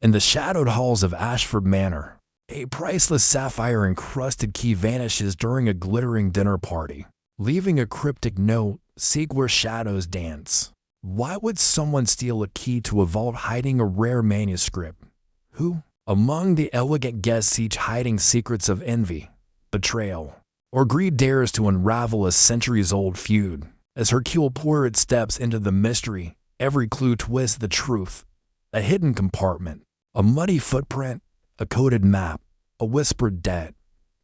In the shadowed halls of Ashford Manor, a priceless sapphire-encrusted key vanishes during a glittering dinner party, leaving a cryptic note, "Seek where shadows dance." Why would someone steal a key to a vault hiding a rare manuscript? Who? Among the elegant guests, each hiding secrets of envy, betrayal, or greed, dares to unravel a centuries-old feud. As Hercule Poirot steps into the mystery, every clue twists the truth. A hidden compartment, a muddy footprint, a coded map, a whispered debt.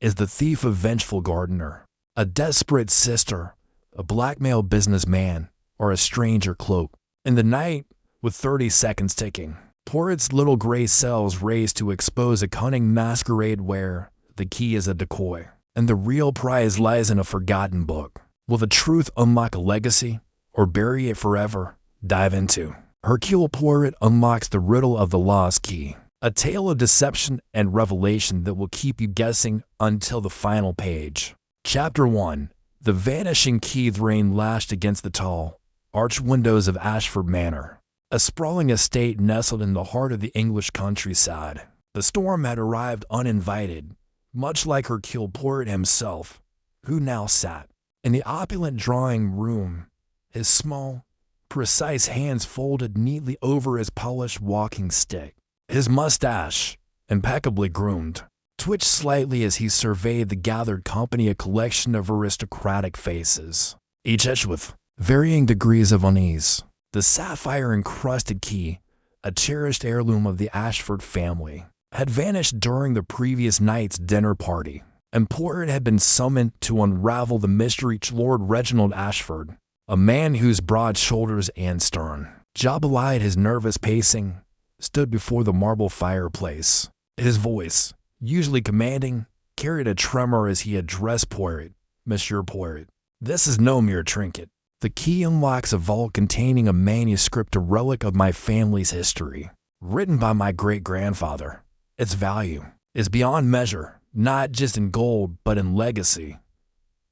Is the thief a vengeful gardener, a desperate sister, a blackmail businessman, or a stranger cloaked in the night? With 30 seconds ticking, Poirot's little gray cells race to expose a cunning masquerade where the key is a decoy, and the real prize lies in a forgotten book. Will the truth unlock a legacy, or bury it forever? Dive into Hercule Poirot Unlocks the Riddle of the Lost Key, a tale of deception and revelation that will keep you guessing until the final page. Chapter 1. The Vanishing Key. The rain lashed against the tall, arched windows of Ashford Manor, a sprawling estate nestled in the heart of the English countryside. The storm had arrived uninvited, much like Hercule Poirot himself, who now sat in the opulent drawing room, his small, precise hands folded neatly over his polished walking stick. His mustache, impeccably groomed, twitched slightly as he surveyed the gathered company, a collection of aristocratic faces, each etched with varying degrees of unease. The sapphire-encrusted key, a cherished heirloom of the Ashford family, had vanished during the previous night's dinner party, and Poirot had been summoned to unravel the mystery. Lord Reginald Ashford, a man whose broad shoulders and stern jaw belied his nervous pacing, stood before the marble fireplace. His voice, usually commanding, carried a tremor as he addressed Poirot. "Monsieur Poirot, this is no mere trinket. The key unlocks a vault containing a manuscript, a relic of my family's history, written by my great-grandfather. Its value is beyond measure, not just in gold, but in legacy.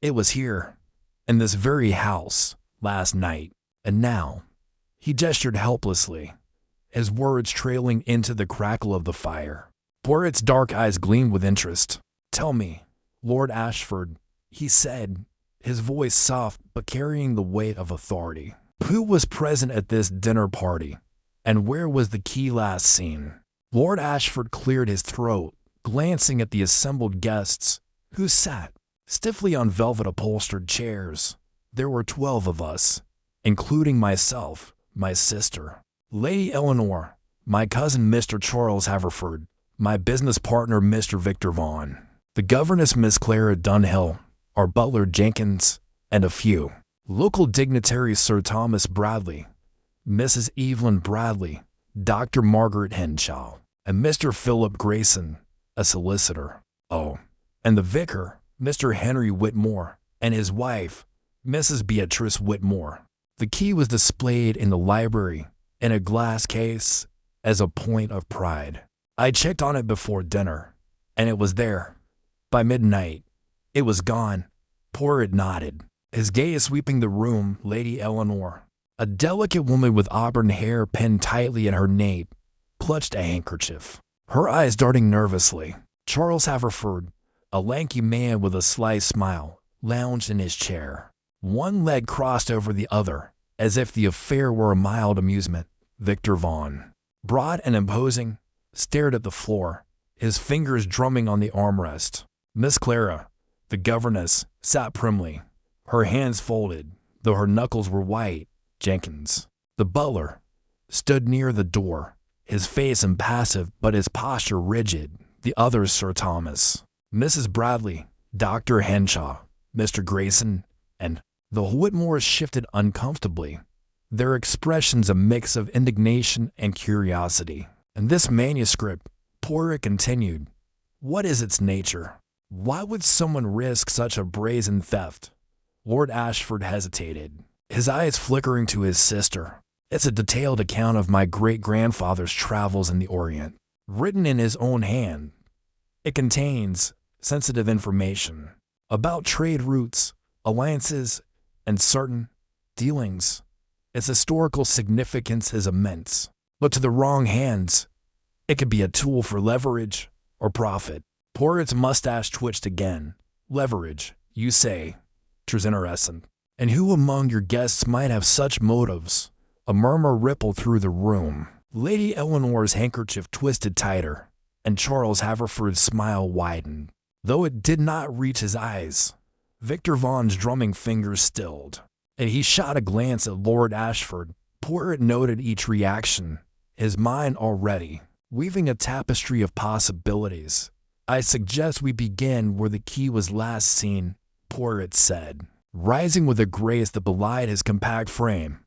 It was here, in this very house, last night, and now." He gestured helplessly, his words trailing into the crackle of the fire. Poirot's dark eyes gleamed with interest. "Tell me, Lord Ashford," he said, his voice soft but carrying the weight of authority. "Who was present at this dinner party, and where was the key last seen?" Lord Ashford cleared his throat, glancing at the assembled guests, who sat stiffly on velvet-upholstered chairs. There were 12 of us, including myself, my sister, Lady Eleanor, my cousin Mr. Charles Haverford, my business partner Mr. Victor Vaughan, the governess Miss Clara Dunhill, our butler Jenkins, and a few local dignitaries: Sir Thomas Bradley, Mrs. Evelyn Bradley, Dr. Margaret Henshaw, and Mr. Philip Grayson, a solicitor. Oh, and the vicar, Mr. Henry Whitmore, and his wife, Mrs. Beatrice Whitmore. The key was displayed in the library in a glass case as a point of pride. I checked on it before dinner, and it was there. By midnight, it was gone. Poirot nodded, his gaze sweeping the room. Lady Eleanor, a delicate woman with auburn hair pinned tightly in her nape, clutched a handkerchief, her eyes darting nervously. Charles Haverford, a lanky man with a sly smile, lounged in his chair, one leg crossed over the other, as if the affair were a mild amusement. Victor Vaughan, broad and imposing, stared at the floor, his fingers drumming on the armrest. Miss Clara, the governess, sat primly, her hands folded, though her knuckles were white. Jenkins, the butler, stood near the door, his face impassive but his posture rigid. The others: Sir Thomas, Mrs. Bradley, Dr. Henshaw, Mr. Grayson, and the Whitmores shifted uncomfortably, their expressions a mix of indignation and curiosity. "And this manuscript," Poirot continued, "what is its nature? Why would someone risk such a brazen theft?" Lord Ashford hesitated, his eyes flickering to his sister. "It's a detailed account of my great-grandfather's travels in the Orient, written in his own hand. It contains sensitive information about trade routes, alliances, and certain dealings. Its historical significance is immense, but to the wrong hands, It could be a tool for leverage or profit. Poirot's mustache twitched again. Leverage, you say? 'Tis interesting. And who among your guests might have such motives? A murmur rippled through the room. Lady Eleanor's handkerchief twisted tighter, and Charles Haverford's smile widened, though it did not reach his eyes. Victor Vaughan's drumming fingers stilled, and he shot a glance at Lord Ashford. Poirot noted each reaction, his mind already weaving a tapestry of possibilities. I suggest we begin where the key was last seen, Poirot said, rising with a grace that belied his compact frame.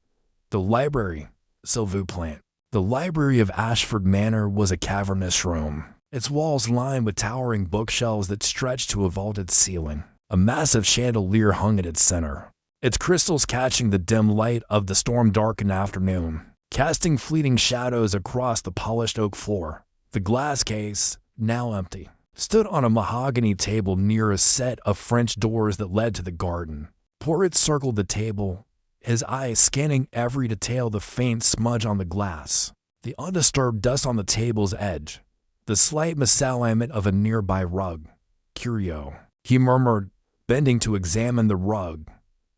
The library, s'il vous plaît. The library of Ashford Manor was a cavernous room, its walls lined with towering bookshelves that stretched to a vaulted ceiling. A massive chandelier hung at its center, its crystals catching the dim light of the storm-darkened afternoon, casting fleeting shadows across the polished oak floor. The glass case, now empty, stood on a mahogany table near a set of French doors that led to the garden. Poirot circled the table, his eyes scanning every detail: the faint smudge on the glass, the undisturbed dust on the table's edge, the slight misalignment of a nearby rug. Curio, he murmured, bending to examine the rug.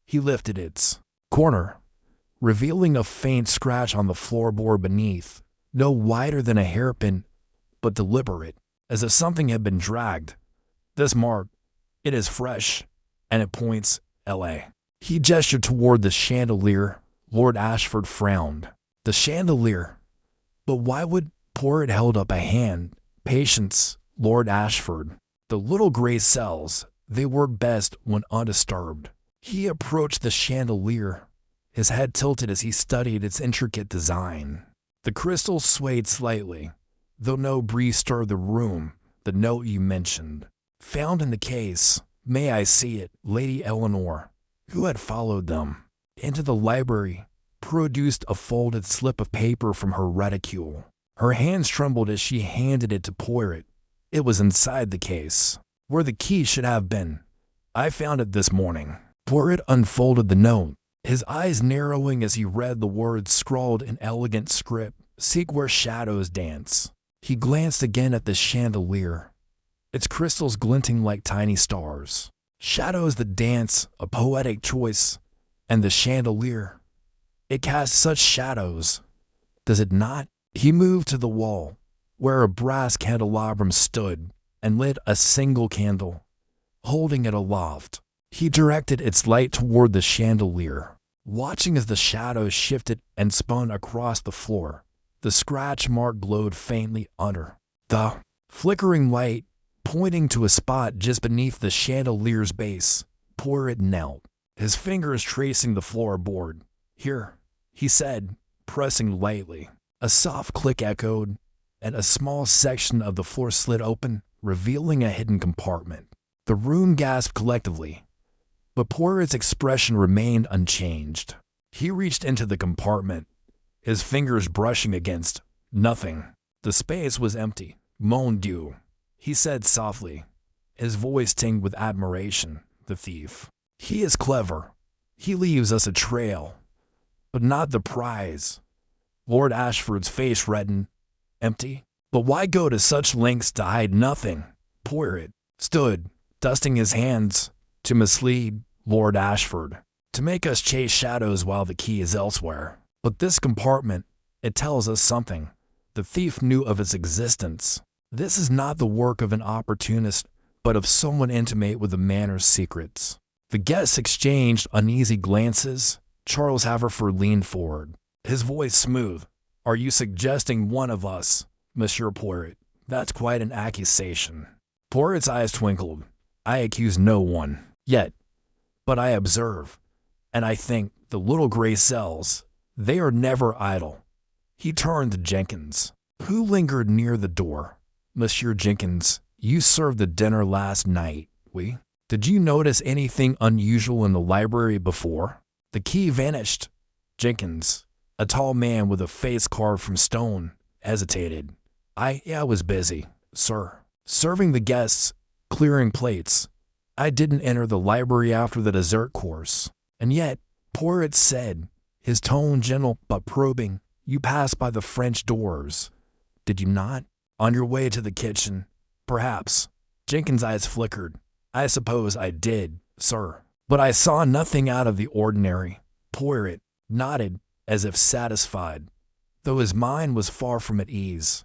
He lifted its corner, revealing a faint scratch on the floorboard beneath, no wider than a hairpin, but deliberate, as if something had been dragged. This mark, it is fresh, and it points L.A. He gestured toward the chandelier. Lord Ashford frowned. The chandelier? But why would— Poirot held up a hand. Patience, Lord Ashford. The little gray cells, they work best when undisturbed. He approached the chandelier, his head tilted as he studied its intricate design. The crystals swayed slightly, though no breeze stirred the room. The note you mentioned, found in the case. May I see it? Lady Eleanor, who had followed them into the library, produced a folded slip of paper from her reticule. Her hands trembled as she handed it to Poirot. It was inside the case, where the key should have been. I found it this morning. Poirot unfolded the note, his eyes narrowing as he read the words scrawled in elegant script: "Seek where shadows dance." He glanced again at the chandelier, its crystals glinting like tiny stars. Shadows that dance, a poetic choice. And the chandelier, it casts such shadows, does it not? He moved to the wall, where a brass candelabrum stood, and lit a single candle. Holding it aloft, he directed its light toward the chandelier, watching as the shadows shifted and spun across the floor. The scratch mark glowed faintly under the flickering light, pointing to a spot just beneath the chandelier's base. Poirot knelt, his fingers tracing the floorboard. "Here," he said, pressing lightly. A soft click echoed, and a small section of the floor slid open, revealing a hidden compartment. The room gasped collectively, but Poirot's expression remained unchanged. He reached into the compartment, his fingers brushing against nothing. The space was empty. "Mon Dieu," he said softly, his voice tinged with admiration. "The thief. He is clever. He leaves us a trail, but not the prize." Lord Ashford's face reddened. Empty? But why go to such lengths to hide nothing? Poirot stood, dusting his hands. "To mislead Lord Ashford. To make us chase shadows while the key is elsewhere. But this compartment, it tells us something. The thief knew of its existence. This is not the work of an opportunist, but of someone intimate with the manor's secrets." The guests exchanged uneasy glances. Charles Haverford leaned forward, his voice smooth. "Are you suggesting one of us, Monsieur Poirot? That's quite an accusation." Poirot's eyes twinkled. "I accuse no one, yet. But I observe, and I think, the little gray cells, they are never idle." He turned to Jenkins, who lingered near the door. "Monsieur Jenkins, you served the dinner last night, oui? Did you notice anything unusual in the library before?" The key vanished. Jenkins, a tall man with a face carved from stone, hesitated. I was busy, sir, serving the guests, clearing plates. I didn't enter the library after the dessert course." "And yet," Poirot said, his tone gentle but probing, "you passed by the French doors, did you not?" On your way to the kitchen, perhaps. Jenkins' eyes flickered. I suppose I did, sir. But I saw nothing out of the ordinary. Poirot nodded, as if satisfied, though his mind was far from at ease.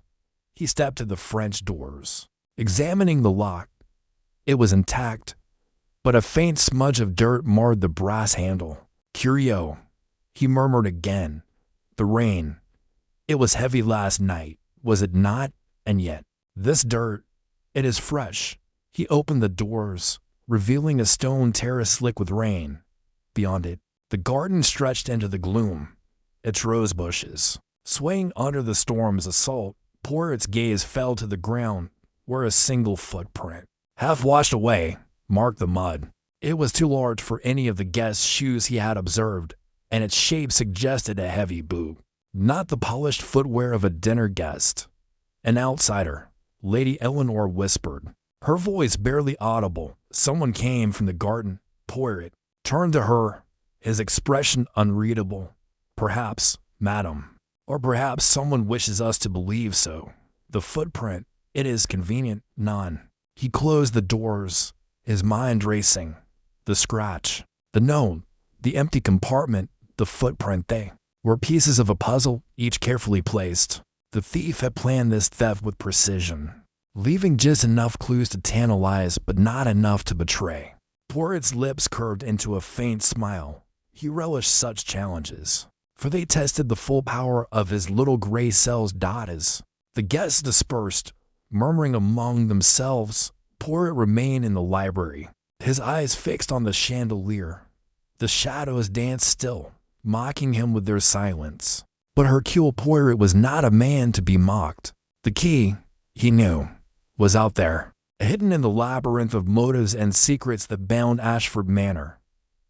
He stepped to the French doors. Examining the lock, it was intact, but a faint smudge of dirt marred the brass handle. Curio, he murmured again. The rain. It was heavy last night, was it not? And yet, this dirt, it is fresh. He opened the doors, revealing a stone terrace slick with rain. Beyond it, the garden stretched into the gloom, its rose bushes swaying under the storm's assault. Poirot's gaze fell to the ground, where a single footprint, half washed away, marked the mud. It was too large for any of the guests' shoes he had observed, and its shape suggested a heavy boot. Not the polished footwear of a dinner guest. An outsider, Lady Eleanor whispered, her voice barely audible. Someone came from the garden. Poirot turned to her, his expression unreadable. Perhaps, madam. Or perhaps someone wishes us to believe so. The footprint, it is convenient, none. He closed the doors, his mind racing. The scratch, the note, the empty compartment, the footprint, they were pieces of a puzzle, each carefully placed. The thief had planned this theft with precision, leaving just enough clues to tantalize but not enough to betray. Poirot's lips curved into a faint smile. He relished such challenges, for they tested the full power of his little gray cell's datas. The guests dispersed, murmuring among themselves. Poirot remained in the library, his eyes fixed on the chandelier. The shadows danced still, mocking him with their silence. But Hercule Poirot was not a man to be mocked. The key, he knew, was out there, hidden in the labyrinth of motives and secrets that bound Ashford Manor,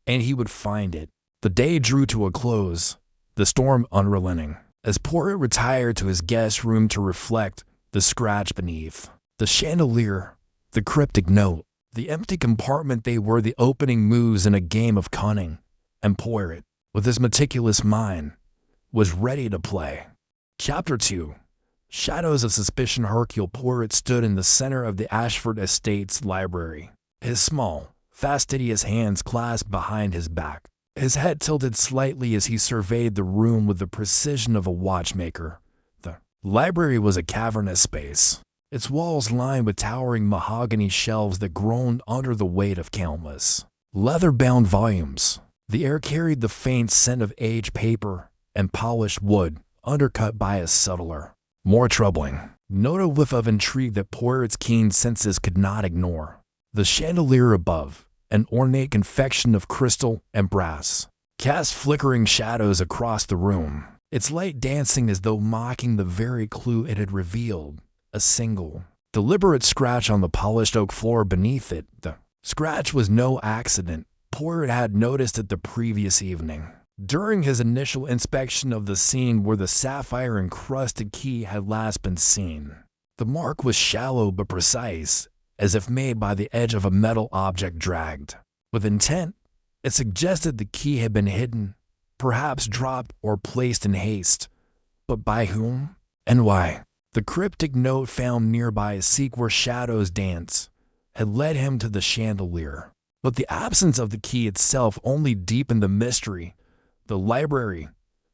and he would find it. The day drew to a close, the storm unrelenting. As Poirot retired to his guest room to reflect, the scratch beneath, the chandelier, the cryptic note, the empty compartment, they were the opening moves in a game of cunning, and Poirot, with his meticulous mind, was ready to play. Chapter 2. Shadows of Suspicion. Hercule Poirot stood in the center of the Ashford Estates library, his small, fastidious hands clasped behind his back, his head tilted slightly as he surveyed the room with the precision of a watchmaker. The library was a cavernous space, its walls lined with towering mahogany shelves that groaned under the weight of countless leather-bound volumes. The air carried the faint scent of aged paper and polished wood, undercut by a subtler, more troubling note, a whiff of intrigue that Poirot's keen senses could not ignore. The chandelier above, an ornate confection of crystal and brass, cast flickering shadows across the room, its light dancing as though mocking the very clue it had revealed. A single, deliberate scratch on the polished oak floor beneath it. The scratch was no accident. Poirot had noticed it the previous evening, during his initial inspection of the scene where the sapphire-encrusted key had last been seen. The mark was shallow but precise, as if made by the edge of a metal object dragged. With intent, it suggested the key had been hidden, perhaps dropped or placed in haste. But by whom? And why? The cryptic note found nearby, "Seek where shadows dance," had led him to the chandelier. But the absence of the key itself only deepened the mystery. The library,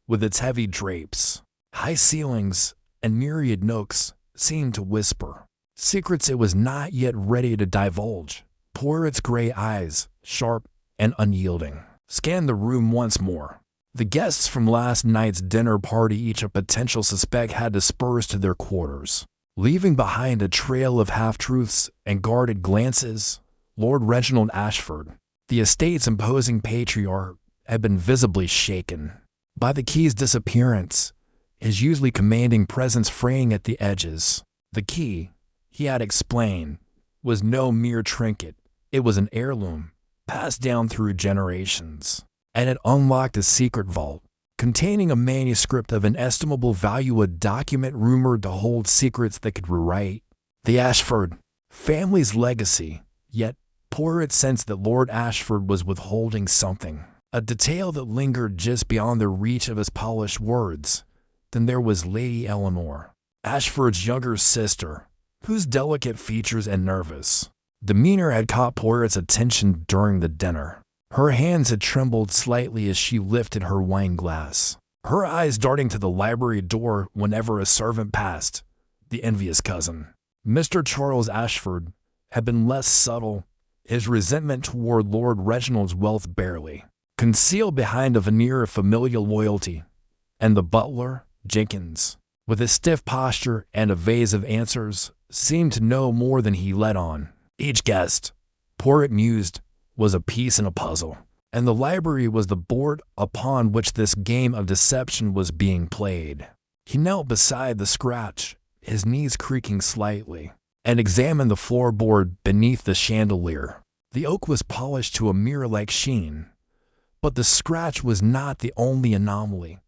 with its heavy drapes, high ceilings, and myriad nooks, seemed to whisper secrets it was not yet ready to divulge. Poirot's gray eyes, sharp and unyielding, scanned the room once more. The guests from last night's dinner party, each a potential suspect, had dispersed to their quarters, leaving behind a trail of half-truths and guarded glances. Lord Reginald Ashford, the estate's imposing patriarch, had been visibly shaken by the key's disappearance, his usually commanding presence fraying at the edges. The key, he had explained, was no mere trinket. It was an heirloom, passed down through generations, and it unlocked a secret vault containing a manuscript of inestimable value, a document rumored to hold secrets that could rewrite the Ashford family's legacy. Yet, Poirot sensed that Lord Ashford was withholding something, a detail that lingered just beyond the reach of his polished words. Then there was Lady Eleanor. Ashford's younger sister, whose delicate features and nervous demeanor had caught Poirot's attention during the dinner. Her hands had trembled slightly as she lifted her wine glass, her eyes darting to the library door whenever a servant passed. The envious cousin, Mr. Charles Ashford, had been less subtle, his resentment toward Lord Reginald's wealth barely concealed behind a veneer of familial loyalty, and the butler, Jenkins, with his stiff posture and a vase of answers, seemed to know more than he let on. Each guest, Poirot mused, was a piece in a puzzle, and the library was the board upon which this game of deception was being played. He knelt beside the scratch, his knees creaking slightly, and examined the floorboard beneath the chandelier. The oak was polished to a mirror-like sheen, but the scratch was not the only anomaly.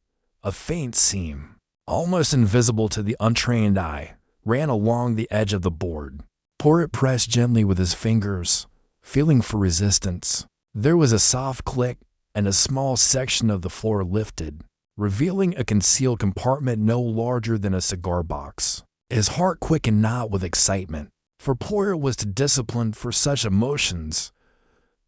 A faint seam, almost invisible to the untrained eye, ran along the edge of the board. Poirot pressed gently with his fingers, feeling for resistance. There was a soft click, and a small section of the floor lifted, revealing a concealed compartment no larger than a cigar box. His heart quickened not with excitement, for Poirot was too disciplined for such emotions,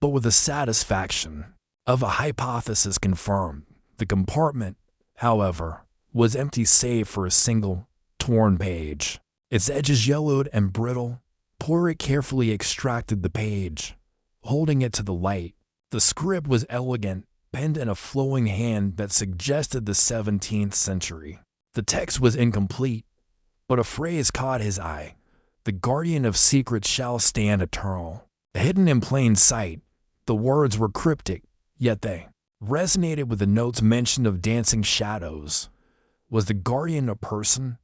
but with the satisfaction of a hypothesis confirmed. The compartment, however, was empty save for a single, torn page. Its edges yellowed and brittle. Poirot carefully extracted the page, holding it to the light. The script was elegant, penned in a flowing hand that suggested the 17th century. The text was incomplete, but a phrase caught his eye. The guardian of secrets shall stand eternal. Hidden in plain sight, the words were cryptic, yet they resonated with the note's mention of dancing shadows. Was the guardian a person,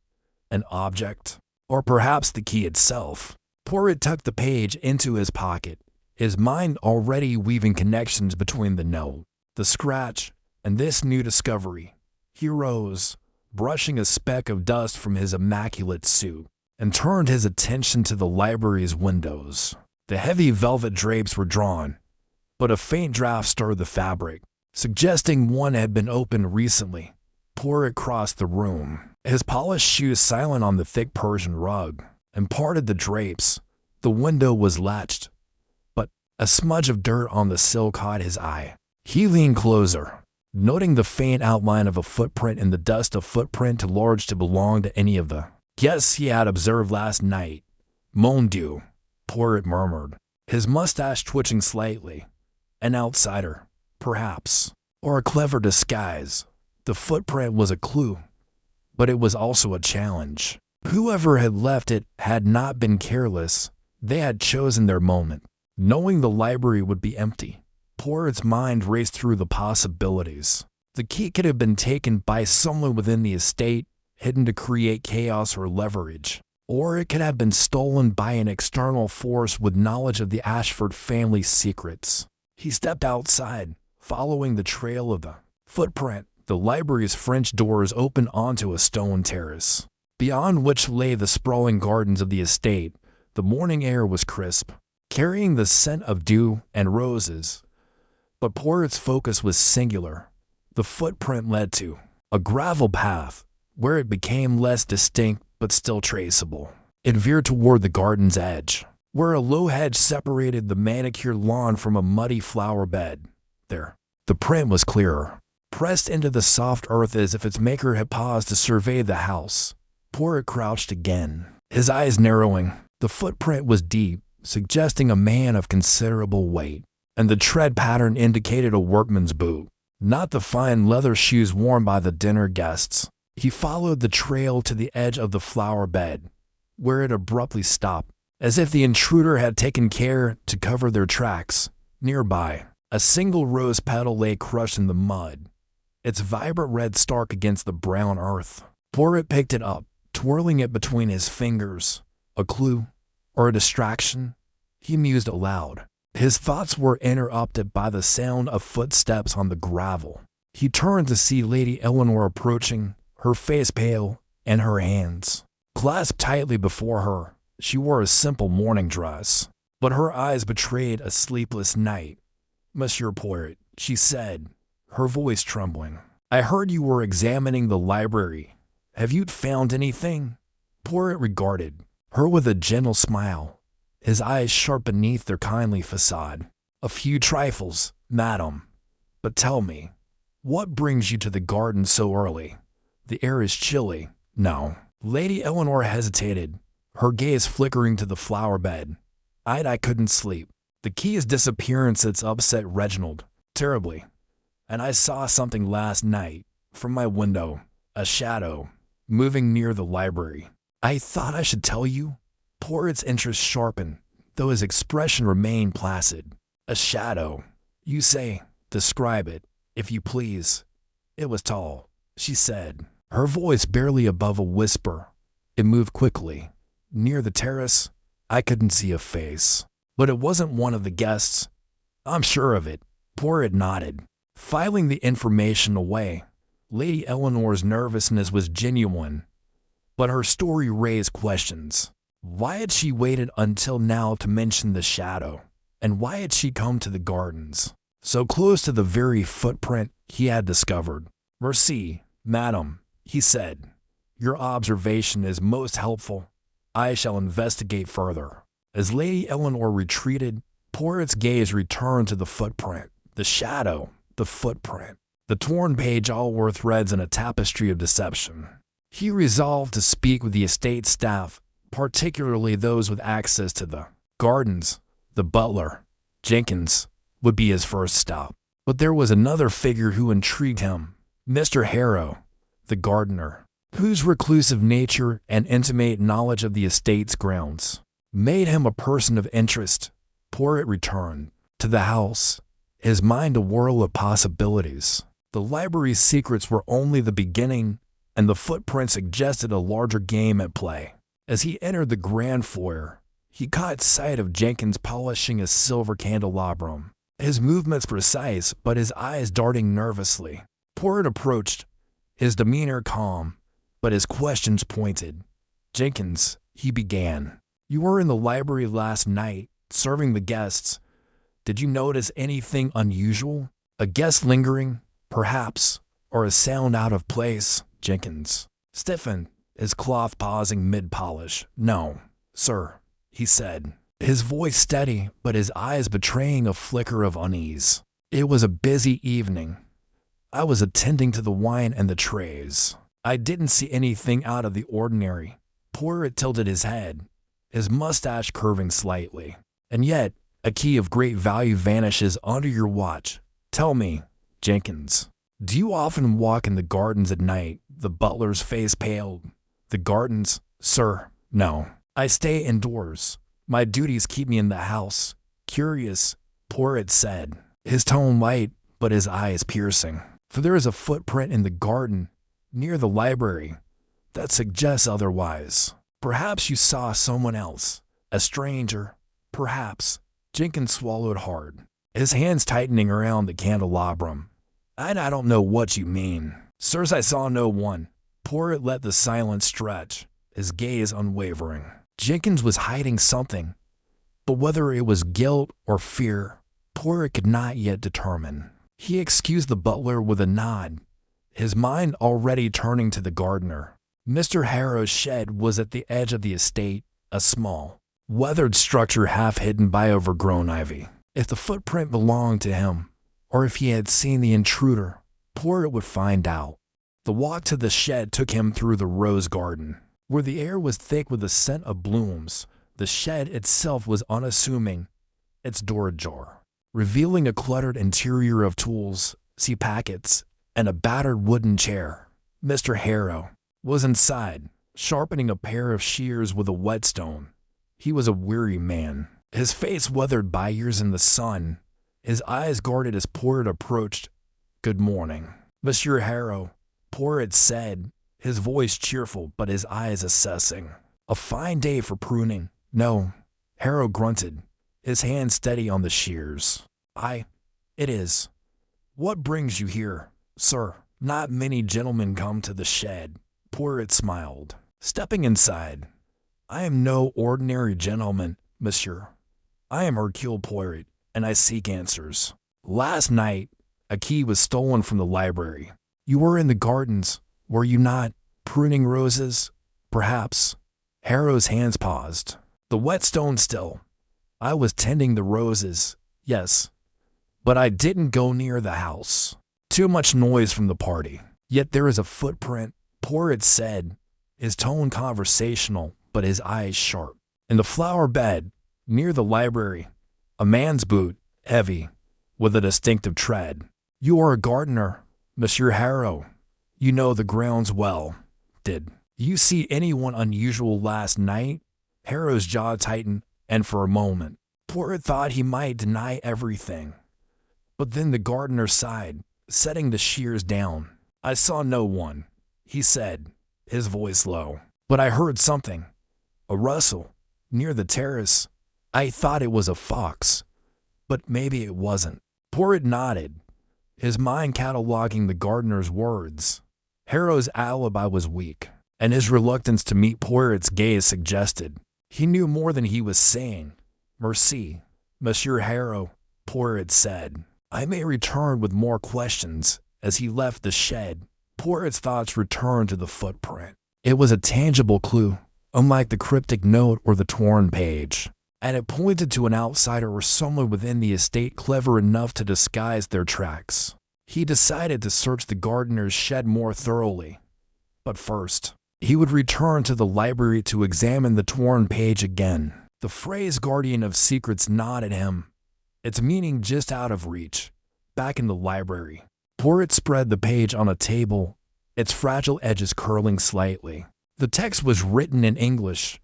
an object, or perhaps the key itself? Poirot tucked the page into his pocket, his mind already weaving connections between the note, the scratch, and this new discovery. He rose, brushing a speck of dust from his immaculate suit, and turned his attention to the library's windows. The heavy velvet drapes were drawn, but a faint draft stirred the fabric, suggesting one had been opened recently. Poirot crossed the room, his polished shoes silent on the thick Persian rug, and parted the drapes. The window was latched, but a smudge of dirt on the sill caught his eye. He leaned closer, noting the faint outline of a footprint in the dust, a footprint too large to belong to any of the guests he had observed last night. Mon Dieu, Poirot murmured, his mustache twitching slightly. An outsider, perhaps, or a clever disguise. The footprint was a clue, but it was also a challenge. Whoever had left it had not been careless. They had chosen their moment. Knowing the library would be empty, Poirot's mind raced through the possibilities. The key could have been taken by someone within the estate, hidden to create chaos or leverage. Or it could have been stolen by an external force with knowledge of the Ashford family's secrets. He stepped outside, following the trail of the footprint. The library's French doors opened onto a stone terrace, beyond which lay the sprawling gardens of the estate. The morning air was crisp, carrying the scent of dew and roses. But Poirot's focus was singular. The footprint led to a gravel path, where it became less distinct but still traceable. It veered toward the garden's edge, where a low hedge separated the manicured lawn from a muddy flower bed. There, the print was clearer, pressed into the soft earth as if its maker had paused to survey the house. Poirot crouched again, his eyes narrowing. The footprint was deep, suggesting a man of considerable weight, and the tread pattern indicated a workman's boot, not the fine leather shoes worn by the dinner guests. He followed the trail to the edge of the flower bed, where it abruptly stopped, as if the intruder had taken care to cover their tracks. Nearby, a single rose petal lay crushed in the mud, its vibrant red stalk against the brown earth. Poirot picked it up, twirling it between his fingers. A clue, or a distraction? He mused aloud. His thoughts were interrupted by the sound of footsteps on the gravel. He turned to see Lady Eleanor approaching, her face pale, and her hands clasped tightly before her. She wore a simple morning dress, but her eyes betrayed a sleepless night. "Monsieur Poirot," she said, her voice trembling, "I heard you were examining the library. Have you found anything?" Poirot regarded her with a gentle smile, his eyes sharp beneath their kindly facade. "A few trifles, madam. But tell me, what brings you to the garden so early? The air is chilly." "No." Lady Eleanor hesitated, her gaze flickering to the flower bed. I couldn't sleep. The key's disappearance has upset Reginald terribly. And I saw something last night from my window, a shadow, moving near the library. I thought I should tell you." Poirot's interest sharpened, though his expression remained placid. "A shadow, you say? Describe it, if you please." "It was tall," she said, her voice barely above a whisper. "It moved quickly. Near the terrace, I couldn't see a face. But it wasn't one of the guests." "I'm sure of it." Poirot nodded, filing the information away. Lady Eleanor's nervousness was genuine, but her story raised questions. Why had she waited until now to mention the shadow? And why had she come to the gardens, so close to the very footprint he had discovered? "Merci, madam," he said. "Your observation is most helpful. I shall investigate further." As Lady Eleanor retreated, Poirot's gaze returned to the footprint, the shadow, the footprint. The torn page all wore threads in a tapestry of deception. He resolved to speak with the estate staff, particularly those with access to the gardens. The butler, Jenkins, would be his first stop. But there was another figure who intrigued him, Mr. Harrow, the gardener, whose reclusive nature and intimate knowledge of the estate's grounds made him a person of interest. Poirot returned to the house, his mind a whirl of possibilities. The library's secrets were only the beginning, and the footprint suggested a larger game at play. As he entered the grand foyer, he caught sight of Jenkins polishing a silver candelabrum, his movements precise but his eyes darting nervously. Poirot approached, his demeanor calm, but his questions pointed. "Jenkins," he began, "you were in the library last night, serving the guests. Did you notice anything unusual? A guest lingering, perhaps, or a sound out of place?" Jenkins stiffened, his cloth pausing mid-polish. "No, sir," he said, his voice steady but his eyes betraying a flicker of unease. "It was a busy evening. I was attending to the wine and the trays. I didn't see anything out of the ordinary." Poirot tilted his head, his mustache curving slightly. "And yet, a key of great value vanishes under your watch. Tell me, Jenkins, do you often walk in the gardens at night?" The butler's face paled. "The gardens, sir? No. I stay indoors. My duties keep me in the house." "Curious," Poirot said, his tone light but his eyes piercing. "For there is a footprint in the garden, near the library, that suggests otherwise. Perhaps you saw someone else, a stranger, perhaps." Jenkins swallowed hard, his hands tightening around the candelabrum. I don't know what you mean." "Sirs, I saw no one." Poirot let the silence stretch, his gaze unwavering. Jenkins was hiding something, but whether it was guilt or fear, Poirot could not yet determine. He excused the butler with a nod, his mind already turning to the gardener. Mr. Harrow's shed was at the edge of the estate, a small, weathered structure half hidden by overgrown ivy. If the footprint belonged to him, or if he had seen the intruder, Poirot would find out. The walk to the shed took him through the rose garden, where the air was thick with the scent of blooms. The shed itself was unassuming, its door ajar, revealing a cluttered interior of tools, packets, and a battered wooden chair. Mr. Harrow was inside, sharpening a pair of shears with a whetstone. He was a weary man, his face weathered by years in the sun, his eyes guarded as Poirot approached. "Good morning, Monsieur Harrow," Poirot said, his voice cheerful but his eyes assessing. "A fine day for pruning." "No," Harrow grunted, his hand steady on the shears. It is." "What brings you here, sir?" "Not many gentlemen come to the shed," Poirot smiled, stepping inside. "I am no ordinary gentleman, monsieur. I am Hercule Poirot, and I seek answers. Last night, a key was stolen from the library. You were in the gardens, were you not, pruning roses? Perhaps." Harrow's hands paused. The whetstone still. I was tending the roses, yes. But I didn't go near the house. Too much noise from the party. Yet there is a footprint, Poirot said, his tone conversational, but his eyes sharp. In the flower bed, near the library, a man's boot, heavy, with a distinctive tread. You are a gardener, Monsieur Harrow. You know the grounds well. Did you see anyone unusual last night? Harrow's jaw tightened, and for a moment, Poirot thought he might deny everything. But then the gardener sighed, setting the shears down. I saw no one, he said, his voice low. But I heard something. A rustle, near the terrace. I thought it was a fox, but maybe it wasn't. Poirot nodded, his mind cataloging the gardener's words. Harrow's alibi was weak, and his reluctance to meet Poirot's gaze suggested he knew more than he was saying. Merci, Monsieur Harrow, Poirot said. I may return with more questions. As he left the shed, Poirot's thoughts returned to the footprint. It was a tangible clue, unlike the cryptic note or the torn page, and it pointed to an outsider or someone within the estate clever enough to disguise their tracks. He decided to search the gardener's shed more thoroughly. But first, he would return to the library to examine the torn page again. The phrase guardian of secrets gnawed at him, its meaning just out of reach. Back in the library, Poirot spread the page on a table, its fragile edges curling slightly. The text was written in English,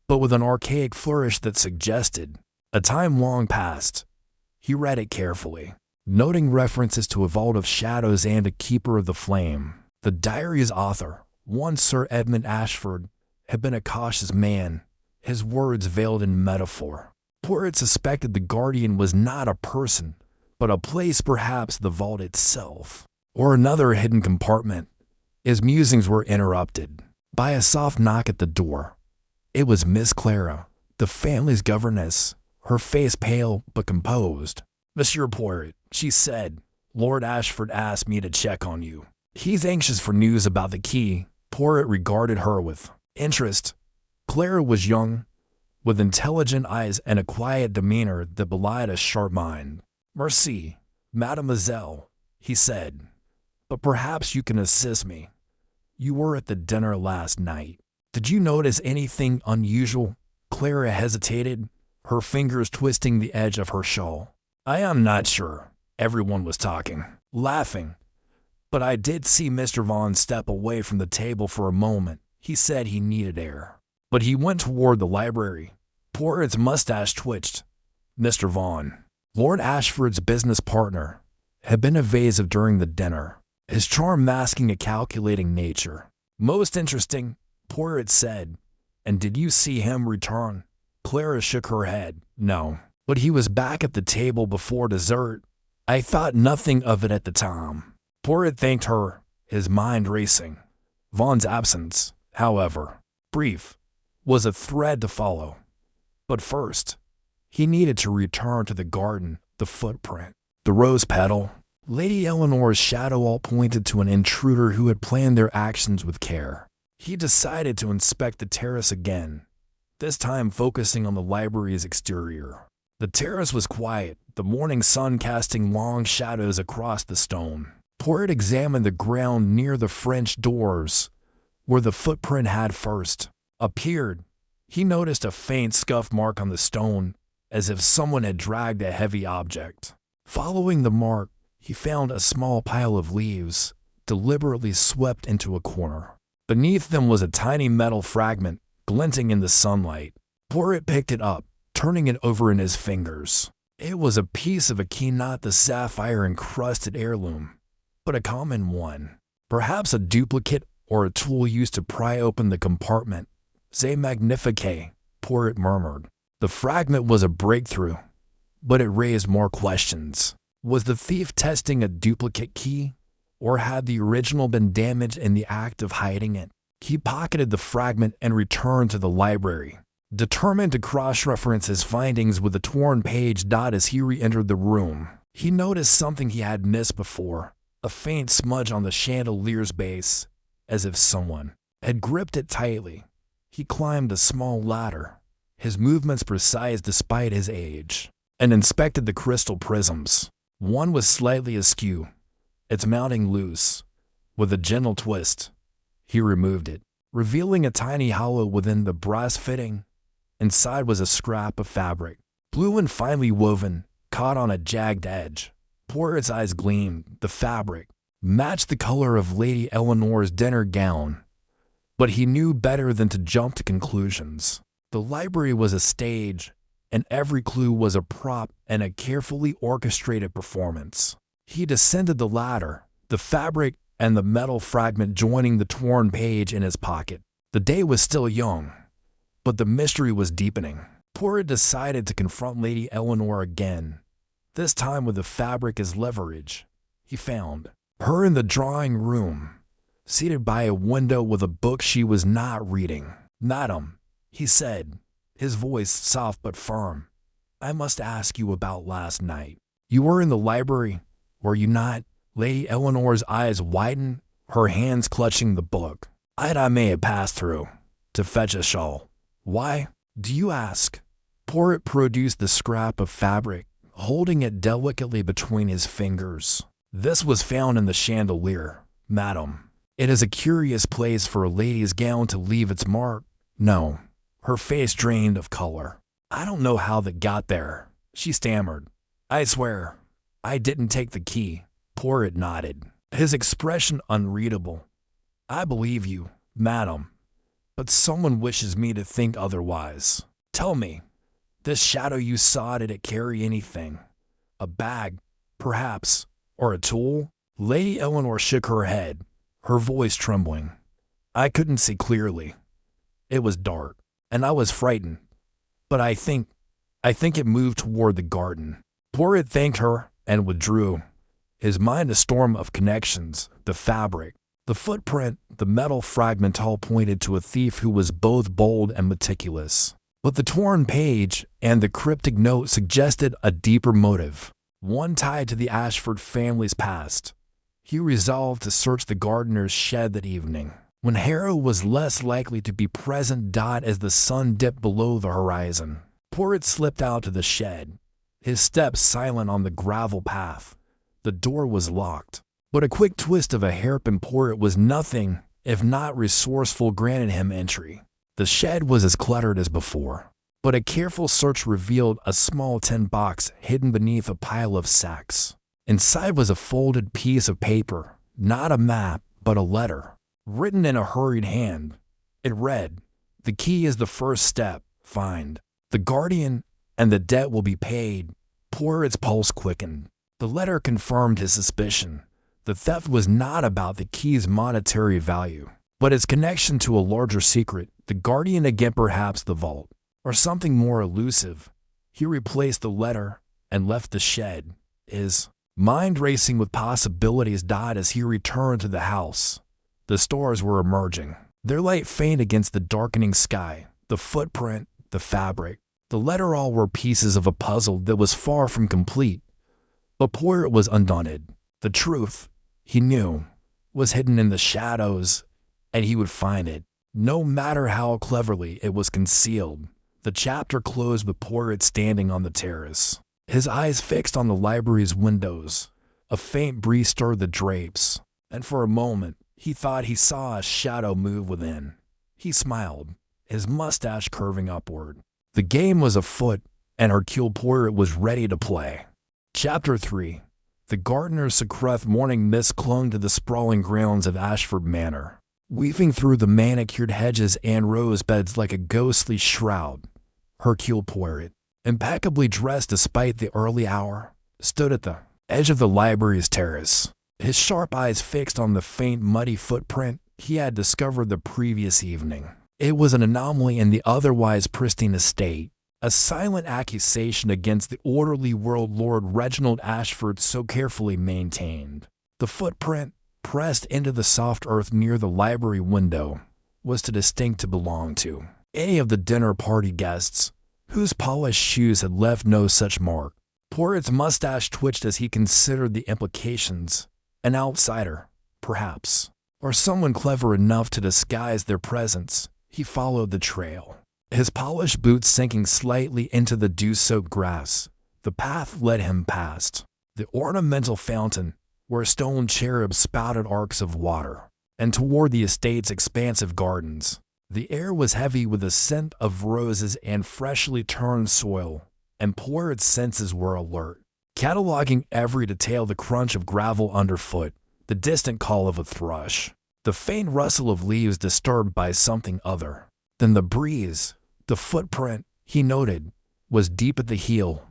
but with an archaic flourish that suggested a time long past. He read it carefully, noting references to a vault of shadows and a keeper of the flame. The diary's author, one Sir Edmund Ashford, had been a cautious man, his words veiled in metaphor. Poirot suspected the guardian was not a person, but a place, perhaps the vault itself, or another hidden compartment. His musings were interrupted by a soft knock at the door. It was Miss Clara, the family's governess, her face pale but composed. Monsieur Poirot, she said, Lord Ashford asked me to check on you. He's anxious for news about the key. Poirot regarded her with interest. Clara was young, with intelligent eyes and a quiet demeanor that belied a sharp mind. Merci, mademoiselle, he said, but perhaps you can assist me. You were at the dinner last night. Did you notice anything unusual? Clara hesitated, her fingers twisting the edge of her shawl. I am not sure. Everyone was talking, laughing. But I did see Mr. Vaughan step away from the table for a moment. He said he needed air. But he went toward the library. Poirot's mustache twitched. Mr. Vaughan, Lord Ashford's business partner, had been evasive during the dinner, his charm masking a calculating nature. Most interesting, Poirot said. And did you see him return? Clara shook her head. No. But he was back at the table before dessert. I thought nothing of it at the time. Poirot thanked her, his mind racing. Vaughan's absence, however, brief, was a thread to follow. But first, he needed to return to the garden, the footprint, the rose petal. Lady Eleanor's shadow all pointed to an intruder who had planned their actions with care. He decided to inspect the terrace again, this time focusing on the library's exterior. The terrace was quiet, the morning sun casting long shadows across the stone. Poirot examined the ground near the French doors, where the footprint had first appeared. He noticed a faint scuff mark on the stone, as if someone had dragged a heavy object. Following the mark, he found a small pile of leaves, deliberately swept into a corner. Beneath them was a tiny metal fragment, glinting in the sunlight. Poirot picked it up, turning it over in his fingers. It was a piece of a key, not the sapphire-encrusted heirloom, but a common one. Perhaps a duplicate or a tool used to pry open the compartment. C'est magnifique, Poirot murmured. The fragment was a breakthrough, but it raised more questions. Was the thief testing a duplicate key, or had the original been damaged in the act of hiding it? He pocketed the fragment and returned to the library, determined to cross-reference his findings with the torn page. As he re-entered the room, he noticed something he had missed before, a faint smudge on the chandelier's base, as if someone had gripped it tightly. He climbed a small ladder, his movements precise despite his age, and inspected the crystal prisms. One was slightly askew, its mounting loose. With a gentle twist, he removed it, revealing a tiny hollow within the brass fitting. Inside was a scrap of fabric, blue and finely woven, caught on a jagged edge. Poirot's eyes gleamed. The fabric matched the color of Lady Eleanor's dinner gown, but he knew better than to jump to conclusions. The library was a stage, and every clue was a prop and a carefully orchestrated performance. He descended the ladder, the fabric and the metal fragment joining the torn page in his pocket. The day was still young, but the mystery was deepening. Poirot decided to confront Lady Eleanor again, this time with the fabric as leverage. He found her in the drawing room, seated by a window with a book she was not reading. "Madam," he said, his voice soft but firm, "I must ask you about last night. You were in the library, were you not?" Lady Eleanor's eyes widened, her hands clutching the book. "I may have passed through to fetch a shawl. Why, do you ask?" Poirot produced the scrap of fabric, holding it delicately between his fingers. "This was found in the chandelier, madam. It is a curious place for a lady's gown to leave its mark." "No." Her face drained of color. "I don't know how that got there," she stammered. "I swear, I didn't take the key." Poirot nodded, his expression unreadable. "I believe you, madam, but someone wishes me to think otherwise. Tell me, this shadow you saw, did it carry anything? A bag, perhaps, or a tool?" Lady Eleanor shook her head, her voice trembling. "I couldn't see clearly. It was dark, and I was frightened. But I think it moved toward the garden." Poirot thanked her and withdrew, his mind a storm of connections. The fabric, the footprint, the metal fragment all pointed to a thief who was both bold and meticulous. But the torn page and the cryptic note suggested a deeper motive, one tied to the Ashford family's past. He resolved to search the gardener's shed that evening, when Harrow was less likely to be present. As the sun dipped below the horizon, Poirot slipped out to the shed, his steps silent on the gravel path. The door was locked, but a quick twist of a hairpin Poirot was nothing if not resourceful granted him entry. The shed was as cluttered as before, but a careful search revealed a small tin box hidden beneath a pile of sacks. Inside was a folded piece of paper, not a map, but a letter, written in a hurried hand. It read, "The key is the first step. Find the guardian, and the debt will be paid." Poirot's pulse quickened. The letter confirmed his suspicion. The theft was not about the key's monetary value, but its connection to a larger secret. The guardian again, perhaps the vault, or something more elusive. He replaced the letter and left the shed, his mind racing with possibilities. As he returned to the house, the stars were emerging, their light faint against the darkening sky. The footprint, the fabric, the letter, all were pieces of a puzzle that was far from complete. But Poirot was undaunted. The truth, he knew, was hidden in the shadows, and he would find it, no matter how cleverly it was concealed. The chapter closed with Poirot standing on the terrace, his eyes fixed on the library's windows. A faint breeze stirred the drapes, and for a moment he thought he saw a shadow move within. He smiled, his mustache curving upward. The game was afoot, and Hercule Poirot was ready to play. Chapter 3. The gardener's secret morning mist clung to the sprawling grounds of Ashford Manor, weaving through the manicured hedges and rose beds like a ghostly shroud. Hercule Poirot, impeccably dressed despite the early hour, stood at the edge of the library's terrace, his sharp eyes fixed on the faint muddy footprint he had discovered the previous evening. It was an anomaly in the otherwise pristine estate, a silent accusation against the orderly world Lord Reginald Ashford so carefully maintained. The footprint, pressed into the soft earth near the library window, was too distinct to belong to any of the dinner party guests, whose polished shoes had left no such mark. Poirot's mustache twitched as he considered the implications. An outsider, perhaps, or someone clever enough to disguise their presence. He followed the trail, his polished boots sinking slightly into the dew-soaked grass. The path led him past the ornamental fountain, where stone cherubs spouted arcs of water, and toward the estate's expansive gardens. The air was heavy with the scent of roses and freshly turned soil, and Poirot's senses were alert, cataloging every detail: the crunch of gravel underfoot, the distant call of a thrush, the faint rustle of leaves disturbed by something other than the breeze. The footprint, he noted, was deep at the heel,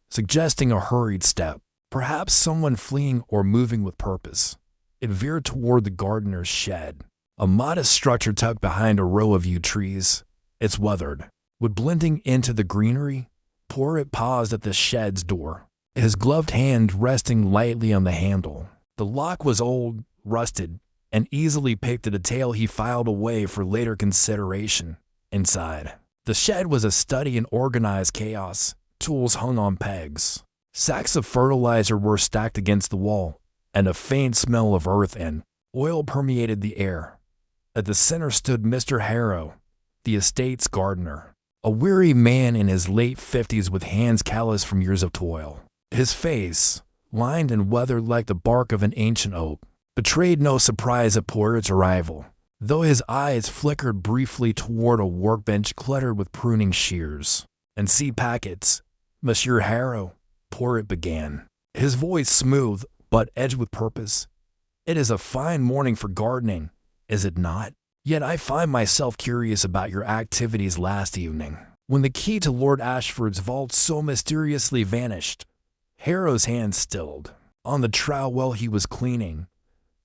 suggesting a hurried step, perhaps someone fleeing or moving with purpose. It veered toward the gardener's shed, a modest structure tucked behind a row of yew trees, its weathered wood blending into the greenery. Poirot paused at the shed's door, his gloved hand resting lightly on the handle. The lock was old, rusted, and easily picked, a detail he filed away for later consideration. Inside, the shed was a study in organized chaos. Tools hung on pegs. Sacks of fertilizer were stacked against the wall, and a faint smell of earth and oil permeated the air. At the center stood Mr. Harrow, the estate's gardener, a weary man in his late 50s with hands calloused from years of toil. His face, lined and weathered like the bark of an ancient oak, betrayed no surprise at Poirot's arrival, though his eyes flickered briefly toward a workbench cluttered with pruning shears and seed packets. "Monsieur Harrow," Poirot began, his voice smooth but edged with purpose, "it is a fine morning for gardening, is it not? Yet I find myself curious about your activities last evening, when the key to Lord Ashford's vault so mysteriously vanished." Harrow's hand stilled on the trowel while he was cleaning.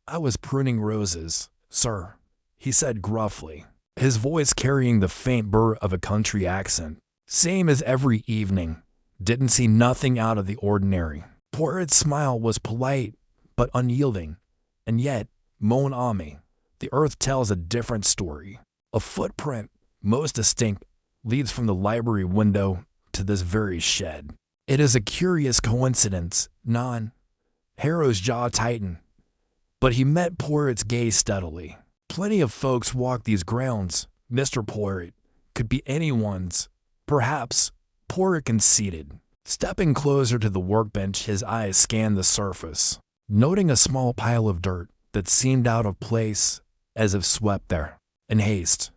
"I was pruning roses, sir," he said gruffly, his voice carrying the faint burr of a country accent. "Same as every evening. Didn't see nothing out of the ordinary." Poirot's smile was polite but unyielding. "And yet, mon ami, the earth tells a different story. A footprint, most distinct, leads from the library window to this very shed. It is a curious coincidence, non?" Harrow's jaw tightened, but he met Poirot's gaze steadily. "Plenty of folks walk these grounds, Mr. Poirot. Could be anyone's, perhaps," Poirot conceded. Stepping closer to the workbench, his eyes scanned the surface, noting a small pile of dirt that seemed out of place, as if swept there in haste.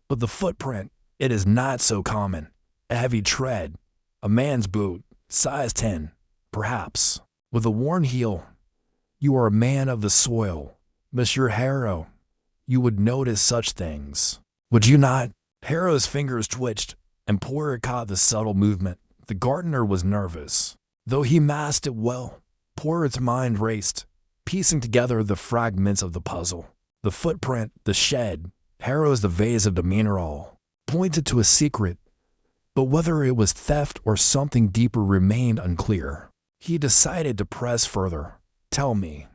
"But the footprint, it is not so common. A heavy tread, a man's boot, size 10, perhaps, with a worn heel. You are a man of the soil, Monsieur Harrow. You would notice such things, would you not?" Harrow's fingers twitched, and Poirot caught the subtle movement. The gardener was nervous, though he masked it well. Poirot's mind raced, piecing together the fragments of the puzzle. The footprint, the shed, Harrow's the vase of demeanor, all pointed to a secret, but whether it was theft or something deeper remained unclear. He decided to press further. "Tell me,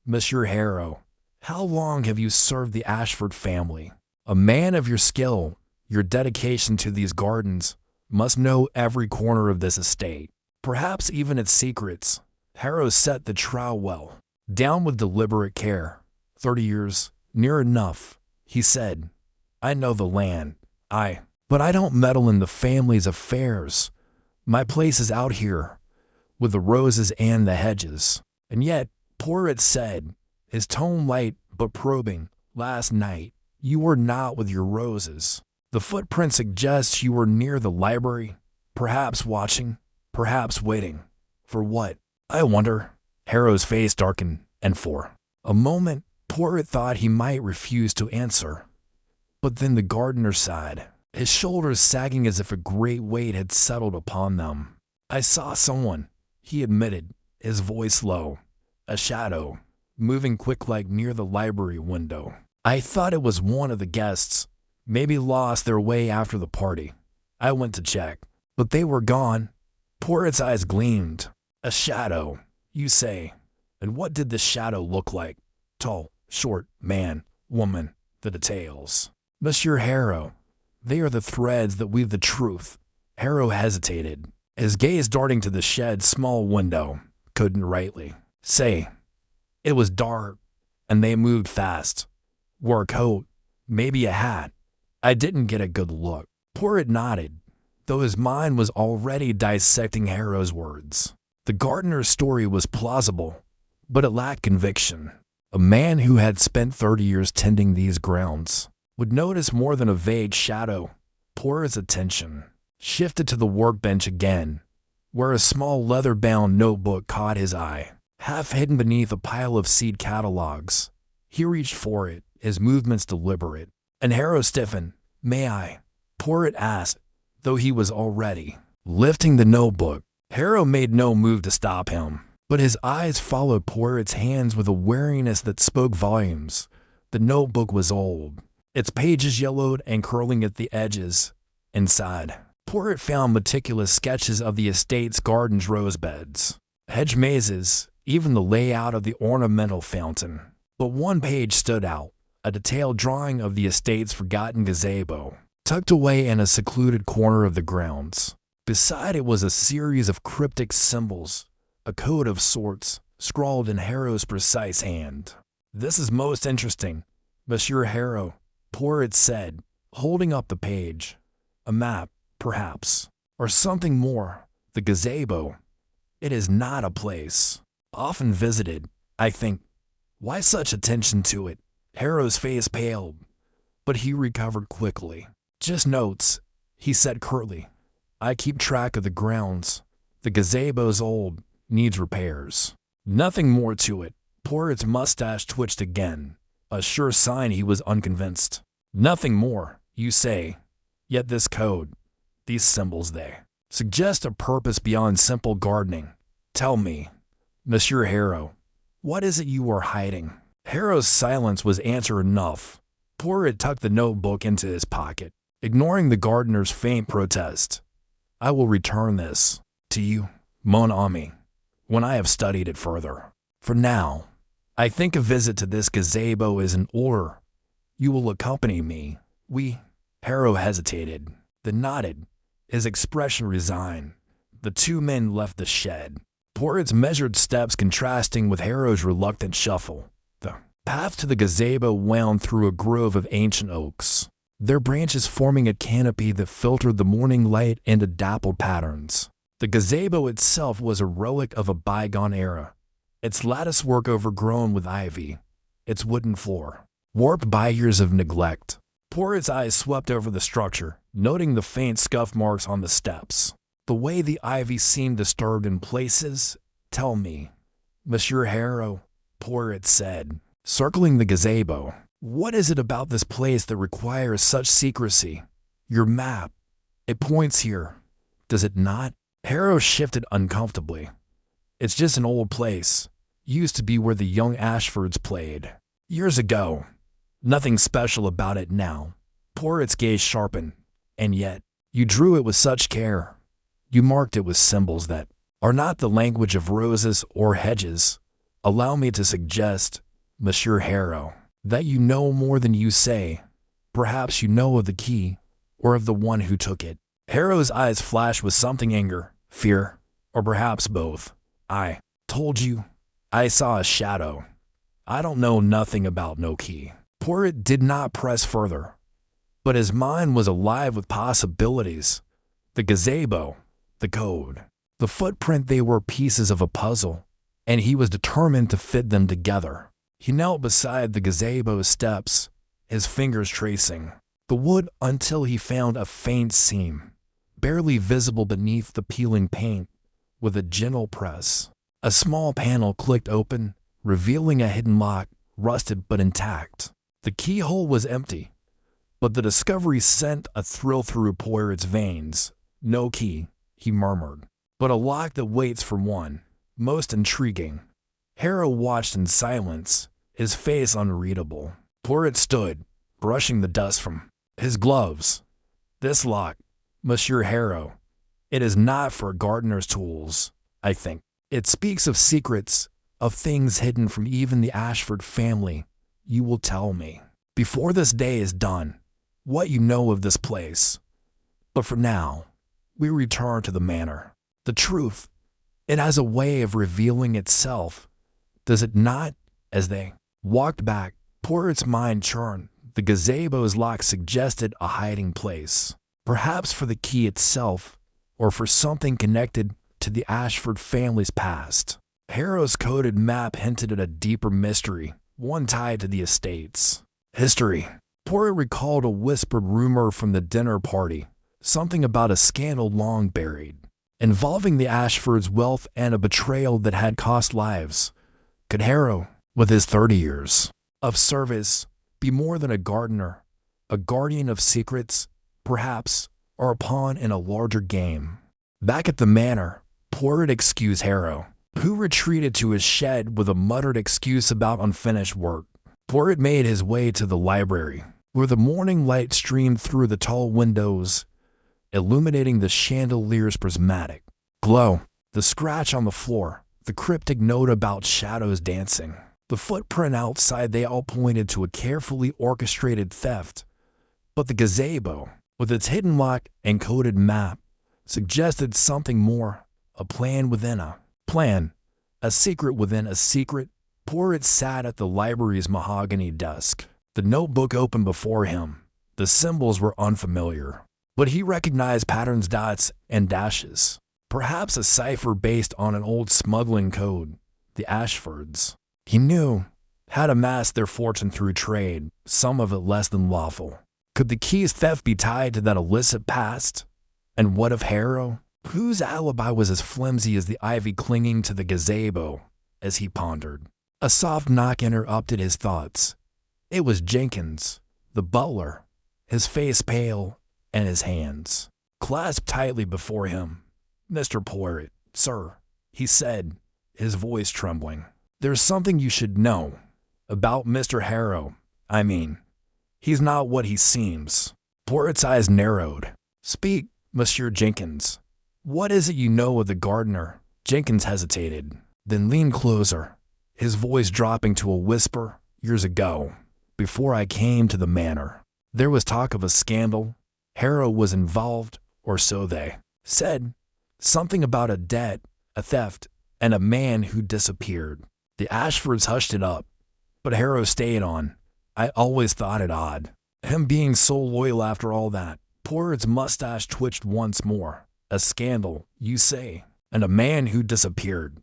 Monsieur Harrow, how long have you served the Ashford family? A man of your skill, your dedication to these gardens, must know every corner of this estate, perhaps even its secrets." Harrow set the trowel well down with deliberate care. 30 years, near enough," he said. "I know the land, but I don't meddle in the family's affairs. My place is out here, with the roses and the hedges." "And yet," Poirot said, his tone light but probing, "last night you were not with your roses. The footprint suggests you were near the library, perhaps watching, perhaps waiting. For what, I wonder?" Harrow's face darkened, and for a moment Poirot thought he might refuse to answer. But then the gardener sighed, his shoulders sagging as if a great weight had settled upon them. "I saw someone," he admitted, his voice low. "A shadow, moving quick-like near the library window. I thought it was one of the guests. Maybe lost their way after the party. I went to check, but they were gone." Poirot's eyes gleamed. "A shadow, you say? And what did the shadow look like? Tall, short, man, woman, the details?" "Monsieur Harrow, they are the threads that weave the truth." Harrow hesitated, his gaze darting to the shed's small window. Couldn't rightly say. It was dark, and they moved fast. Wore a coat, maybe a hat, I didn't get a good look. Poirot nodded, though his mind was already dissecting Harrow's words. The gardener's story was plausible, but it lacked conviction. A man who had spent 30 years tending these grounds would notice more than a vague shadow. Poirot's attention shifted to the workbench again, where a small leather-bound notebook caught his eye. Half hidden beneath a pile of seed catalogs, he reached for it, his movements deliberate. And Harrow stiffened. "May I?" Poirot asked, though he was already lifting the notebook. Harrow made no move to stop him, but his eyes followed Poirot's hands with a wariness that spoke volumes. The notebook was old, its pages yellowed and curling at the edges. Inside, Poirot found meticulous sketches of the estate's garden's rose beds, hedge mazes, even the layout of the ornamental fountain. But one page stood out, a detailed drawing of the estate's forgotten gazebo, tucked away in a secluded corner of the grounds. Beside it was a series of cryptic symbols, a code of sorts, scrawled in Harrow's precise hand. "This is most interesting, Monsieur Harrow," Poirot said, holding up the page. "A map, perhaps, or something more. The gazebo. It is not a place often visited, I think. Why such attention to it?" Harrow's face paled, but he recovered quickly. "Just notes," he said curtly. "I keep track of the grounds. The gazebo's old, needs repairs. Nothing more to it." Poirot's mustache twitched again, a sure sign he was unconvinced. "Nothing more, you say? Yet this code, these symbols, they suggest a purpose beyond simple gardening. Tell me, Monsieur Harrow, what is it you are hiding?" Harrow's silence was answer enough. Poirot tucked the notebook into his pocket, ignoring the gardener's faint protest. "I will return this to you, mon ami, when I have studied it further. For now, I think a visit to this gazebo is in order. You will accompany me." Harrow hesitated, then nodded, his expression resigned. The two men left the shed, Poirot's measured steps contrasting with Harrow's reluctant shuffle. The path to the gazebo wound through a grove of ancient oaks, their branches forming a canopy that filtered the morning light into dappled patterns. The gazebo itself was a relic of a bygone era, its latticework overgrown with ivy, its wooden floor warped by years of neglect. Poirot's eyes swept over the structure, noting the faint scuff marks on the steps, the way the ivy seemed disturbed in places. "Tell me, Monsieur Harrow," Poirot said, circling the gazebo, "what is it about this place that requires such secrecy? Your map, it points here, does it not?" Harrow shifted uncomfortably. "It's just an old place. Used to be where the young Ashfords played. Years ago. Nothing special about it now." Poirot's gaze sharpened. "And yet, you drew it with such care. You marked it with symbols that are not the language of roses or hedges. Allow me to suggest, Monsieur Harrow, that you know more than you say. Perhaps you know of the key, or of the one who took it." Harrow's eyes flashed with something anger, fear, or perhaps both. "I told you. I saw a shadow. I don't know nothing about no key." Poirot did not press further, but his mind was alive with possibilities. The gazebo, the code, the footprint, they were pieces of a puzzle, and he was determined to fit them together. He knelt beside the gazebo's steps, his fingers tracing the wood until he found a faint seam, barely visible beneath the peeling paint. With a gentle press, a small panel clicked open, revealing a hidden lock, rusted but intact. The keyhole was empty, but the discovery sent a thrill through Poirot's veins. "No key," he murmured, "but a lock that waits for one. Most intriguing." Harrow watched in silence, his face unreadable. Poirot stood, brushing the dust from his gloves. "This lock, Monsieur Harrow, it is not for a gardener's tools, I think. It speaks of secrets, of things hidden from even the Ashford family. You will tell me, before this day is done, what you know of this place. But for now, we return to the manor. The truth, it has a way of revealing itself, does it not?" As they walked back, Poirot's mind churned. The gazebo's lock suggested a hiding place, perhaps for the key itself, or for something connected to the Ashford family's past. Harrow's coded map hinted at a deeper mystery, one tied to the estate's history. Poirot recalled a whispered rumor from the dinner party, something about a scandal long buried, involving the Ashfords' wealth and a betrayal that had cost lives. Could Harrow, with his 30 years of service, be more than a gardener, a guardian of secrets, perhaps, or a pawn in a larger game? Back at the manor, Poirot excused Harrow, who retreated to his shed with a muttered excuse about unfinished work. Poirot made his way to the library, where the morning light streamed through the tall windows, illuminating the chandelier's prismatic glow. The scratch on the floor, the cryptic note about shadows dancing, the footprint outside, they all pointed to a carefully orchestrated theft. But the gazebo, with its hidden lock and coded map, suggested something more, a plan within a plan, a secret within a secret. Poirot sat at the library's mahogany desk, the notebook open before him. The symbols were unfamiliar, but he recognized patterns, dots, and dashes. Perhaps a cipher based on an old smuggling code. The Ashfords, he knew, had amassed their fortune through trade, some of it less than lawful. Could the key's theft be tied to that illicit past? And what of Harrow, whose alibi was as flimsy as the ivy clinging to the gazebo? As he pondered, a soft knock interrupted his thoughts. It was Jenkins, the butler, his face pale and his hands clasped tightly before him. "Mr. Poirot, sir," he said, his voice trembling. "There's something you should know about Mr. Harrow. I mean, he's not what he seems." Poirot's eyes narrowed. "Speak, Monsieur Jenkins. What is it you know of the gardener?" Jenkins hesitated, then leaned closer, his voice dropping to a whisper. "Years ago, before I came to the manor, there was talk of a scandal. Harrow was involved, or so they said. Something about a debt, a theft, and a man who disappeared. The Ashfords hushed it up, but Harrow stayed on. I always thought it odd, him being so loyal after all that." Poirot's mustache twitched once more. "A scandal, you say, and a man who disappeared.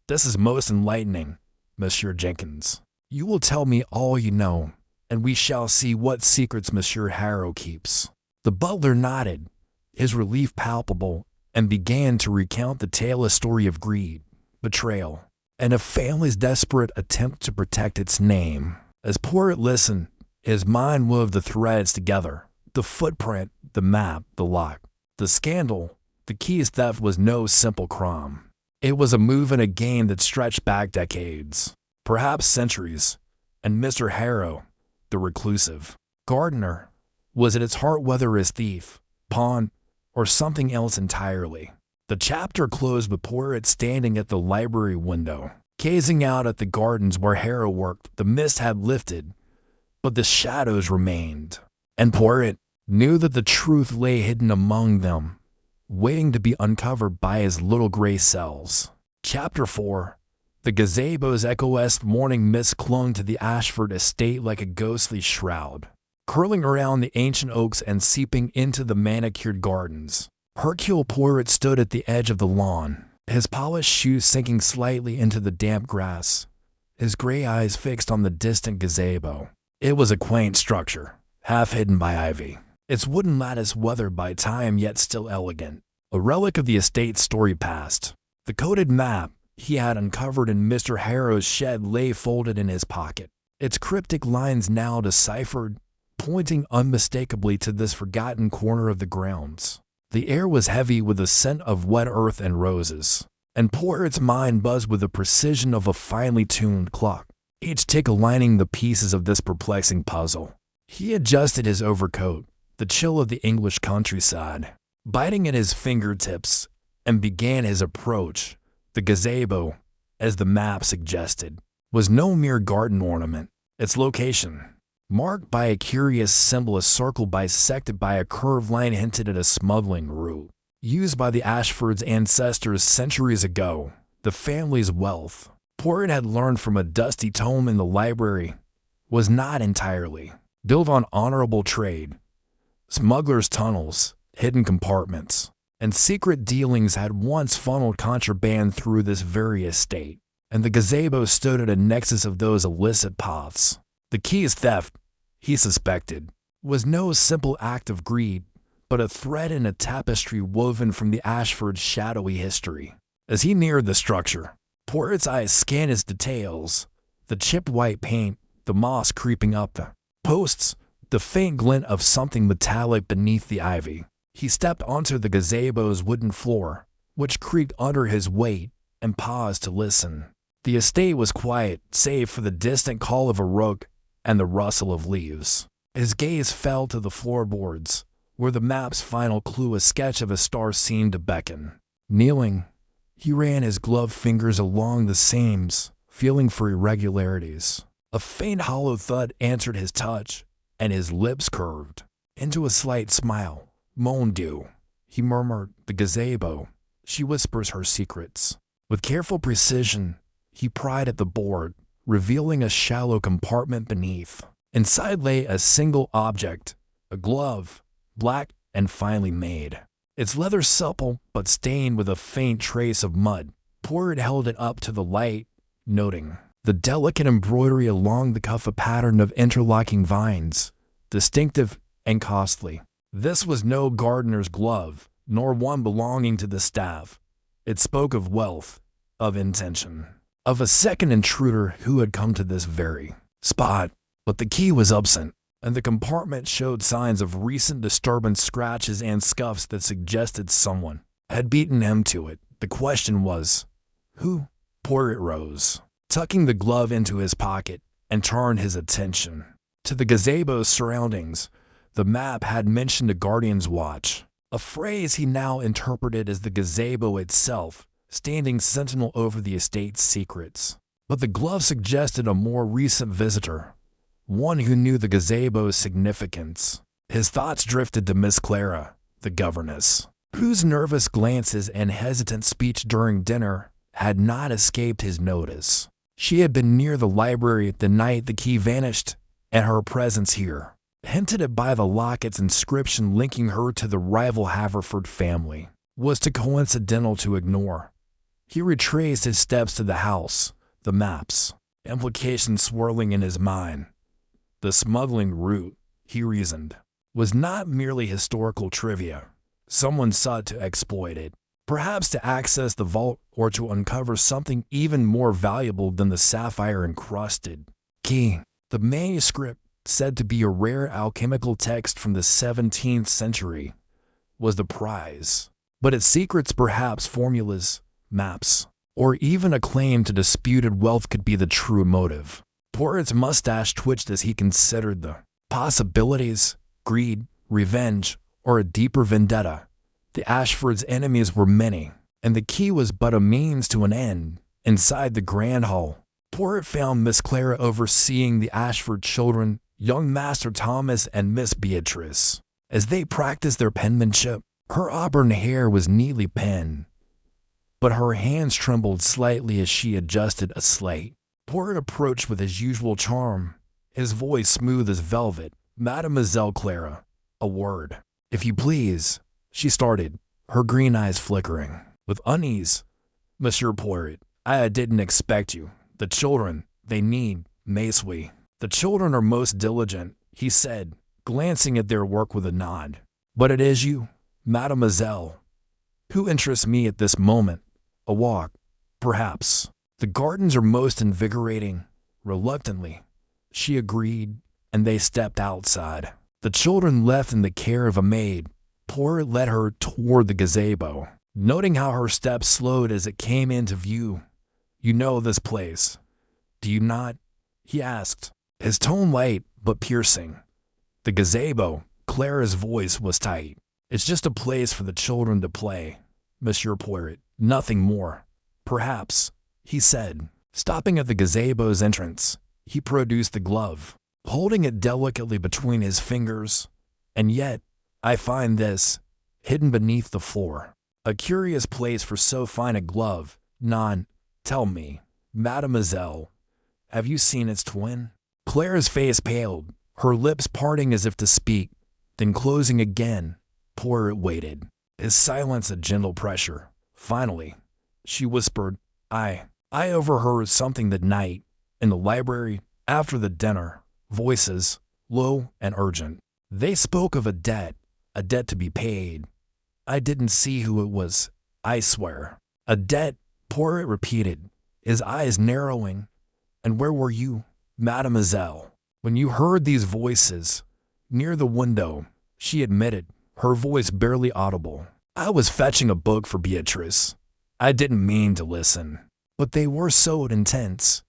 This is most enlightening, Monsieur Jenkins. You will tell me all you know, and we shall see what secrets Monsieur Harrow keeps." The butler nodded, his relief palpable, and began to recount the tale, a story of greed, betrayal, and a family's desperate attempt to protect its name. As Poirot listened, his mind wove the threads together. The footprint, the map, the lock, the scandal. The key's theft was no simple crime. It was a move in a game that stretched back decades, perhaps centuries. And Mr. Harrow, the reclusive gardener, was at its heart, whether as thief, pawn, or something else entirely. The chapter closed with Poirot standing at the library window, gazing out at the gardens where Harrow worked. The mist had lifted, but the shadows remained, and Poirot knew that the truth lay hidden among them, waiting to be uncovered by his little gray cells. Chapter 4. The gazebo's echo-esque morning mist clung to the Ashford estate like a ghostly shroud, curling around the ancient oaks and seeping into the manicured gardens. Hercule Poirot stood at the edge of the lawn, his polished shoes sinking slightly into the damp grass, his gray eyes fixed on the distant gazebo. It was a quaint structure, half hidden by ivy, its wooden lattice weathered by time yet still elegant, a relic of the estate's storied past. The coded map he had uncovered in Mr. Harrow's shed lay folded in his pocket, its cryptic lines now deciphered, pointing unmistakably to this forgotten corner of the grounds. The air was heavy with the scent of wet earth and roses, and Poirot's mind buzzed with the precision of a finely tuned clock, each tick aligning the pieces of this perplexing puzzle. He adjusted his overcoat, the chill of the English countryside biting at his fingertips, and began his approach. The gazebo, as the map suggested, was no mere garden ornament. Its location, marked by a curious symbol, a circle bisected by a curved line, hinted at a smuggling route used by the Ashfords' ancestors centuries ago. The family's wealth, Poirot had learned from a dusty tome in the library, was not entirely built on honorable trade, smugglers' tunnels, hidden compartments, and secret dealings had once funneled contraband through this very estate, and the gazebo stood at a nexus of those illicit paths. The key's theft, he suspected, was no simple act of greed, but a thread in a tapestry woven from the Ashford's shadowy history. As he neared the structure, Poirot's eyes scanned its details, the chipped white paint, the moss creeping up the posts, the faint glint of something metallic beneath the ivy. He stepped onto the gazebo's wooden floor, which creaked under his weight, and paused to listen. The estate was quiet, save for the distant call of a rook and the rustle of leaves. His gaze fell to the floorboards, where the map's final clue, a sketch of a star, seemed to beckon. Kneeling, he ran his gloved fingers along the seams, feeling for irregularities. A faint hollow thud answered his touch, and his lips curved into a slight smile. Mon Dieu, he murmured, the gazebo. She whispers her secrets. With careful precision, he pried at the board, revealing a shallow compartment beneath. Inside lay a single object, a glove, black and finely made. Its leather supple but stained with a faint trace of mud. Poirot held it up to the light, noting the delicate embroidery along the cuff, a pattern of interlocking vines, distinctive and costly. This was no gardener's glove, nor one belonging to the staff. It spoke of wealth, of intention, of a second intruder who had come to this very spot. But the key was absent, and the compartment showed signs of recent disturbance, scratches and scuffs that suggested someone had beaten him to it. The question was, who? Poirot rose, tucking the glove into his pocket, and turned his attention to the gazebo's surroundings. The map had mentioned a guardian's watch, a phrase he now interpreted as the gazebo itself, standing sentinel over the estate's secrets. But the glove suggested a more recent visitor, one who knew the gazebo's significance. His thoughts drifted to Miss Clara, the governess, whose nervous glances and hesitant speech during dinner had not escaped his notice. She had been near the library the night the key vanished, and her presence here, hinted at by the locket's inscription linking her to the rival Haverford family, was too coincidental to ignore. He retraced his steps to the house, the maps, implications swirling in his mind. The smuggling route, he reasoned, was not merely historical trivia. Someone sought to exploit it, perhaps to access the vault or to uncover something even more valuable than the sapphire-encrusted key. The manuscript, said to be a rare alchemical text from the 17th century, was the prize. But its secrets, perhaps formulas, maps, or even a claim to disputed wealth could be the true motive. Poirot's mustache twitched as he considered the possibilities: greed, revenge, or a deeper vendetta. The Ashfords' enemies were many, and the key was but a means to an end. Inside the grand hall, Poirot found Miss Clara overseeing the Ashford children, young Master Thomas and Miss Beatrice. As they practiced their penmanship, her auburn hair was neatly penned, but her hands trembled slightly as she adjusted a slate. Poirot approached with his usual charm, his voice smooth as velvet. "Mademoiselle Clara, a word, if you please," she started, her green eyes flickering with unease. "Monsieur Poirot, I didn't expect you. The children, they need, mais oui. The children are most diligent," he said, glancing at their work with a nod. "But it is you, mademoiselle, who interests me at this moment. A walk, perhaps. The gardens are most invigorating." Reluctantly, she agreed, and they stepped outside. The children left in the care of a maid. Poirot led her toward the gazebo, noting how her steps slowed as it came into view. "You know this place, do you not?" he asked, his tone light but piercing. "The gazebo," Clara's voice was tight. "It's just a place for the children to play, Monsieur Poirot, nothing more." "Perhaps," he said. Stopping at the gazebo's entrance, he produced the glove, holding it delicately between his fingers. "And yet, I find this, hidden beneath the floor. A curious place for so fine a glove. Tell me, mademoiselle, have you seen its twin?" Clara's face paled, her lips parting as if to speak, then closing again. Poirot waited, his silence a gentle pressure. Finally, she whispered, I overheard something that night, in the library, after the dinner, voices, low and urgent. They spoke of a debt to be paid. I didn't see who it was, I swear. A debt, Poirot repeated, his eyes narrowing. And where were you, mademoiselle, when you heard these voices? Near the window, she admitted, her voice barely audible. I was fetching a book for Beatrice. I didn't mean to listen, but they were so intense.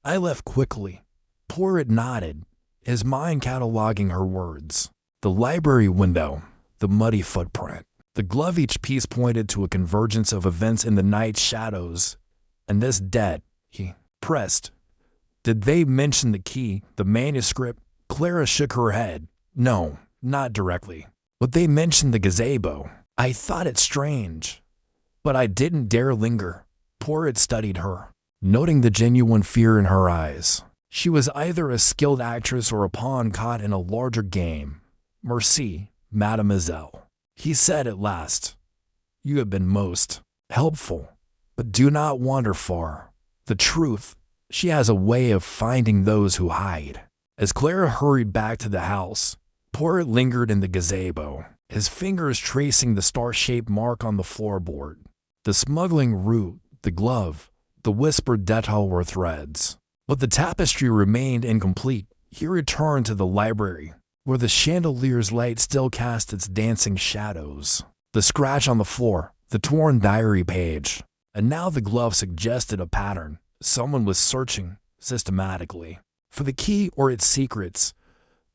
I left quickly. Poirot nodded, his mind cataloging her words. The library window, the muddy footprint. The glove each piece pointed to a convergence of events in the night shadows. And this debt, he pressed. Did they mention the key, the manuscript? Clara shook her head. No, not directly. But they mentioned the gazebo. I thought it strange. But I didn't dare linger. Poirot studied her, noting the genuine fear in her eyes. She was either a skilled actress or a pawn caught in a larger game. Merci, mademoiselle, he said at last. You have been most helpful, but do not wander far. The truth, she has a way of finding those who hide. As Clara hurried back to the house, Poirot lingered in the gazebo, his fingers tracing the star-shaped mark on the floorboard. The smuggling route, the glove, the whispered detail were threads. But the tapestry remained incomplete. He returned to the library, where the chandelier's light still cast its dancing shadows. The scratch on the floor, the torn diary page. And now the glove suggested a pattern. Someone was searching, systematically, for the key or its secrets.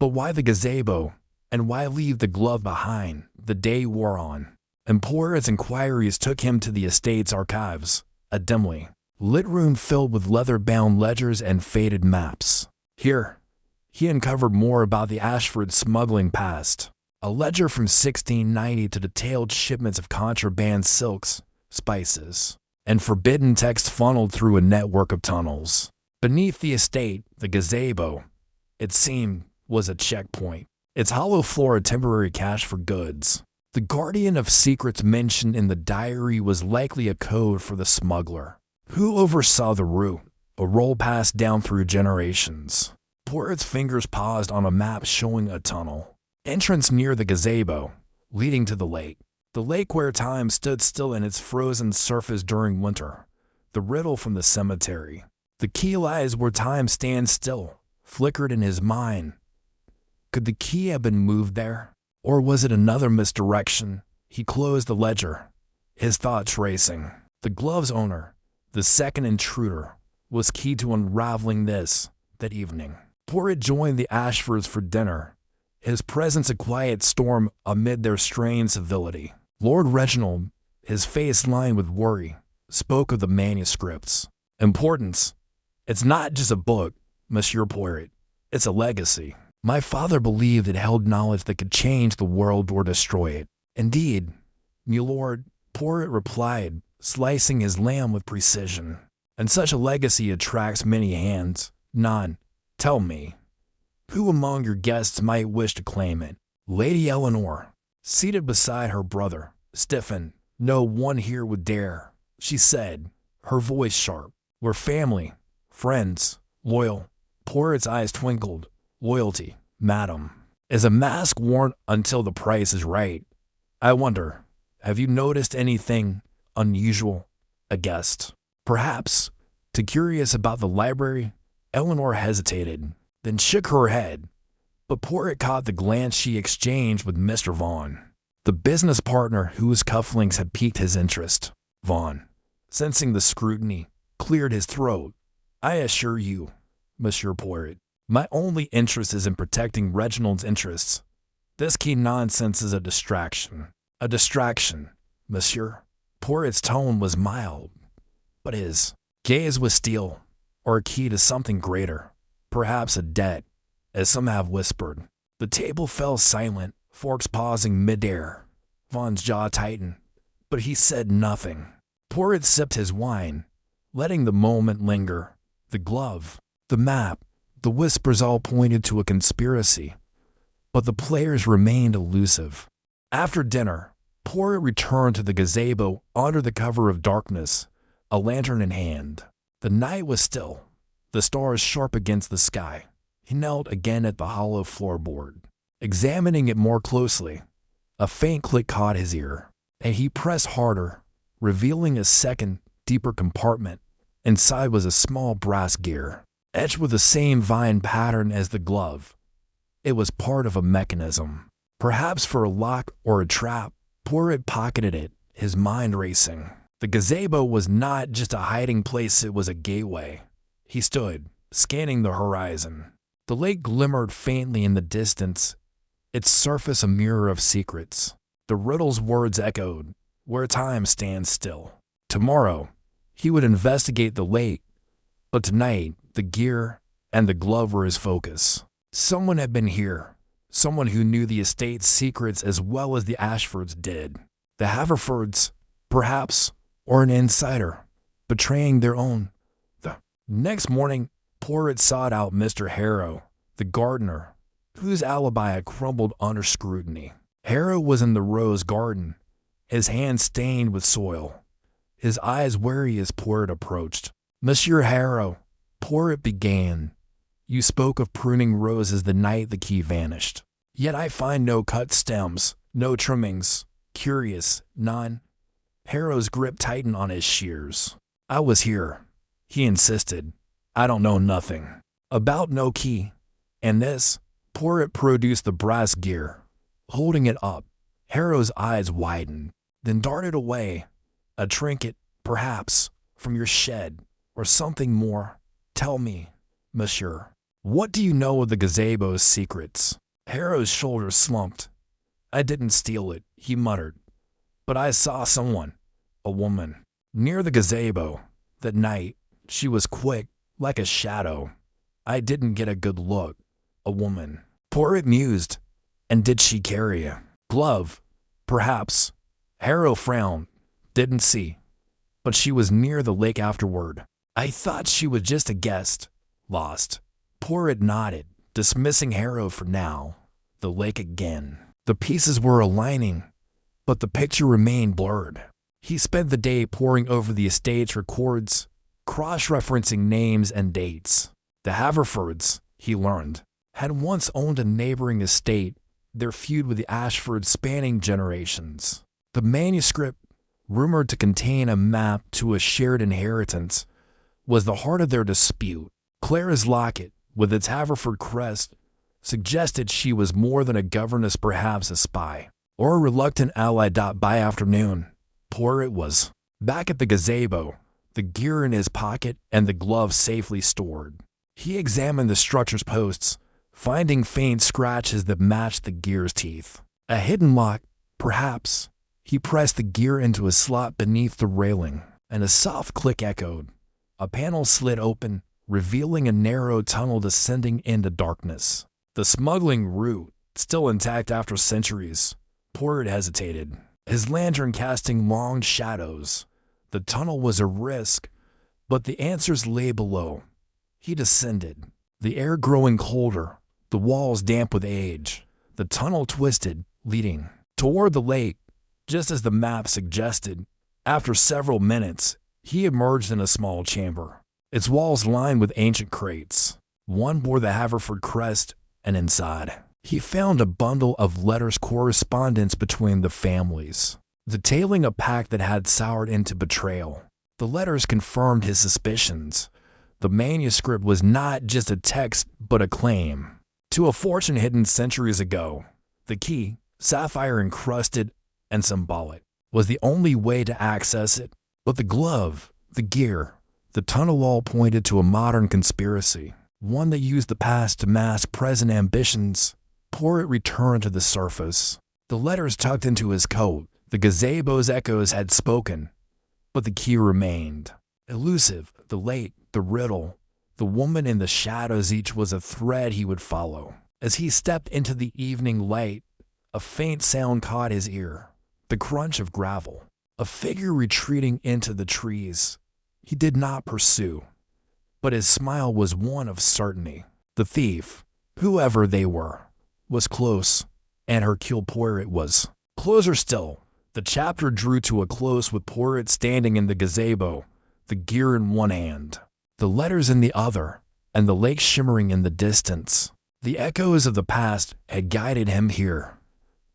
But why the gazebo? And why leave the glove behind? The day wore on, and Poirot's inquiries took him to the estate's archives, a dimly lit room filled with leather-bound ledgers and faded maps. Here, he uncovered more about the Ashford smuggling past. A ledger from 1690 to detailed shipments of contraband silks, spices, and forbidden text funneled through a network of tunnels. Beneath the estate, the gazebo, it seemed, was a checkpoint. Its hollow floor a temporary cache for goods. The guardian of secrets mentioned in the diary was likely a code for the smuggler, who oversaw the route, a role passed down through generations. Poirot's fingers paused on a map showing a tunnel. Entrance near the gazebo, leading to the lake. The lake where time stood still in its frozen surface during winter. The riddle from the cemetery. The key lies where time stands still, flickered in his mind. Could the key have been moved there? Or was it another misdirection? He closed the ledger, his thoughts racing. The glove's owner, the second intruder, was key to unraveling this, that evening. Poirot joined the Ashfords for dinner, his presence a quiet storm amid their strained civility. Lord Reginald, his face lined with worry, spoke of the manuscript's importance. It's not just a book, Monsieur Poirot. It's a legacy. My father believed it held knowledge that could change the world or destroy it. Indeed, milord, Poirot replied, slicing his lamb with precision. And such a legacy attracts many hands. None. Tell me, who among your guests might wish to claim it? Lady Eleanor, seated beside her brother, stiffened. No one here would dare, she said, her voice sharp. We're family, friends, loyal. Poirot's eyes twinkled. Loyalty, madam, is a mask worn until the price is right. I wonder, have you noticed anything unusual? A guest, perhaps, too curious about the library? Eleanor hesitated, then shook her head. But Poirot caught the glance she exchanged with Mr. Vaughan, the business partner whose cufflinks had piqued his interest. Vaughan, sensing the scrutiny, cleared his throat. I assure you, Monsieur Poirot, my only interest is in protecting Reginald's interests. This key nonsense is a distraction. A distraction, monsieur. Poirot's tone was mild, but his gaze was steel, or a key to something greater, perhaps a debt, as some have whispered. The table fell silent, forks pausing mid-air. Vaughan's jaw tightened, but he said nothing. Poirot sipped his wine, letting the moment linger. The glove, the map, The whispers all pointed to a conspiracy, but the players remained elusive. After dinner, Poirot returned to the gazebo under the cover of darkness, a lantern in hand. The night was still, the stars sharp against the sky. He knelt again at the hollow floorboard. Examining it more closely, a faint click caught his ear, and he pressed harder, revealing a second, deeper compartment. Inside was a small brass gear, etched with the same vine pattern as the glove. It was part of a mechanism, perhaps for a lock or a trap. Poirot pocketed it, his mind racing. The gazebo was not just a hiding place, it was a gateway. He stood, scanning the horizon. The lake glimmered faintly in the distance, its surface a mirror of secrets. The Riddle's words echoed, "Where time stands still." Tomorrow, he would investigate the lake, but tonight, the gear and the glove were his focus. Someone had been here, someone who knew the estate's secrets as well as the Ashfords did. The Haverfords, perhaps, or an insider, betraying their own. The next morning, Poirot sought out Mr. Harrow, the gardener, whose alibi had crumbled under scrutiny. Harrow was in the rose garden, his hands stained with soil, his eyes wary as Poirot approached. "Monsieur Harrow," Poirot began, "you spoke of pruning roses the night the key vanished. Yet I find no cut stems, no trimmings. Curious, none." Harrow's grip tightened on his shears. "I was here," he insisted. "I don't know nothing about no key." And this, Poirot produced the brass gear. Holding it up, Harrow's eyes widened, then darted away. "A trinket, perhaps, from your shed, or something more. Tell me, monsieur, what do you know of the gazebo's secrets?" Harrow's shoulders slumped. "I didn't steal it," he muttered, "but I saw someone, a woman, near the gazebo. That night, she was quick, like a shadow. I didn't get a good look. A woman." Poirot mused. "And did she carry a glove?" "Perhaps." Harrow frowned. "Didn't see. But she was near the lake afterward." "I thought she was just a guest. Lost." Poirot nodded, dismissing Harrow for now. The lake again. The pieces were aligning, but the picture remained blurred. He spent the day poring over the estate's records, cross-referencing names and dates. The Haverfords, he learned, had once owned a neighboring estate, their feud with the Ashfords spanning generations. The manuscript, rumored to contain a map to a shared inheritance, was the heart of their dispute. Clara's locket, with its Haverford crest, suggested she was more than a governess, perhaps a spy, or a reluctant ally. By afternoon, Poirot was back at the gazebo, the gear in his pocket and the glove safely stored. He examined the structure's posts, finding faint scratches that matched the gear's teeth. A hidden lock, perhaps. He pressed the gear into a slot beneath the railing, and a soft click echoed. A panel slid open, revealing a narrow tunnel descending into darkness. The smuggling route, still intact after centuries. Poirot hesitated, his lantern casting long shadows. The tunnel was a risk, but the answers lay below. He descended, the air growing colder, the walls damp with age. The tunnel twisted, leading toward the lake, just as the map suggested. After several minutes, he emerged in a small chamber, its walls lined with ancient crates. One bore the Haverford crest, and inside, he found a bundle of letters, correspondence between the families, detailing a pact that had soured into betrayal. The letters confirmed his suspicions. The manuscript was not just a text, but a claim to a fortune hidden centuries ago. The key, sapphire encrusted and symbolic, was the only way to access it. But the glove, the gear, the tunnel all pointed to a modern conspiracy, one that used the past to mask present ambitions. Poirot returned to the surface, the letters tucked into his coat. The gazebo's echoes had spoken, but the key remained. Elusive, the lake, the riddle, the woman in the shadows, each was a thread he would follow. As he stepped into the evening light, a faint sound caught his ear, the crunch of gravel, a figure retreating into the trees. He did not pursue, but his smile was one of certainty. The thief, whoever they were, was close, and Hercule Poirot was closer still. The chapter drew to a close with Poirot standing in the gazebo, the gear in one hand, the letters in the other, and the lake shimmering in the distance. The echoes of the past had guided him here,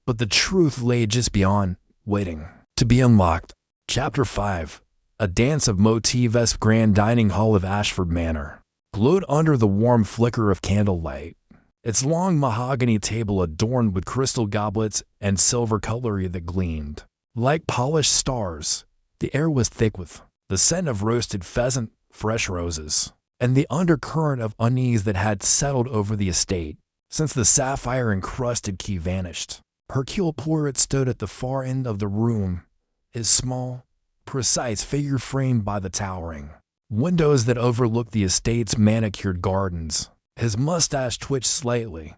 but the truth lay just beyond, waiting to be unlocked. Chapter 5. A dance of motifs. Grand dining hall of Ashford Manor glowed under the warm flicker of candlelight, its long mahogany table adorned with crystal goblets and silver cutlery that gleamed like polished stars. The air was thick with the scent of roasted pheasant, fresh roses, and the undercurrent of unease that had settled over the estate since the sapphire-encrusted key vanished. Hercule Poirot stood at the far end of the room, his small, precise figure framed by the towering windows that overlooked the estate's manicured gardens. His mustache twitched slightly,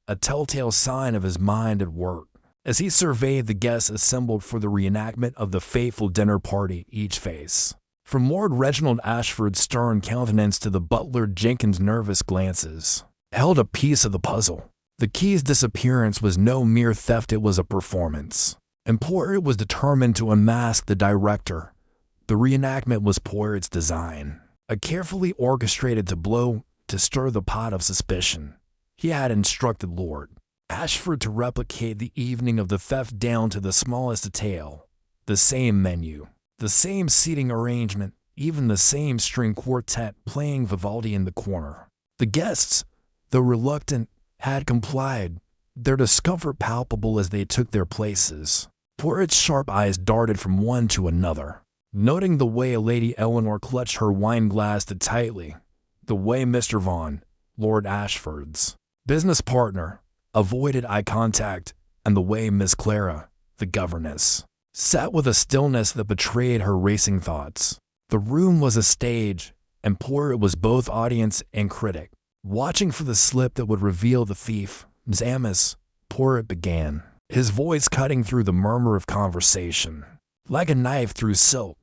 a telltale sign of his mind at work, as he surveyed the guests assembled for the reenactment of the fateful dinner party. Each face, from Lord Reginald Ashford's stern countenance to the butler Jenkins' nervous glances, held a piece of the puzzle. The key's disappearance was no mere theft, it was a performance, and Poirot was determined to unmask the director. The reenactment was Poirot's design, a carefully orchestrated tableau to stir the pot of suspicion. He had instructed Lord Ashford to replicate the evening of the theft down to the smallest detail. The same menu, the same seating arrangement, even the same string quartet playing Vivaldi in the corner. The guests, though reluctant, had complied, their discomfort palpable as they took their places. Poirot's sharp eyes darted from one to another, noting the way Lady Eleanor clutched her wine glass too tightly, the way Mr. Vaughan, Lord Ashford's business partner, avoided eye contact, and the way Miss Clara, the governess, sat with a stillness that betrayed her racing thoughts. The room was a stage, and Poirot was both audience and critic. Watching for the slip that would reveal the thief, Miss Amos, Poirot began, his voice cutting through the murmur of conversation. Like a knife through silk,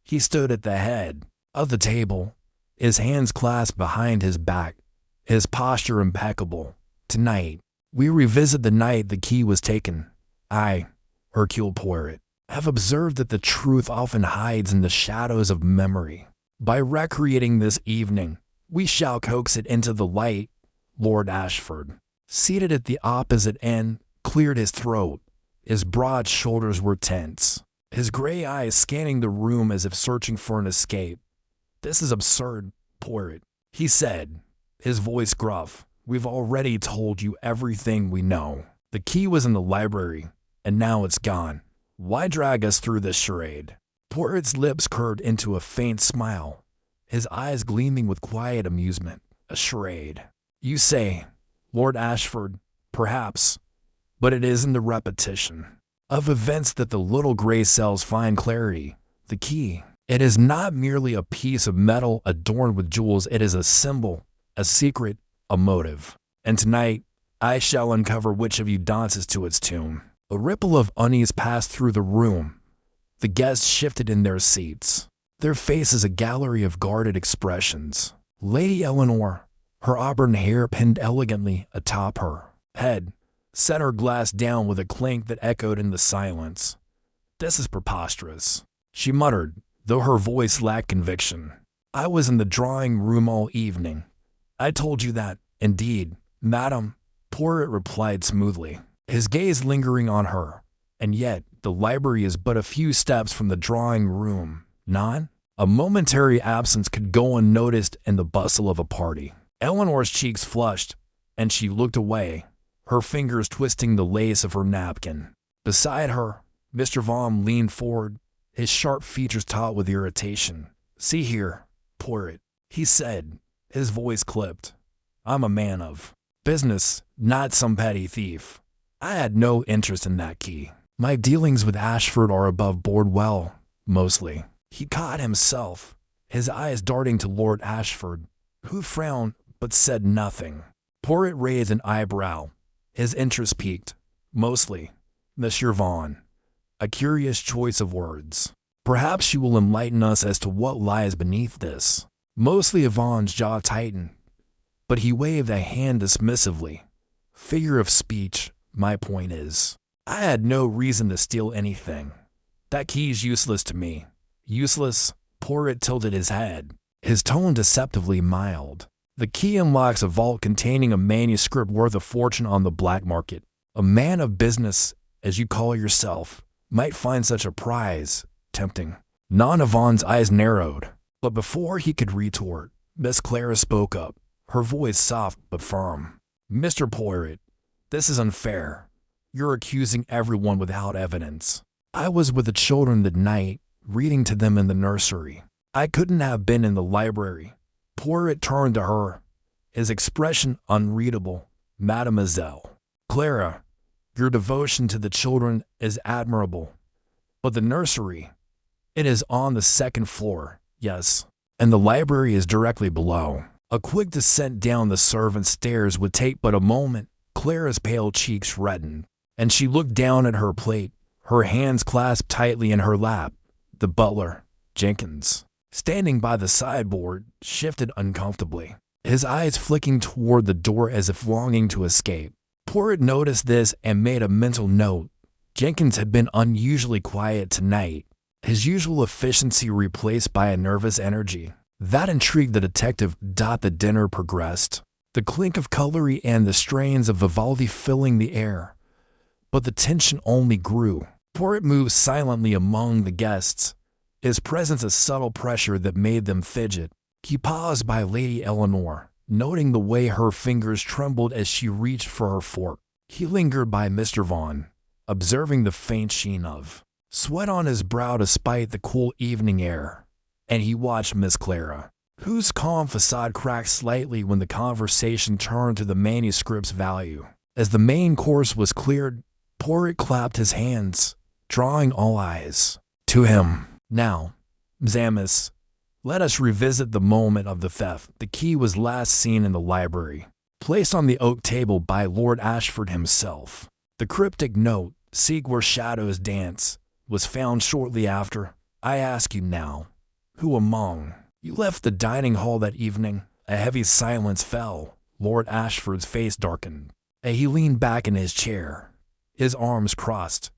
he stood at the head of the table, his hands clasped behind his back, his posture impeccable. Tonight, we revisit the night the key was taken. I, Hercule Poirot, have observed that the truth often hides in the shadows of memory. By recreating this evening, we shall coax it into the light. Lord Ashford, seated at the opposite end, cleared his throat. His broad shoulders were tense, his gray eyes scanning the room as if searching for an escape. "This is absurd, Poirot," he said, his voice gruff. "We've already told you everything we know. The key was in the library, and now it's gone. Why drag us through this charade?" Poirot's lips curved into a faint smile, his eyes gleaming with quiet amusement. "A charade, you say, Lord Ashford? Perhaps, but it is in the repetition of events that the little gray cells find clarity. The key, it is not merely a piece of metal adorned with jewels, it is a symbol, a secret, a motive. And tonight, I shall uncover which of you dances to its tune." A ripple of unease passed through the room. The guests shifted in their seats, their faces a gallery of guarded expressions. Lady Eleanor, her auburn hair pinned elegantly atop her head, set her glass down with a clink that echoed in the silence. "This is preposterous," she muttered, though her voice lacked conviction. "I was in the drawing room all evening." "I told you that, indeed, madam," Poirot replied smoothly, his gaze lingering on her. "And yet, the library is but a few steps from the drawing room, not?" A momentary absence could go unnoticed in the bustle of a party. Eleanor's cheeks flushed, and she looked away, her fingers twisting the lace of her napkin. Beside her, Mr. Vaughan leaned forward, his sharp features taut with irritation. "See here, Poirot," he said, his voice clipped. "I'm a man of business, not some petty thief. I had no interest in that key. My dealings with Ashford are above board well, mostly." He caught himself, his eyes darting to Lord Ashford, who frowned but said nothing. Poirot raised an eyebrow, his interest piqued. "Mostly, Monsieur Vaughan." A curious choice of words. "Perhaps you will enlighten us as to what lies beneath this." Mostly Vaughan's jaw tightened, but he waved a hand dismissively. Figure of speech, my point is. I had no reason to steal anything. That key's useless to me. Useless? Poirot tilted his head, his tone deceptively mild. The key unlocks a vault containing a manuscript worth a fortune on the black market. A man of business, as you call yourself, might find such a prize tempting. Vaughn's eyes narrowed, but before he could retort, Miss Clara spoke up, her voice soft but firm. Mr. Poirot, this is unfair. You're accusing everyone without evidence. I was with the children that night, reading to them in the nursery. I couldn't have been in the library. Poirot turned to her, his expression unreadable. Mademoiselle Clara, your devotion to the children is admirable. But the nursery, it is on the second floor, yes, and the library is directly below. A quick descent down the servants' stairs would take but a moment. Clara's pale cheeks reddened, and she looked down at her plate, her hands clasped tightly in her lap. The butler, Jenkins, standing by the sideboard, shifted uncomfortably, his eyes flicking toward the door as if longing to escape. Poirot noticed this and made a mental note. Jenkins had been unusually quiet tonight, his usual efficiency replaced by a nervous energy. That intrigued the detective. The dinner progressed, the clink of cutlery and the strains of Vivaldi filling the air. But the tension only grew. Poirot moved silently among the guests, his presence a subtle pressure that made them fidget. He paused by Lady Eleanor, noting the way her fingers trembled as she reached for her fork. He lingered by Mr. Vaughan, observing the faint sheen of sweat on his brow despite the cool evening air. And he watched Miss Clara, whose calm facade cracked slightly when the conversation turned to the manuscript's value. As the main course was cleared, Poirot clapped his hands, drawing all eyes to him. Now, Zamis, let us revisit the moment of the theft. The key was last seen in the library, placed on the oak table by Lord Ashford himself. The cryptic note, "Seek where shadows dance," was found shortly after. I ask you now, who among you left the dining hall that evening? A heavy silence fell. Lord Ashford's face darkened, and he leaned back in his chair, his arms crossed.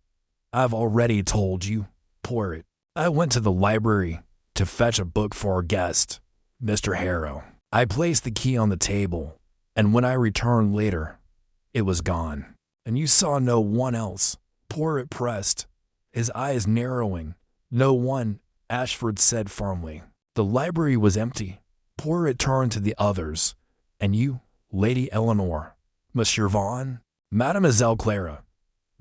I've already told you, Poirot. I went to the library to fetch a book for our guest, Mr. Harrow. I placed the key on the table, and when I returned later, it was gone. And you saw no one else? Poirot pressed, his eyes narrowing. No one, Ashford said firmly. The library was empty. Poirot turned to the others. And you, Lady Eleanor, Monsieur Vaughan, Mademoiselle Clara,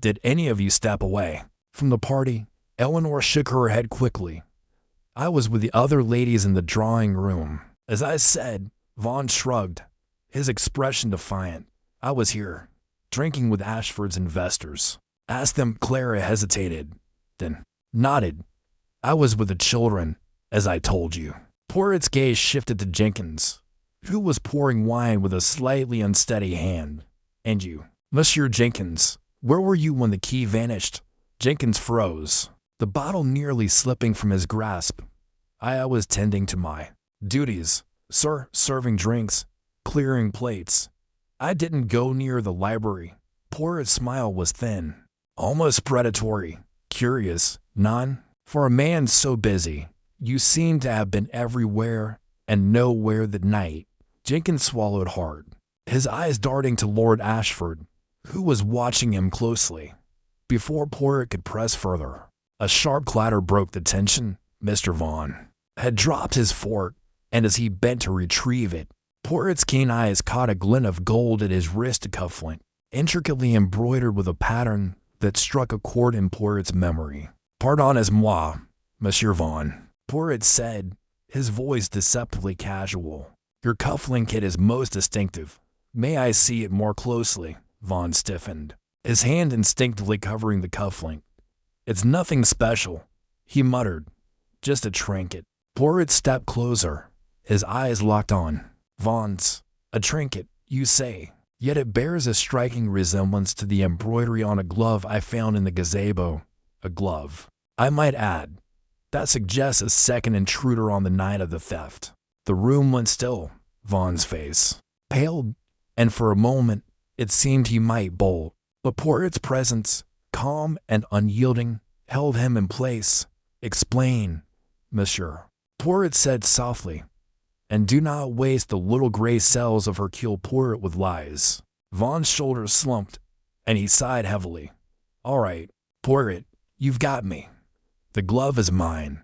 did any of you step away from the party? Eleanor shook her head quickly. I was with the other ladies in the drawing room. As I said, Vaughan shrugged, his expression defiant. I was here, drinking with Ashford's investors. Asked them. Clara hesitated, then nodded. I was with the children, as I told you. Poirot's gaze shifted to Jenkins, who was pouring wine with a slightly unsteady hand. And you, Monsieur Jenkins, where were you when the key vanished? Jenkins froze, the bottle nearly slipping from his grasp. I was tending to my duties, sir, serving drinks, clearing plates. I didn't go near the library. Poirot's smile was thin, almost predatory. Curious, none? For a man so busy, you seem to have been everywhere and nowhere that night. Jenkins swallowed hard, his eyes darting to Lord Ashford, who was watching him closely. Before Poirot could press further, a sharp clatter broke the tension. Mr. Vaughan had dropped his fork, and as he bent to retrieve it, Poirot's keen eyes caught a glint of gold at his wrist cufflink, intricately embroidered with a pattern that struck a chord in Poirot's memory. Pardonnez-moi, Monsieur Vaughan, Poirot said, his voice deceptively casual. Your cufflink kit is most distinctive. May I see it more closely? Vaughan stiffened, his hand instinctively covering the cufflink. It's nothing special, he muttered. Just a trinket. Poirot stepped closer, his eyes locked on Vaughan's. A trinket, you say? Yet it bears a striking resemblance to the embroidery on a glove I found in the gazebo. A glove, I might add. That suggests a second intruder on the night of the theft. The room went still. Vaughan's face paled, and for a moment it seemed he might bolt. But Poirot's presence, calm and unyielding, held him in place. "Explain, monsieur," Poirot said softly, "and do not waste the little gray cells of Hercule Poirot with lies." Vaughan's shoulders slumped, and he sighed heavily. "All right, Poirot, you've got me. The glove is mine.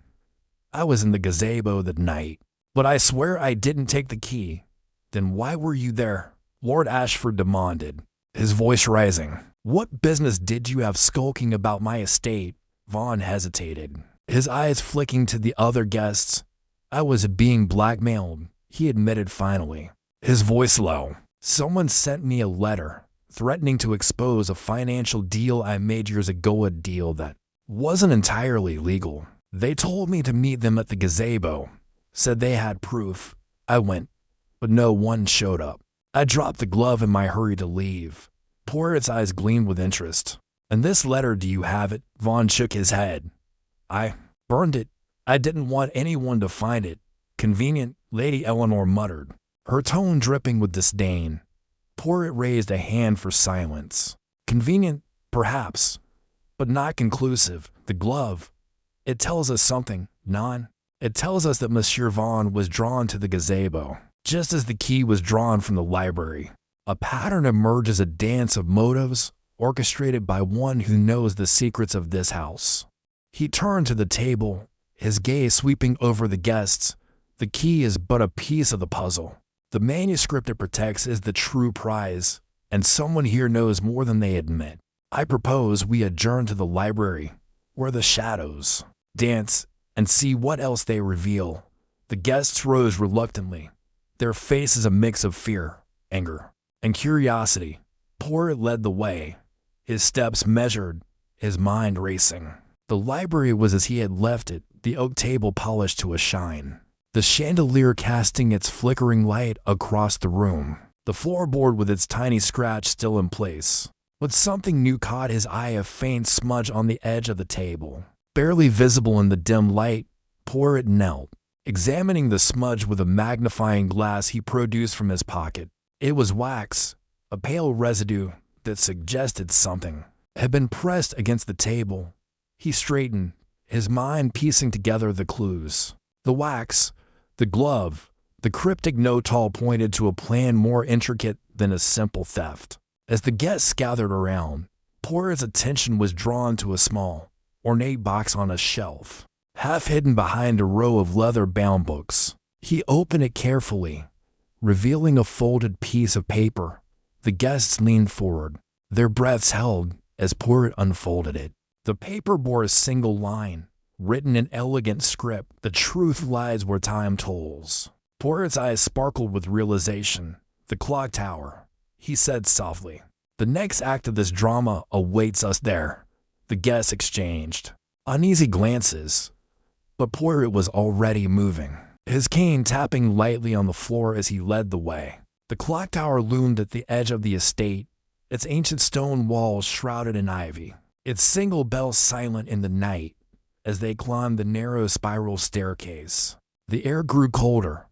I was in the gazebo that night, but I swear I didn't take the key." "Then why were you there?" Lord Ashford demanded, his voice rising. "What business did you have skulking about my estate?" Vaughan hesitated, his eyes flicking to the other guests. "I was being blackmailed," he admitted finally, his voice low. "Someone sent me a letter threatening to expose a financial deal I made years ago, a deal that wasn't entirely legal. They told me to meet them at the gazebo, said they had proof. I went, but no one showed up. I dropped the glove in my hurry to leave." Poirot's eyes gleamed with interest. "And this letter, do you have it?" Vaughan shook his head. "I burned it. I didn't want anyone to find it." "Convenient," Lady Eleanor muttered, her tone dripping with disdain. Poirot raised a hand for silence. "Convenient, perhaps, but not conclusive. The glove, it tells us something, non? It tells us that Monsieur Vaughan was drawn to the gazebo, just as the key was drawn from the library. A pattern emerges, a dance of motives orchestrated by one who knows the secrets of this house." He turned to the table, his gaze sweeping over the guests. "The key is but a piece of the puzzle. The manuscript it protects is the true prize, and someone here knows more than they admit. I propose we adjourn to the library, where the shadows dance, and see what else they reveal." The guests rose reluctantly, their faces a mix of fear, anger, and curiosity. Poirot led the way, his steps measured, his mind racing. The library was as he had left it, the oak table polished to a shine, the chandelier casting its flickering light across the room, the floorboard with its tiny scratch still in place. But something new caught his eye, a faint smudge on the edge of the table. Barely visible in the dim light, Poirot knelt, examining the smudge with a magnifying glass he produced from his pocket. It was wax, a pale residue that suggested something had been pressed against the table. He straightened, his mind piecing together the clues. The wax, the glove, the cryptic note all pointed to a plan more intricate than a simple theft. As the guests gathered around, Poirot's attention was drawn to a small, ornate box on a shelf, half hidden behind a row of leather-bound books. He opened it carefully, revealing a folded piece of paper. The guests leaned forward, their breaths held as Poirot unfolded it. The paper bore a single line, written in elegant script: "The truth lies where time tolls." Poirot's eyes sparkled with realization. "The clock tower," he said softly. "The next act of this drama awaits us there." The guests exchanged uneasy glances, but Poirot was already moving, his cane tapping lightly on the floor as he led the way. The clock tower loomed at the edge of the estate, its ancient stone walls shrouded in ivy, its single bell silent in the night. As they climbed the narrow spiral staircase, the air grew colder,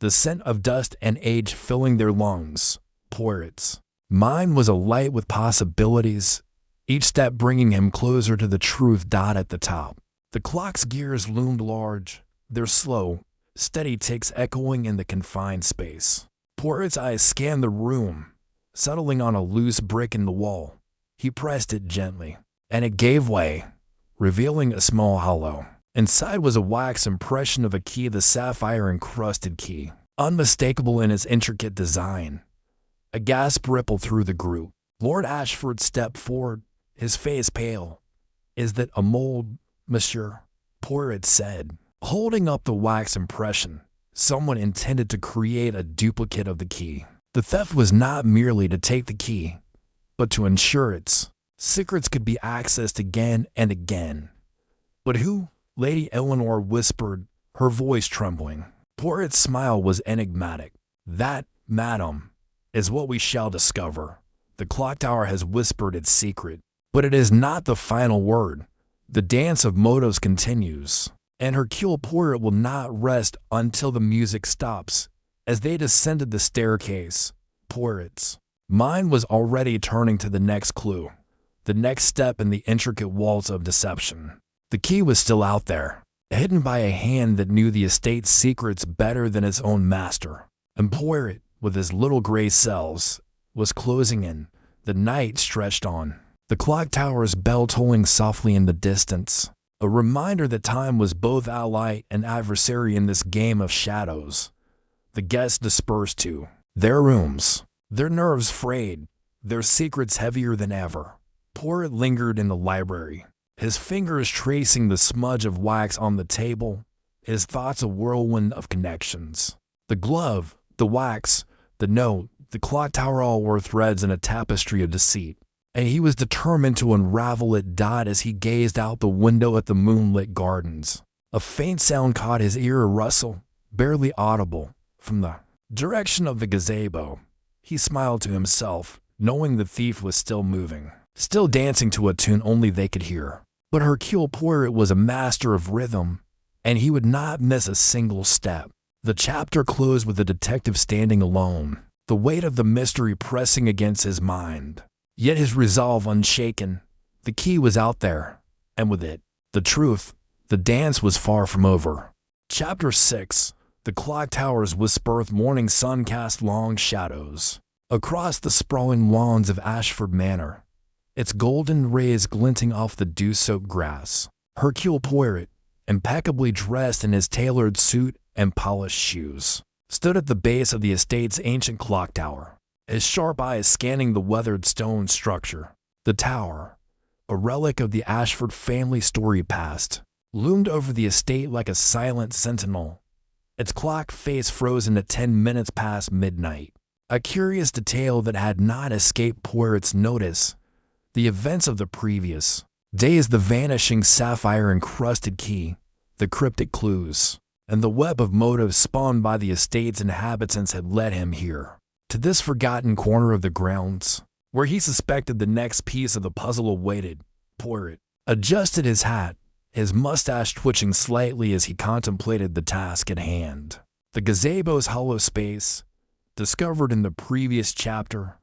the scent of dust and age filling their lungs. Poirot's mind was alight with possibilities, each step bringing him closer to the truth dot at the top. The clock's gears loomed large, their slow, steady ticks echoing in the confined space. Poirot's eyes scanned the room, settling on a loose brick in the wall. He pressed it gently, and it gave way, revealing a small hollow. Inside was a wax impression of a key, the sapphire-encrusted key, unmistakable in its intricate design. A gasp rippled through the group. Lord Ashford stepped forward, his face pale. "Is that a mold, monsieur?" Poirot said, holding up the wax impression. Someone intended to create a duplicate of the key. The theft was not merely to take the key, but to ensure its secrets could be accessed again and again. "But who?" Lady Eleanor whispered, her voice trembling. Poirot's smile was enigmatic. "That, madam, is what we shall discover. The clock tower has whispered its secret, but it is not the final word. The dance of motives continues, and Hercule Poirot will not rest until the music stops." As they descended the staircase, Poirot's mind was already turning to the next clue, the next step in the intricate waltz of deception. The key was still out there, hidden by a hand that knew the estate's secrets better than its own master. And Poirot, with his little gray cells, was closing in. The night stretched on, the clock tower's bell tolling softly in the distance, a reminder that time was both ally and adversary in this game of shadows. The guests dispersed to their rooms, their nerves frayed, their secrets heavier than ever. Poirot lingered in the library, his fingers tracing the smudge of wax on the table, his thoughts a whirlwind of connections. The glove, the wax, the note, the clock tower all were threads in a tapestry of deceit, and he was determined to unravel it. As he gazed out the window at the moonlit gardens, a faint sound caught his ear, a rustle, barely audible, from the direction of the gazebo. He smiled to himself, knowing the thief was still moving, still dancing to a tune only they could hear. But Hercule Poirot was a master of rhythm, and he would not miss a single step. The chapter closed with the detective standing alone, the weight of the mystery pressing against his mind, yet his resolve unshaken. The key was out there, and with it, the truth. The dance was far from over. Chapter 6. The clock tower's whispered morning sun cast long shadows across the sprawling lawns of Ashford Manor, its golden rays glinting off the dew-soaked grass. Hercule Poirot, impeccably dressed in his tailored suit and polished shoes, stood at the base of the estate's ancient clock tower, his sharp eyes scanning the weathered stone structure. The tower, a relic of the Ashford family story past, loomed over the estate like a silent sentinel, its clock face frozen at 10 minutes past midnight. A curious detail that had not escaped Poirot's notice: the events of the previous days, the vanishing sapphire-encrusted key, the cryptic clues, and the web of motives spawned by the estate's inhabitants had led him here, to this forgotten corner of the grounds, where he suspected the next piece of the puzzle awaited. Poirot adjusted his hat, his mustache twitching slightly as he contemplated the task at hand. The gazebo's hollow space, discovered in the previous chapter,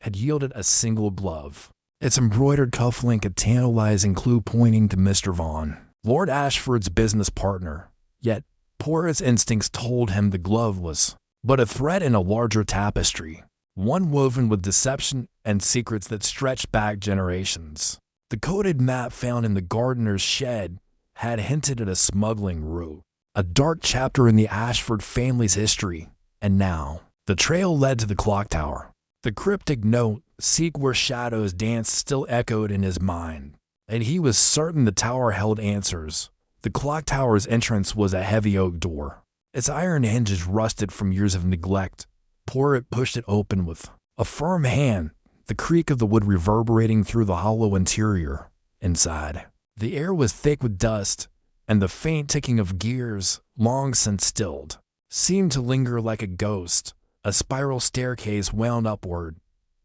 had yielded a single glove, its embroidered cufflink a tantalizing clue pointing to Mr. Vaughan, Lord Ashford's business partner. Yet, Poirot's instincts told him the glove was but a thread in a larger tapestry, one woven with deception and secrets that stretched back generations. The coded map found in the gardener's shed had hinted at a smuggling route, a dark chapter in the Ashford family's history, and now the trail led to the clock tower. The cryptic note, "Seek where shadows dance," still echoed in his mind, and he was certain the tower held answers. The clock tower's entrance was a heavy oak door, its iron hinges rusted from years of neglect. Poirot pushed it open with a firm hand, the creak of the wood reverberating through the hollow interior. Inside, the air was thick with dust, and the faint ticking of gears, long since stilled, seemed to linger like a ghost. A spiral staircase wound upward,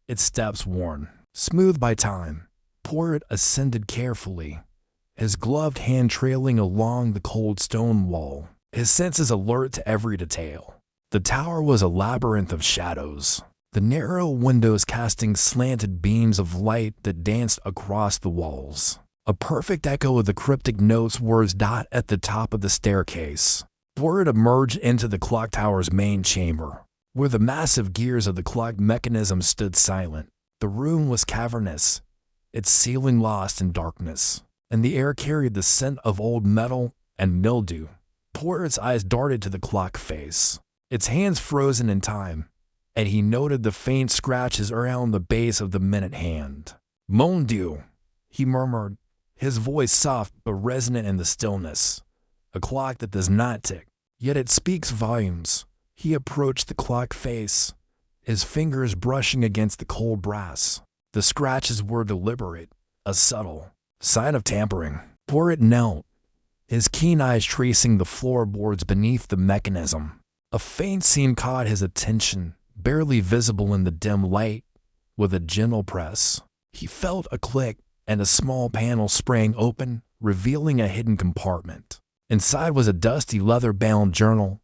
its steps worn smooth by time. Poirot ascended carefully, his gloved hand trailing along the cold stone wall, his senses alert to every detail. The tower was a labyrinth of shadows, the narrow windows casting slanted beams of light that danced across the walls, a perfect echo of the cryptic note's words. At the top of the staircase, Poirot emerged into the clock tower's main chamber, where the massive gears of the clock mechanism stood silent. The room was cavernous, its ceiling lost in darkness, and the air carried the scent of old metal and mildew. Poirot's eyes darted to the clock face, its hands frozen in time, and he noted the faint scratches around the base of the minute hand. "Mon Dieu," he murmured, his voice soft but resonant in the stillness. "A clock that does not tick, yet it speaks volumes." He approached the clock face, his fingers brushing against the cold brass. The scratches were deliberate, a subtle sign of tampering. Poirot knelt, his keen eyes tracing the floorboards beneath the mechanism. A faint seam caught his attention, barely visible in the dim light. With a gentle press, he felt a click, and a small panel sprang open, revealing a hidden compartment. Inside was a dusty leather-bound journal,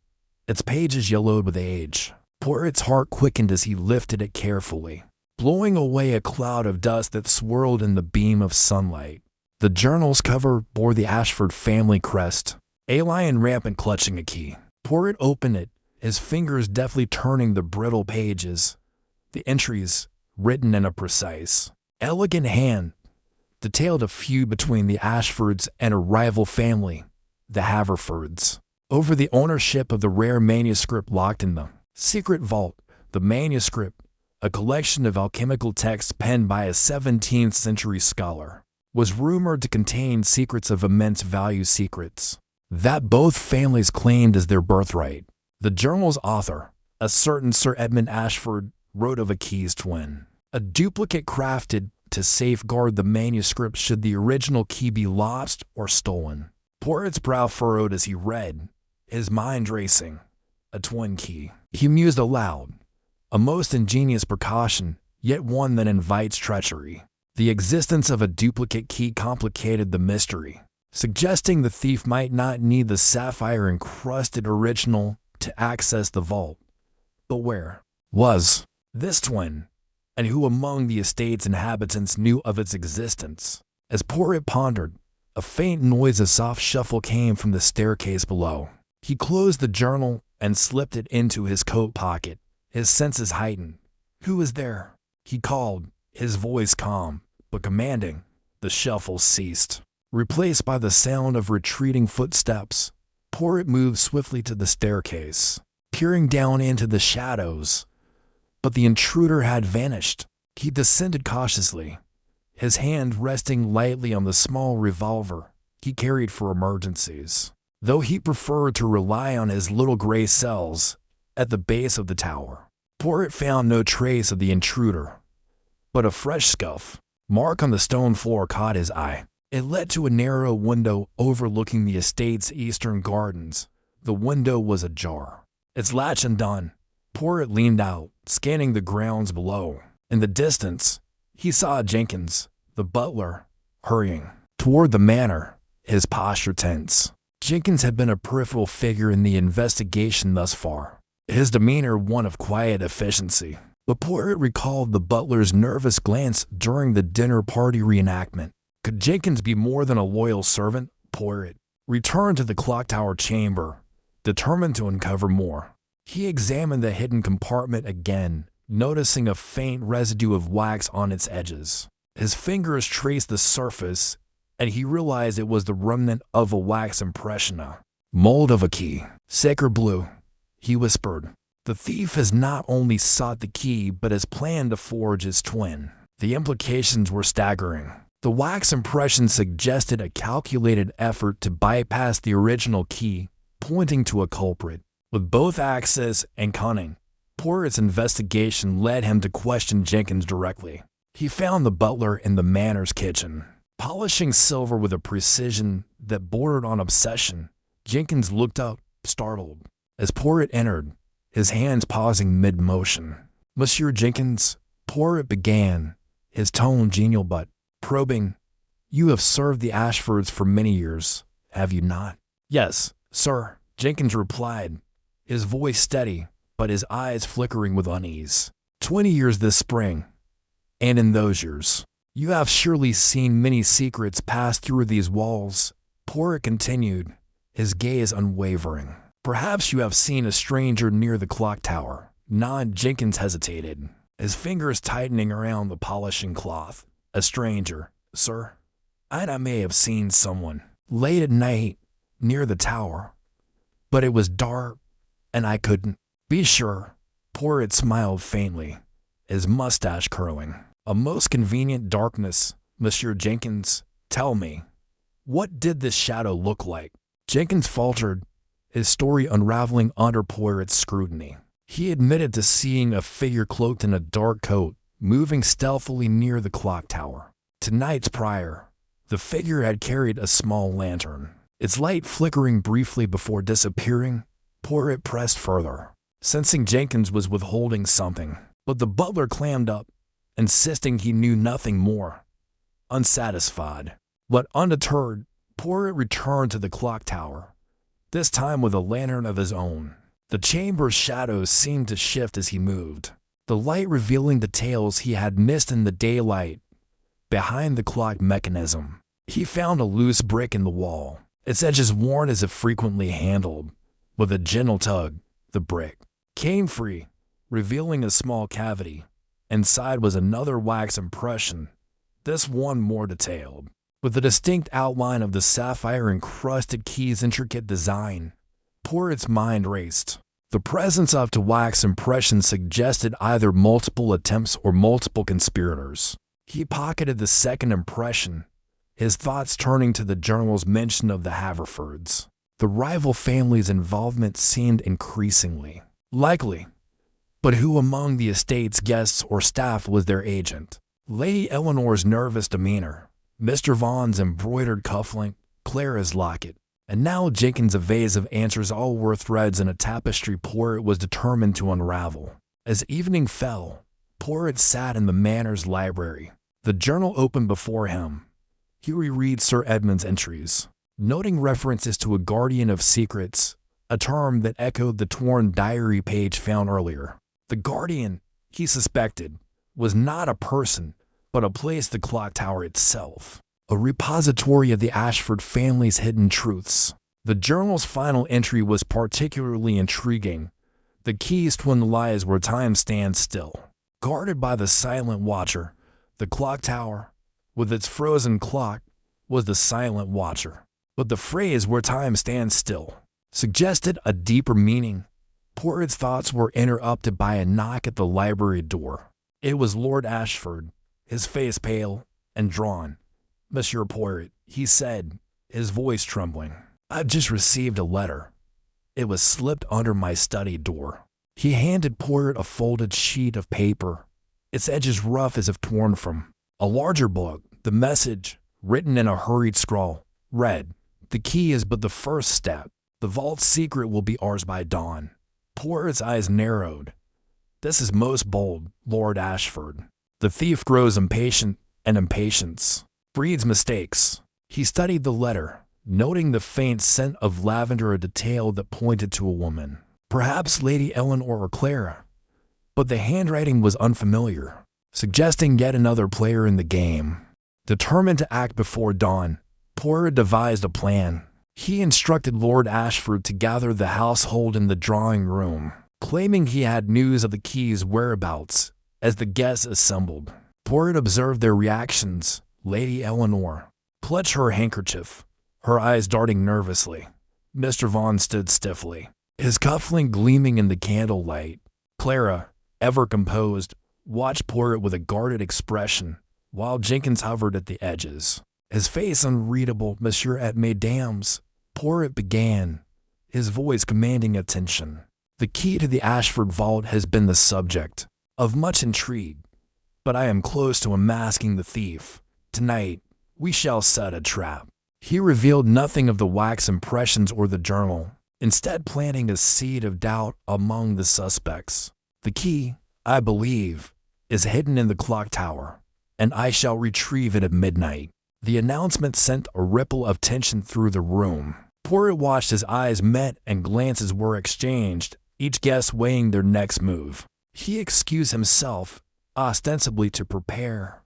its pages yellowed with age. Poirot's heart quickened as he lifted it carefully, blowing away a cloud of dust that swirled in the beam of sunlight. The journal's cover bore the Ashford family crest, a lion rampant clutching a key. Poirot opened it, his fingers deftly turning the brittle pages, the entries written in a precise, elegant hand detailed a feud between the Ashfords and a rival family, the Haverfords, over the ownership of the rare manuscript locked in the secret vault. The manuscript, a collection of alchemical texts penned by a 17th century scholar, was rumored to contain secrets of immense value, secrets that both families claimed as their birthright. The journal's author, a certain Sir Edmund Ashford, wrote of a key's twin, a duplicate crafted to safeguard the manuscript should the original key be lost or stolen. Poirot's brow furrowed as he read, his mind racing. A twin key, he mused aloud. A most ingenious precaution, yet one that invites treachery. The existence of a duplicate key complicated the mystery, suggesting the thief might not need the sapphire-encrusted original to access the vault. But where was this twin, and who among the estate's inhabitants knew of its existence? As Poirot pondered, a faint noise of soft shuffle came from the staircase below. He closed the journal and slipped it into his coat pocket, his senses heightened. "Who is there?" he called, his voice calm but commanding. The shuffle ceased, replaced by the sound of retreating footsteps. Poirot moved swiftly to the staircase, peering down into the shadows, but the intruder had vanished. He descended cautiously, his hand resting lightly on the small revolver he carried for emergencies, though he preferred to rely on his little gray cells at the base of the tower. Poirot found no trace of the intruder, but a fresh scuff mark on the stone floor caught his eye. It led to a narrow window overlooking the estate's eastern gardens. The window was ajar, its latch undone. Poirot leaned out, scanning the grounds below. In the distance, he saw Jenkins, the butler, hurrying toward the manor, his posture tense. Jenkins had been a peripheral figure in the investigation thus far, his demeanor one of quiet efficiency. But Poirot recalled the butler's nervous glance during the dinner party reenactment. Could Jenkins be more than a loyal servant? Poirot returned to the clock tower chamber, determined to uncover more. He examined the hidden compartment again, noticing a faint residue of wax on its edges. His fingers traced the surface, and he realized it was the remnant of a wax impression, a mold of a key. "Sacred blue," he whispered. "The thief has not only sought the key, but has planned to forge its twin." The implications were staggering. The wax impression suggested a calculated effort to bypass the original key, pointing to a culprit. With both access and cunning, Poirot's investigation led him to question Jenkins directly. He found the butler in the manor's kitchen, polishing silver with a precision that bordered on obsession. Jenkins looked up, startled, as Poirot entered, his hands pausing mid-motion. "Monsieur Jenkins," Poirot began, his tone genial but probing, "you have served the Ashfords for many years, have you not?" "Yes, sir," Jenkins replied, his voice steady, but his eyes flickering with unease. 20 years this spring, and in those years, you have surely seen many secrets pass through these walls," Poirot continued, his gaze unwavering. "Perhaps you have seen a stranger near the clock tower." Jenkins hesitated, his fingers tightening around the polishing cloth. "A stranger, sir? I may have seen someone late at night near the tower, but it was dark and I couldn't be sure." Poirot smiled faintly, his mustache curling. "A most convenient darkness, Monsieur Jenkins. Tell me, what did this shadow look like?" Jenkins faltered, his story unraveling under Poirot's scrutiny. He admitted to seeing a figure cloaked in a dark coat, moving stealthily near the clock tower. 2 nights prior, the figure had carried a small lantern, its light flickering briefly before disappearing. Poirot pressed further, sensing Jenkins was withholding something, but the butler clammed up, insisting he knew nothing more. Unsatisfied, but undeterred, Poirot returned to the clock tower, this time with a lantern of his own. The chamber's shadows seemed to shift as he moved, the light revealing details he had missed in the daylight. Behind the clock mechanism, he found a loose brick in the wall, its edges worn as if frequently handled. With a gentle tug, the brick came free, revealing a small cavity. Inside was another wax impression, this one more detailed, with the distinct outline of the sapphire-encrusted key's intricate design. Poirot's mind raced. The presence of the wax impression suggested either multiple attempts or multiple conspirators. He pocketed the second impression, his thoughts turning to the journal's mention of the Haverfords. The rival family's involvement seemed increasingly likely. But who among the estate's guests or staff was their agent? Lady Eleanor's nervous demeanor, Mr. Vaughan's embroidered cufflink, Clara's locket, and now Jenkins' evasive answers all were threads in a tapestry Poirot was determined to unravel. As evening fell, Poirot sat in the Manor's library, the journal open before him. He reread Sir Edmund's entries, noting references to a guardian of secrets, a term that echoed the torn diary page found earlier. The guardian, he suspected, was not a person, but a place, the clock tower itself, a repository of the Ashford family's hidden truths. The journal's final entry was particularly intriguing. The keys to lies where time stands still, guarded by the silent watcher. The clock tower, with its frozen clock, was the silent watcher. But the phrase "where time stands still" suggested a deeper meaning. Poirot's thoughts were interrupted by a knock at the library door. It was Lord Ashford, his face pale and drawn. "Monsieur Poirot," he said, his voice trembling. "I've just received a letter. It was slipped under my study door." He handed Poirot a folded sheet of paper, its edges rough as if torn from a larger book. The message, written in a hurried scrawl, read, "The key is but the first step. The vault's secret will be ours by dawn." Poirot's eyes narrowed. "This is most bold, Lord Ashford." The thief grows impatient, and impatience breeds mistakes. He studied the letter, noting the faint scent of lavender, a detail that pointed to a woman, perhaps Lady Eleanor or Clara. But the handwriting was unfamiliar, suggesting yet another player in the game. Determined to act before dawn, Poirot devised a plan. He instructed Lord Ashford to gather the household in the drawing room, claiming he had news of the key's whereabouts. As the guests assembled, Poirot observed their reactions. Lady Eleanor clutched her handkerchief, her eyes darting nervously. Mr. Vaughan stood stiffly, his cufflink gleaming in the candlelight. Clara, ever composed, watched Poirot with a guarded expression, while Jenkins hovered at the edges, his face unreadable. "Monsieur et mesdames," Poirot began, his voice commanding attention. "The key to the Ashford vault has been the subject of much intrigue, but I am close to unmasking the thief. Tonight, we shall set a trap." He revealed nothing of the wax impressions or the journal, instead planting a seed of doubt among the suspects. "The key, I believe, is hidden in the clock tower, and I shall retrieve it at midnight." The announcement sent a ripple of tension through the room. Poirot watched as eyes met and glances were exchanged, each guest weighing their next move. He excused himself, ostensibly to prepare,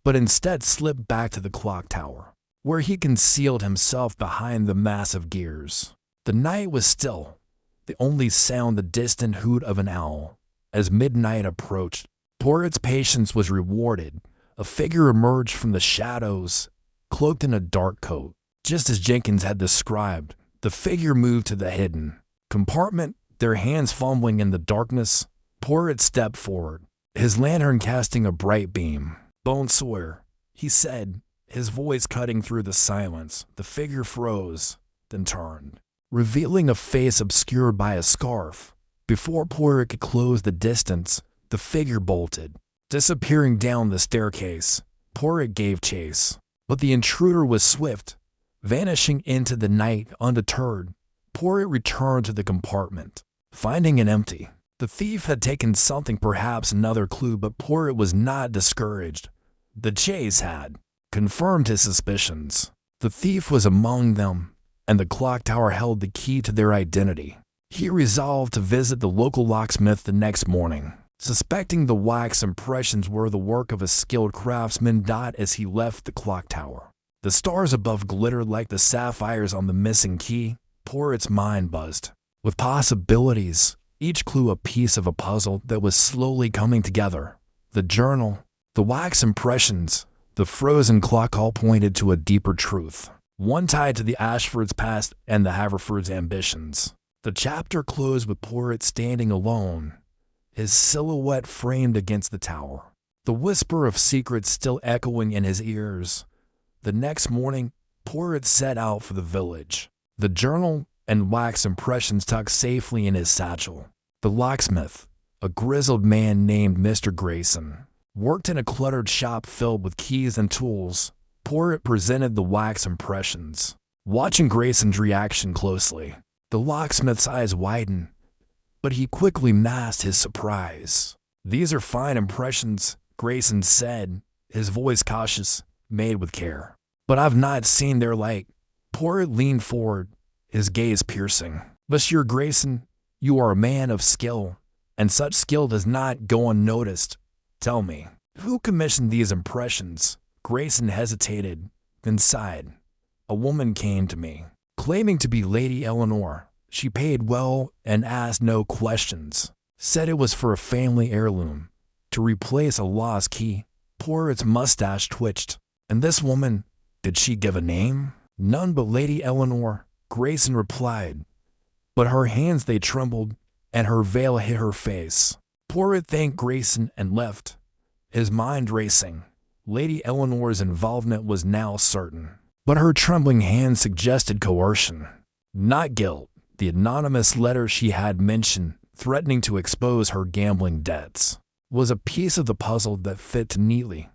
but instead slipped back to the clock tower, where he concealed himself behind the massive gears. The night was still, the only sound the distant hoot of an owl. As midnight approached, Poirot's patience was rewarded. A figure emerged from the shadows, cloaked in a dark coat. Just as Jenkins had described, the figure moved to the hidden compartment, their hands fumbling in the darkness. Poirot stepped forward, his lantern casting a bright beam. "Bonsoir," he said, his voice cutting through the silence. The figure froze, then turned, revealing a face obscured by a scarf. Before Poirot could close the distance, the figure bolted, disappearing down the staircase. Poirot gave chase, but the intruder was swift, vanishing into the night undeterred. Poirot returned to the compartment, finding it empty. The thief had taken something, perhaps another clue, but Poirot was not discouraged. The chase had confirmed his suspicions. The thief was among them, and the clock tower held the key to their identity. He resolved to visit the local locksmith the next morning, suspecting the wax impressions were the work of a skilled craftsman. As he left the clock tower, the stars above glittered like the sapphires on the missing key. Poirot's mind buzzed with possibilities, each clue a piece of a puzzle that was slowly coming together. The journal, the wax impressions, the frozen clock all pointed to a deeper truth, one tied to the Ashfords' past and the Haverfords' ambitions. The chapter closed with Poirot standing alone, his silhouette framed against the tower, the whisper of secrets still echoing in his ears. The next morning, Poirot set out for the village, the journal and wax impressions tucked safely in his satchel. The locksmith, a grizzled man named Mr. Grayson, worked in a cluttered shop filled with keys and tools. Poirot presented the wax impressions, watching Grayson's reaction closely. The locksmith's eyes widened, but he quickly masked his surprise. "These are fine impressions," Grayson said, his voice cautious, made with care. "But I've not seen their like." Poirot leaned forward, his gaze piercing. "Monsieur Grayson, you are a man of skill, and such skill does not go unnoticed. Tell me, who commissioned these impressions?" Grayson hesitated, then sighed. "A woman came to me, claiming to be Lady Eleanor. She paid well and asked no questions. Said it was for a family heirloom, to replace a lost key." Poirot's mustache twitched. "And this woman, did she give a name?" "None but Lady Eleanor," Grayson replied. "But her hands they trembled, and her veil hid her face." Poirot thanked Grayson and left, his mind racing. Lady Eleanor's involvement was now certain, but her trembling hands suggested coercion, not guilt. The anonymous letter she had mentioned, threatening to expose her gambling debts, was a piece of the puzzle that fit neatly.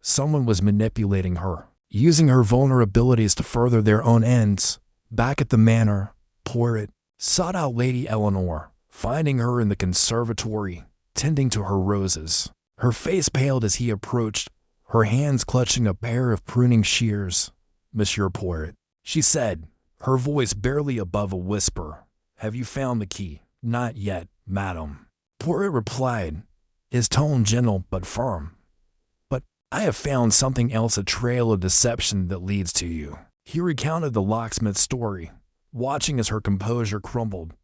Someone was manipulating her, using her vulnerabilities to further their own ends. Back at the manor, Poirot sought out Lady Eleanor, finding her in the conservatory, tending to her roses. Her face paled as he approached, her hands clutching a pair of pruning shears. "Monsieur Poirot," she said, her voice barely above a whisper. "Have you found the key?" "Not yet, madam," Poirot replied, his tone gentle but firm. "But I have found something else, a trail of deception that leads to you." He recounted the locksmith's story, watching as her composure crumbled.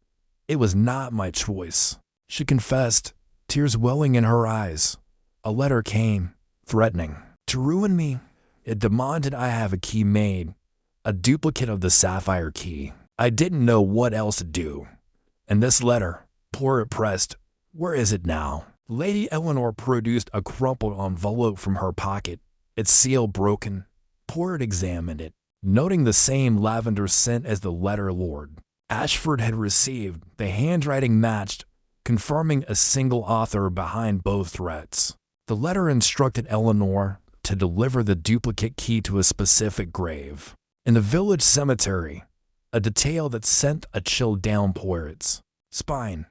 "It was not my choice," she confessed, tears welling in her eyes. "A letter came, threatening to ruin me. It demanded I have a key made, a duplicate of the sapphire key. I didn't know what else to do. And this letter," Poirot pressed, "where is it now?" Lady Eleanor produced a crumpled envelope from her pocket, its seal broken. Poirot examined it, noting the same lavender scent as the letter Lord Ashford had received. The handwriting matched, confirming a single author behind both threats. The letter instructed Eleanor to deliver the duplicate key to a specific grave in the village cemetery, a detail that sent a chill down Poirot's spine.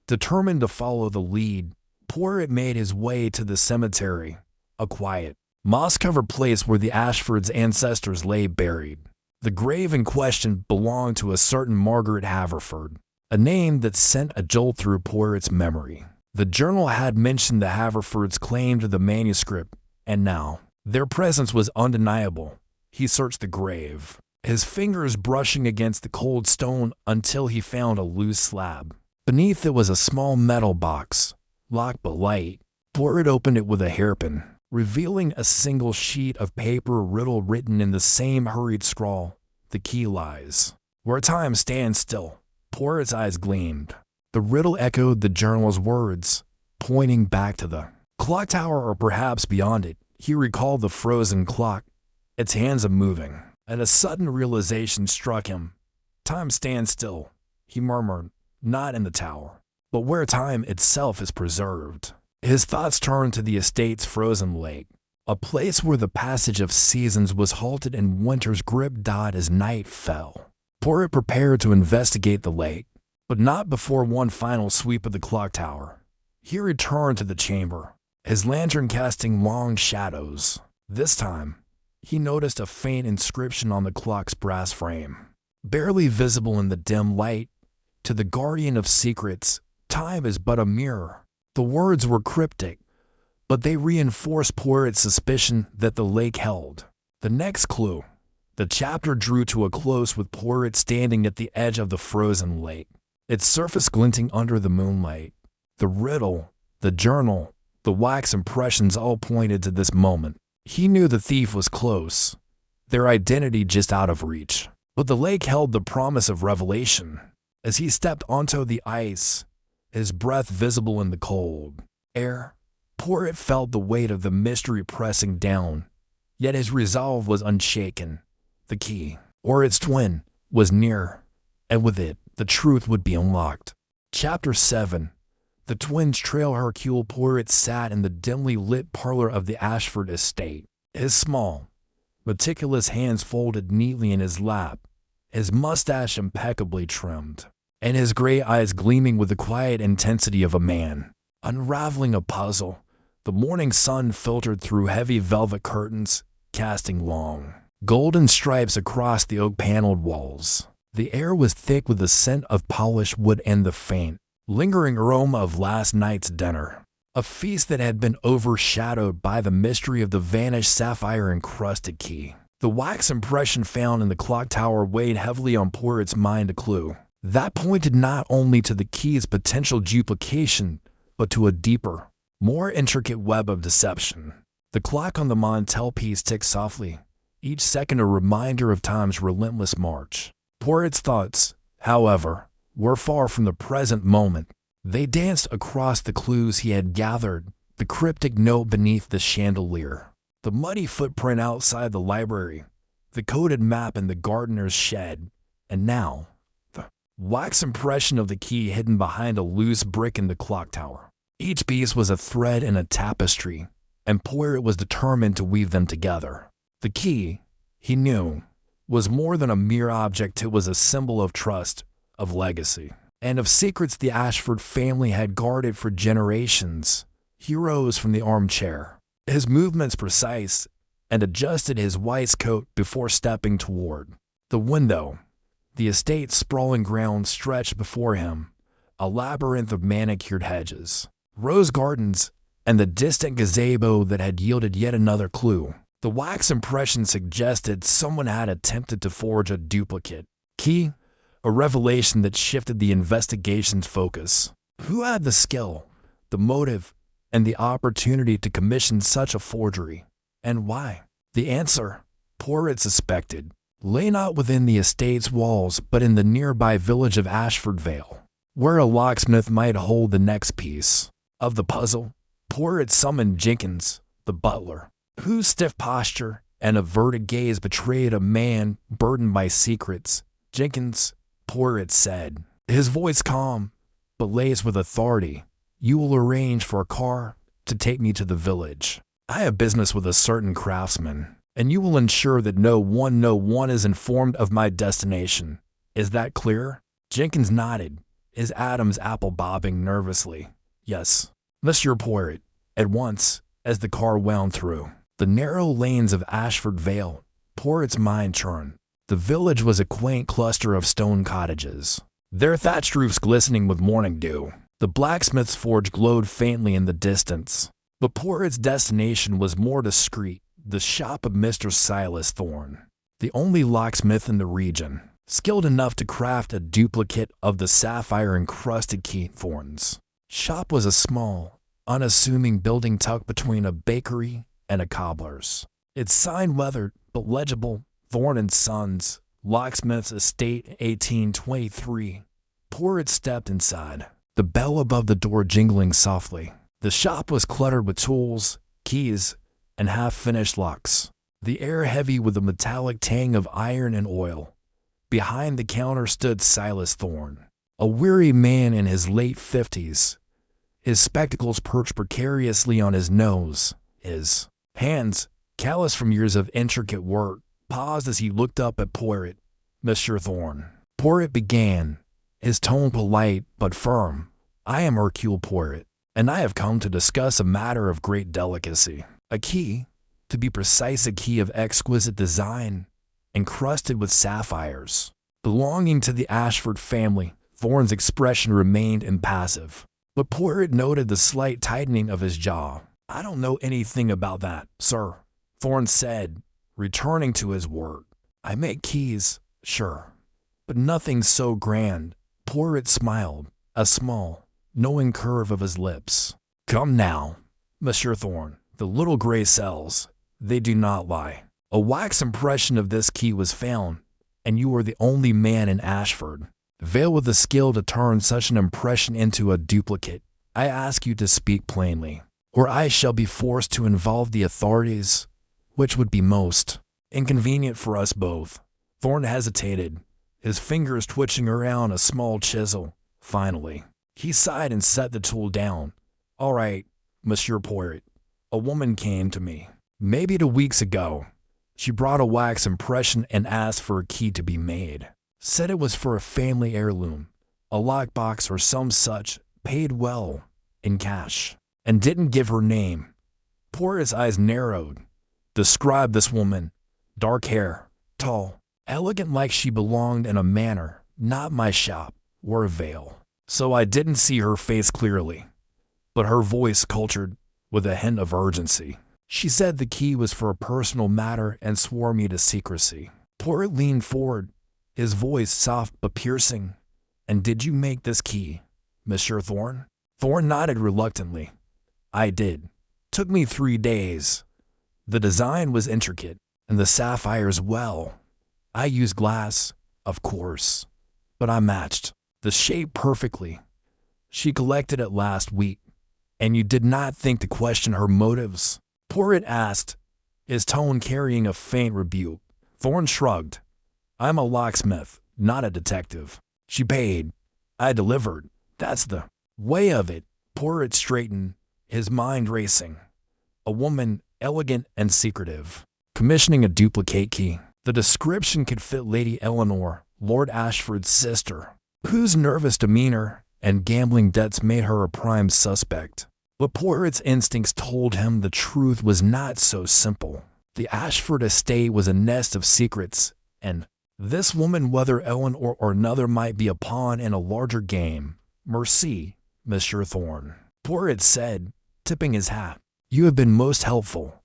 Determined to follow the lead, Poirot made his way to the cemetery, a quiet, moss-covered place where the Ashfords' ancestors lay buried. The grave in question belonged to a certain Margaret Haverford, a name that sent a jolt through Poirot's memory. The journal had mentioned the Haverfords' claim to the manuscript, and now their presence was undeniable. He searched the grave, his fingers brushing against the cold stone until he found a loose slab. Beneath it was a small metal box, locked but light. Poirot opened it with a hairpin, revealing a single sheet of paper riddle written in the same hurried scrawl. "The key lies where time stands still." Poirot's eyes gleamed. The riddle echoed the journal's words, pointing back to the clock tower or perhaps beyond it. He recalled the frozen clock, its hands moving, and a sudden realization struck him. "Time stands still," he murmured, "not in the tower, but where time itself is preserved." His thoughts turned to the estate's frozen lake, a place where the passage of seasons was halted and winter's grip died as night fell. Poirot prepared to investigate the lake, but not before one final sweep of the clock tower. He returned to the chamber, his lantern casting long shadows. This time, he noticed a faint inscription on the clock's brass frame. Barely visible in the dim light, To the guardian of secrets, time is but a mirror. The words were cryptic, but they reinforced Poirot's suspicion that the lake held the next clue. The chapter drew to a close with Poirot standing at the edge of the frozen lake, its surface glinting under the moonlight. The riddle, the journal, the wax impressions all pointed to this moment. He knew the thief was close, their identity just out of reach. But the lake held the promise of revelation. As he stepped onto the ice, his breath visible in the cold air, Poirot felt the weight of the mystery pressing down, yet his resolve was unshaken. The key, or its twin, was near, and with it, the truth would be unlocked. Chapter 7. The twins trail. Hercule Poirot sat in the dimly lit parlor of the Ashford estate, his small, meticulous hands folded neatly in his lap, his mustache impeccably trimmed, and his gray eyes gleaming with the quiet intensity of a man unraveling a puzzle. The morning sun filtered through heavy velvet curtains, casting long, golden stripes across the oak-paneled walls. The air was thick with the scent of polished wood and the faint, lingering aroma of last night's dinner, a feast that had been overshadowed by the mystery of the vanished sapphire-encrusted key. The wax impression found in the clock tower weighed heavily on Poirot's mind, a clue that pointed not only to the key's potential duplication, but to a deeper, more intricate web of deception. The clock on the mantelpiece ticked softly, each second a reminder of time's relentless march. Poirot's thoughts, however, were far from the present moment. They danced across the clues he had gathered, the cryptic note beneath the chandelier, the muddy footprint outside the library, the coded map in the gardener's shed, and now, the wax impression of the key hidden behind a loose brick in the clock tower. Each piece was a thread in a tapestry, and Poirot was determined to weave them together. The key, he knew, was more than a mere object. It was a symbol of trust, of legacy, and of secrets the Ashford family had guarded for generations. He rose from the armchair, his movements precise, and adjusted his waistcoat before stepping toward the window. The estate's sprawling grounds stretched before him, a labyrinth of manicured hedges, rose gardens, and the distant gazebo that had yielded yet another clue. The wax impression suggested someone had attempted to forge a duplicate key, a revelation that shifted the investigation's focus. Who had the skill, the motive, and the opportunity to commission such a forgery, and why? The answer, Poirot suspected, lay not within the estate's walls but in the nearby village of Ashford Vale, where a locksmith might hold the next piece of the puzzle. Poirot summoned Jenkins, the butler, whose stiff posture and averted gaze betrayed a man burdened by secrets. "Jenkins," Poirot said, his voice calm, but laced with authority, "you will arrange for a car to take me to the village. I have business with a certain craftsman, and you will ensure that no one is informed of my destination. Is that clear?" Jenkins nodded, his Adam's apple bobbing nervously. "Yes, Monsieur Poirot." At once, as the car wound through the narrow lanes of Ashford Vale, Poirot's mind churned. The village was a quaint cluster of stone cottages, their thatched roofs glistening with morning dew. The blacksmith's forge glowed faintly in the distance. But Poirot's destination was more discreet, the shop of Mr. Silas Thorne, the only locksmith in the region, skilled enough to craft a duplicate of the sapphire-encrusted key. Thorne's shop was a small, unassuming building tucked between a bakery and a cobbler's. Its sign weathered but legible, "Thorne & Sons, Locksmith's Estate, 1823. Poirot stepped inside, the bell above the door jingling softly. The shop was cluttered with tools, keys, and half-finished locks, the air heavy with the metallic tang of iron and oil. Behind the counter stood Silas Thorne, a weary man in his late 50s, his spectacles perched precariously on his nose. His hands, calloused from years of intricate work, paused as he looked up at Poirot. "Monsieur Thorne," Poirot began, his tone polite but firm, "I am Hercule Poirot, and I have come to discuss a matter of great delicacy. A key, to be precise, a key of exquisite design, encrusted with sapphires, belonging to the Ashford family Thorne's expression remained impassive, but Poirot noted the slight tightening of his jaw. "I don't know anything about that, sir," Thorne said, returning to his work. "I make keys, sure, but nothing so grand." Poirot smiled, a small, knowing curve of his lips. "Come now, Monsieur Thorne, the little gray cells, they do not lie. A wax impression of this key was found, and you are the only man in Ashford veiled with the skill to turn such an impression into a duplicate. I ask you to speak plainly, or I shall be forced to involve the authorities, which would be most inconvenient for us both." Thorne hesitated, his fingers twitching around a small chisel. Finally, he sighed and set the tool down. "All right, Monsieur Poirot. A woman came to me, maybe 2 weeks ago. She brought a wax impression and asked for a key to be made. Said it was for a family heirloom, a lockbox or some such, paid well, in cash, and didn't give her name." Poirot's eyes narrowed. "Describe this woman. Dark hair, tall, elegant like she belonged in a manor, not my shop, wore a veil, so I didn't see her face clearly, but her voice cultured with a hint of urgency. She said the key was for a personal matter and swore me to secrecy." Poirot leaned forward, his voice soft but piercing. "And did you make this key, Monsieur Thorne?" Thorne nodded reluctantly. "I did. Took me 3 days. The design was intricate, and the sapphires well. I used glass, of course, but I matched the shape perfectly. She collected it last week, and you did not think to question her motives?" Poirot asked, his tone carrying a faint rebuke. Thorne shrugged. "I'm a locksmith, not a detective. She paid. I delivered. That's the way of it." Poirot straightened, his mind racing. A woman, elegant and secretive, commissioning a duplicate key. The description could fit Lady Eleanor, Lord Ashford's sister, whose nervous demeanor and gambling debts made her a prime suspect. But Poirot's instincts told him the truth was not so simple. The Ashford estate was a nest of secrets, and this woman, whether Eleanor or another, might be a pawn in a larger game. "Merci, Monsieur Thorne," Poirot said, tipping his hat. "You have been most helpful,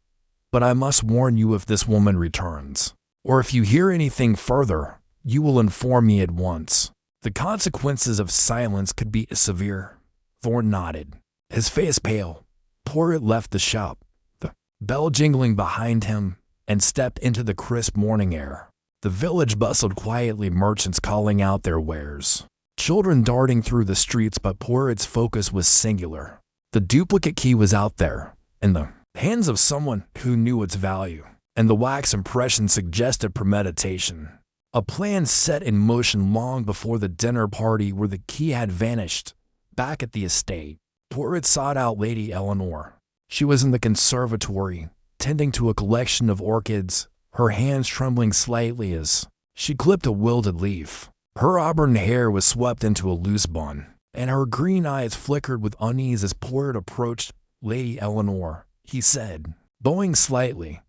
but I must warn you if this woman returns, or if you hear anything further, you will inform me at once. The consequences of silence could be severe." Thorne nodded, his face pale. Poirot left the shop, the bell jingling behind him, and stepped into the crisp morning air. The village bustled quietly, merchants calling out their wares, children darting through the streets, but Poirot's focus was singular. The duplicate key was out there, in the hands of someone who knew its value, and the wax impression suggested premeditation. A plan set in motion long before the dinner party where the key had vanished. Back at the estate, Poirot sought out Lady Eleanor. She was in the conservatory, tending to a collection of orchids, her hands trembling slightly as she clipped a wilted leaf. Her auburn hair was swept into a loose bun, and her green eyes flickered with unease as Poirot approached. "Lady Eleanor," he said, bowing slightly,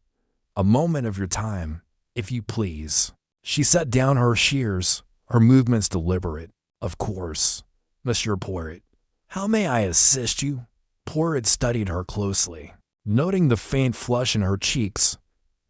"a moment of your time, if you please." She set down her shears, her movements deliberate. "Of course, Monsieur Poirot. How may I assist you?" Poirot studied her closely, noting the faint flush in her cheeks.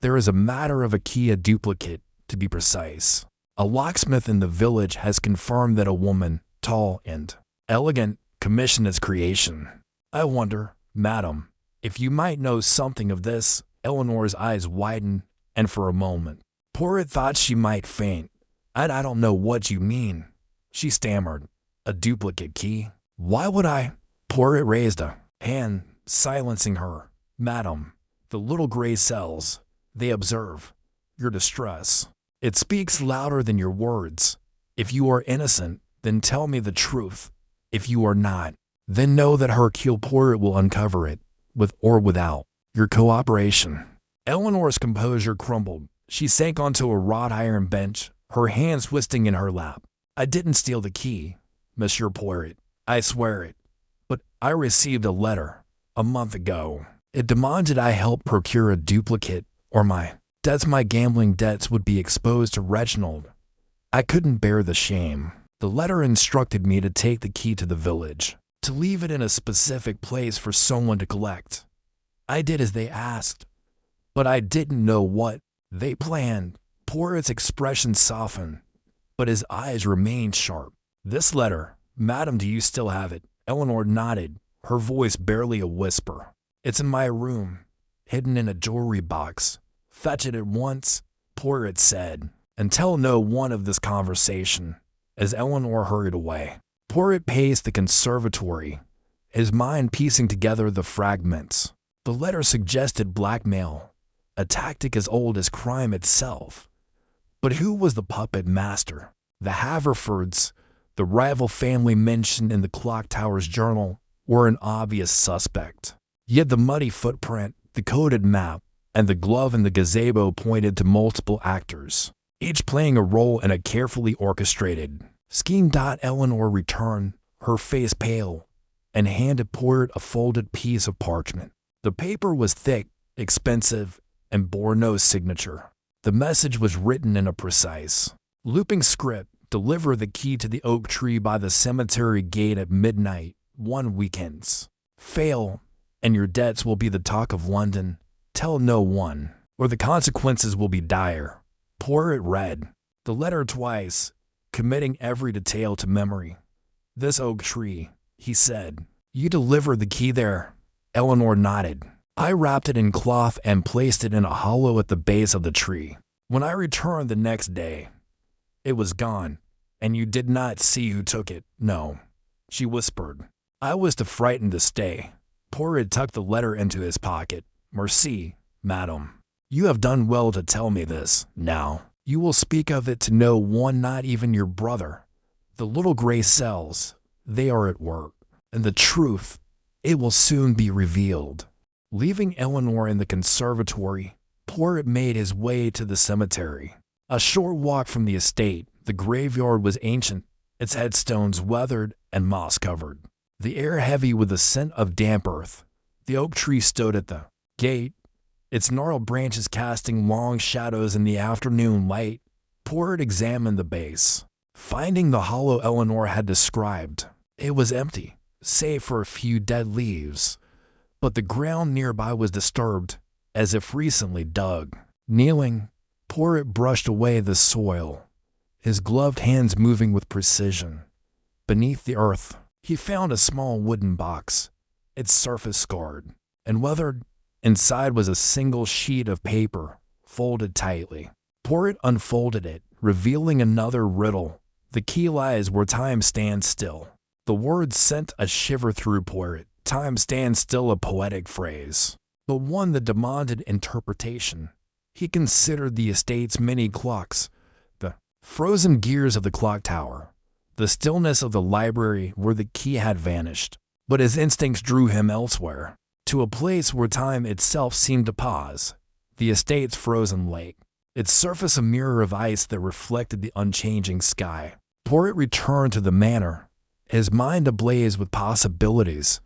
"There is a matter of a key, a duplicate, to be precise. A locksmith in the village has confirmed that a woman, tall and elegant, commissioned its creation. I wonder, madam, if you might know something of this." Eleanor's eyes widened, and for a moment, Poirot thought she might faint. I don't know what you mean," she stammered. "A duplicate key? Why would I?" Poirot raised a hand, silencing her. "Madam, the little gray cells, they observe your distress. It speaks louder than your words. If you are innocent, then tell me the truth. If you are not, then know that Hercule Poirot will uncover it, with or without your cooperation." Eleanor's composure crumbled. She sank onto a wrought iron bench, her hands twisting in her lap. "I didn't steal the key, Monsieur Poirot. I swear it. But I received a letter a month ago. It demanded I help procure a duplicate, or my gambling debts would be exposed to Reginald. I couldn't bear the shame." The letter instructed me to take the key to the village, to leave it in a specific place for someone to collect. I did as they asked, but I didn't know what they planned. Poirot's expression softened, but his eyes remained sharp. "This letter, madam, do you still have it?" Eleanor nodded, her voice barely a whisper. "It's in my room, hidden in a jewelry box. Fetch it at once," Poirot said, "and tell no one of this conversation." As Eleanor hurried away, Poirot paced the conservatory, his mind piecing together the fragments. The letter suggested blackmail, a tactic as old as crime itself. But who was the puppet master? The Haverfords, the rival family mentioned in the clock tower's journal, were an obvious suspect. Yet the muddy footprint, the coded map, and the glove in the gazebo pointed to multiple actors, each playing a role in a carefully orchestrated scheme. Eleanor returned, her face pale, and handed Poirot a folded piece of parchment. The paper was thick, expensive, and bore no signature. The message was written in a precise, looping script: "Deliver the key to the oak tree by the cemetery gate at midnight, 1 weekends. Fail, and your debts will be the talk of London. Tell no one, or the consequences will be dire." Poirot read the letter twice, committing every detail to memory. "This oak tree," he said. "You delivered the key there?" Eleanor nodded. "I wrapped it in cloth and placed it in a hollow at the base of the tree. When I returned the next day, it was gone, and you did not see who took it." "No," she whispered. "I was too frightened to stay." Poirot tucked the letter into his pocket. "Merci, madam. You have done well to tell me this. Now, you will speak of it to no one, not even your brother. The little gray cells, they are at work, and the truth, it will soon be revealed." Leaving Eleanor in the conservatory, Poirot made his way to the cemetery. A short walk from the estate, the graveyard was ancient, its headstones weathered and moss-covered, the air heavy with the scent of damp earth. The oak tree stood at the gate, its gnarled branches casting long shadows in the afternoon light. Poirot examined the base, finding the hollow Eleanor had described. It was empty, save for a few dead leaves, but the ground nearby was disturbed, as if recently dug. Kneeling, Poirot brushed away the soil, his gloved hands moving with precision. Beneath the earth, he found a small wooden box, its surface scarred and weathered. Inside was a single sheet of paper, folded tightly. Poirot unfolded it, revealing another riddle. "The key lies where time stands still." The words sent a shiver through Poirot. Time stands still, a poetic phrase, but one that demanded interpretation. He considered the estate's many clocks, the frozen gears of the clock tower, the stillness of the library where the key had vanished. But his instincts drew him elsewhere, to a place where time itself seemed to pause. The estate's frozen lake, its surface a mirror of ice that reflected the unchanging sky. Poirot returned to the manor, his mind ablaze with possibilities.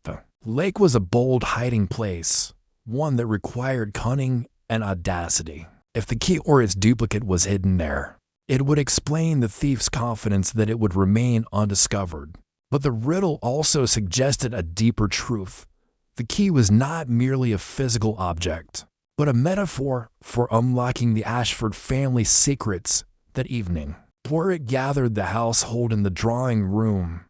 The lake was a bold hiding place, one that required cunning and audacity. If the key or its duplicate was hidden there, it would explain the thief's confidence that it would remain undiscovered. But the riddle also suggested a deeper truth. The key was not merely a physical object, but a metaphor for unlocking the Ashford family secrets. That evening, Poirot gathered the household in the drawing room,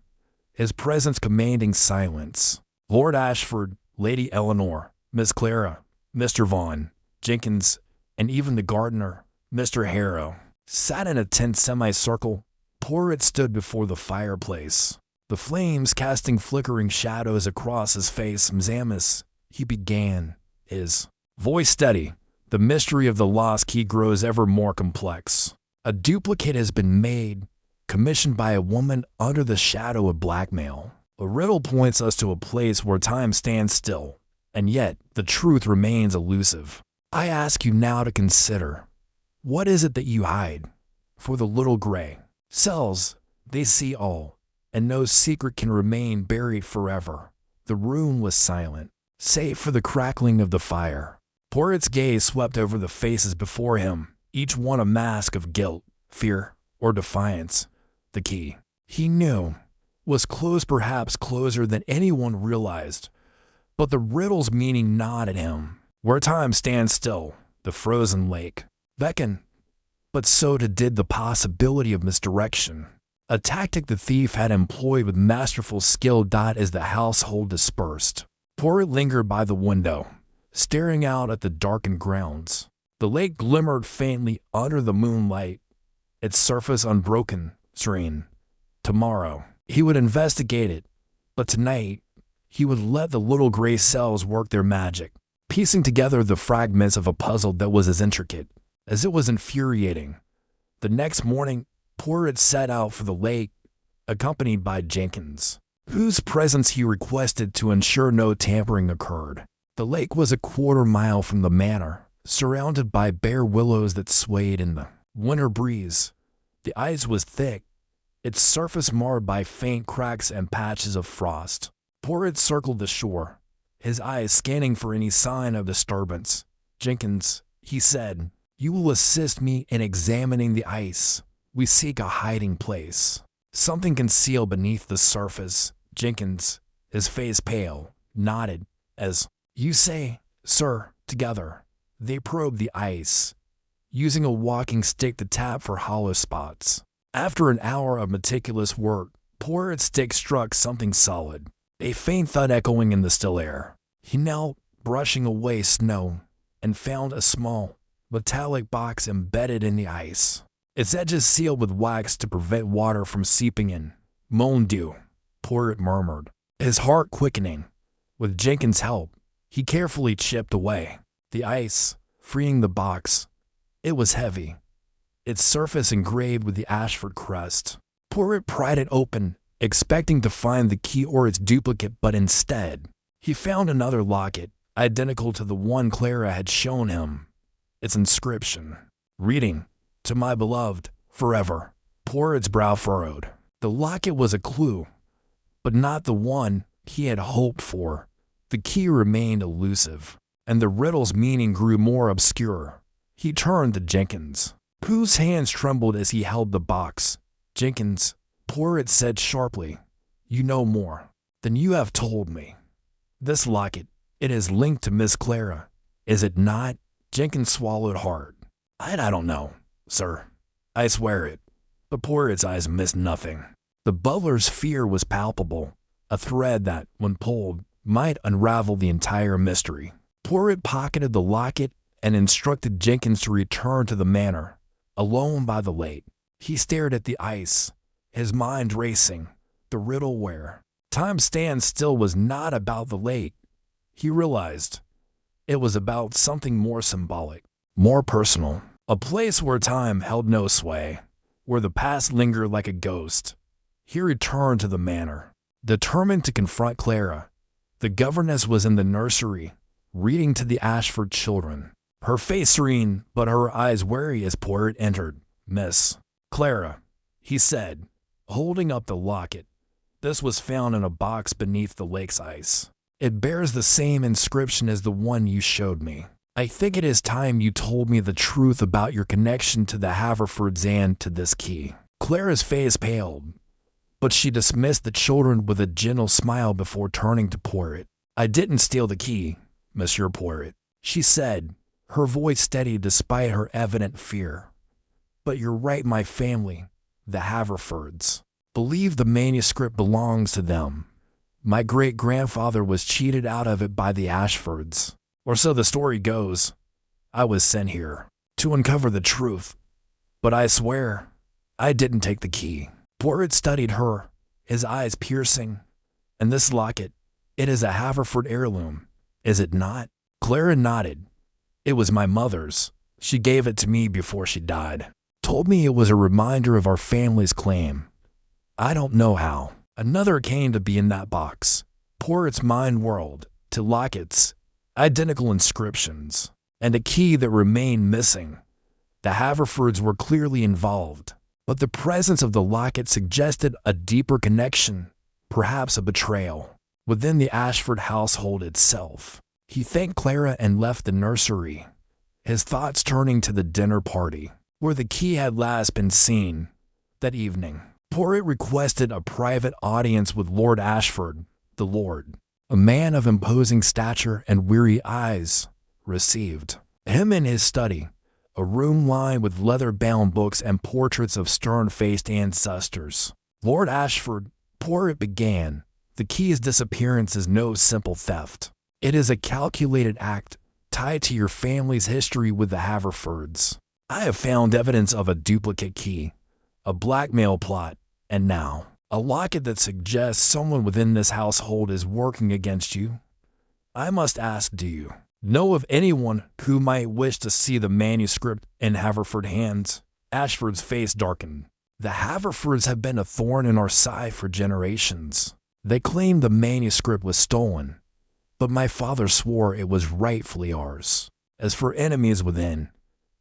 his presence commanding silence. Lord Ashford, Lady Eleanor, Miss Clara, Mr. Vaughan, Jenkins, and even the gardener, Mr. Harrow, sat in a tense semicircle. Poirot stood before the fireplace, the flames casting flickering shadows across his face. "Mzamis," he began, his voice steady. "The mystery of the lost key grows ever more complex. A duplicate has been made, commissioned by a woman under the shadow of blackmail. A riddle points us to a place where time stands still, and yet the truth remains elusive. I ask you now to consider, what is it that you hide? For the little gray cells, they see all, and no secret can remain buried forever." The room was silent, save for the crackling of the fire. Poirot's gaze swept over the faces before him, each one a mask of guilt, fear, or defiance. The key, he knew, was close, perhaps closer than anyone realized, but the riddle's meaning gnawed at him. Where time stands still, the frozen lake beckoned, but so too did the possibility of misdirection, a tactic the thief had employed with masterful skill. As the household dispersed, Poirot lingered by the window, staring out at the darkened grounds. The lake glimmered faintly under the moonlight, its surface unbroken, serene. Tomorrow, he would investigate it, but tonight, he would let the little gray cells work their magic, piecing together the fragments of a puzzle that was as intricate as it was infuriating. The next morning, Poirot set out for the lake, accompanied by Jenkins, whose presence he requested to ensure no tampering occurred. The lake was a quarter-mile from the manor, surrounded by bare willows that swayed in the winter breeze. The ice was thick, its surface marred by faint cracks and patches of frost. Poirot circled the shore, his eyes scanning for any sign of disturbance. "Jenkins," he said, "you will assist me in examining the ice. We seek a hiding place, something concealed beneath the surface." Jenkins, his face pale, nodded as, "You say, sir." Together, they probed the ice, using a walking stick to tap for hollow spots. After an hour of meticulous work, Poirot's stick struck something solid, a faint thud echoing in the still air. He knelt, brushing away snow, and found a small, metallic box embedded in the ice, its edges sealed with wax to prevent water from seeping in. "Mon Dieu," Poirot murmured, his heart quickening. With Jenkins' help, he carefully chipped away the ice, freeing the box. It was heavy, its surface engraved with the Ashford crest. Poirot pried it open, expecting to find the key or its duplicate, but instead, he found another locket, identical to the one Clara had shown him. Its inscription, reading, "To my beloved, forever." Poirot's brow furrowed. The locket was a clue, but not the one he had hoped for. The key remained elusive, and the riddle's meaning grew more obscure. He turned to Jenkins, whose hands trembled as he held the box. "Jenkins," Poirot said sharply, "you know more than you have told me. This locket, it is linked to Miss Clara, is it not?" Jenkins swallowed hard. I don't know, sir. I swear it." But Poirot's eyes missed nothing. The butler's fear was palpable, a thread that, when pulled, might unravel the entire mystery. Poirot pocketed the locket and instructed Jenkins to return to the manor. Alone by the lake, he stared at the ice, his mind racing. The riddle where time stands still was not about the lake, he realized. It was about something more symbolic, more personal, a place where time held no sway, where the past lingered like a ghost. He returned to the manor, determined to confront Clara. The governess was in the nursery, reading to the Ashford children, her face serene but her eyes wary as Poirot entered. "Miss Clara," he said, holding up the locket. "This was found in a box beneath the lake's ice. It bears the same inscription as the one you showed me. I think it is time you told me the truth about your connection to the Haverfords and to this key." Clara's face paled, but she dismissed the children with a gentle smile before turning to Poirot. "I didn't steal the key, Monsieur Poirot," she said, her voice steady despite her evident fear. "But you're right, my family, the Haverfords, believe the manuscript belongs to them. My great-grandfather was cheated out of it by the Ashfords, or so the story goes. I was sent here to uncover the truth, but I swear I didn't take the key." Poirot studied her, his eyes piercing. "And this locket, it is a Haverford heirloom, is it not?" Clara nodded. "It was my mother's. She gave it to me before she died. Told me it was a reminder of our family's claim. I don't know how. Another came to be in that box." Poirot's mind whirled to lockets, identical inscriptions, and a key that remained missing. The Haverfords were clearly involved, but the presence of the locket suggested a deeper connection, perhaps a betrayal, within the Ashford household itself. He thanked Clara and left the nursery, his thoughts turning to the dinner party, where the key had last been seen that evening. Poirot requested a private audience with Lord Ashford, the Lord, a man of imposing stature and weary eyes, received him in his study, a room lined with leather-bound books and portraits of stern-faced ancestors. Lord Ashford, Poirot began, the key's disappearance is no simple theft. It is a calculated act tied to your family's history with the Haverfords. I have found evidence of a duplicate key, a blackmail plot, and now, a locket that suggests someone within this household is working against you. I must ask, do you know of anyone who might wish to see the manuscript in Haverford hands? Ashford's face darkened. The Haverfords have been a thorn in our side for generations. They claimed the manuscript was stolen, but my father swore it was rightfully ours. As for enemies within,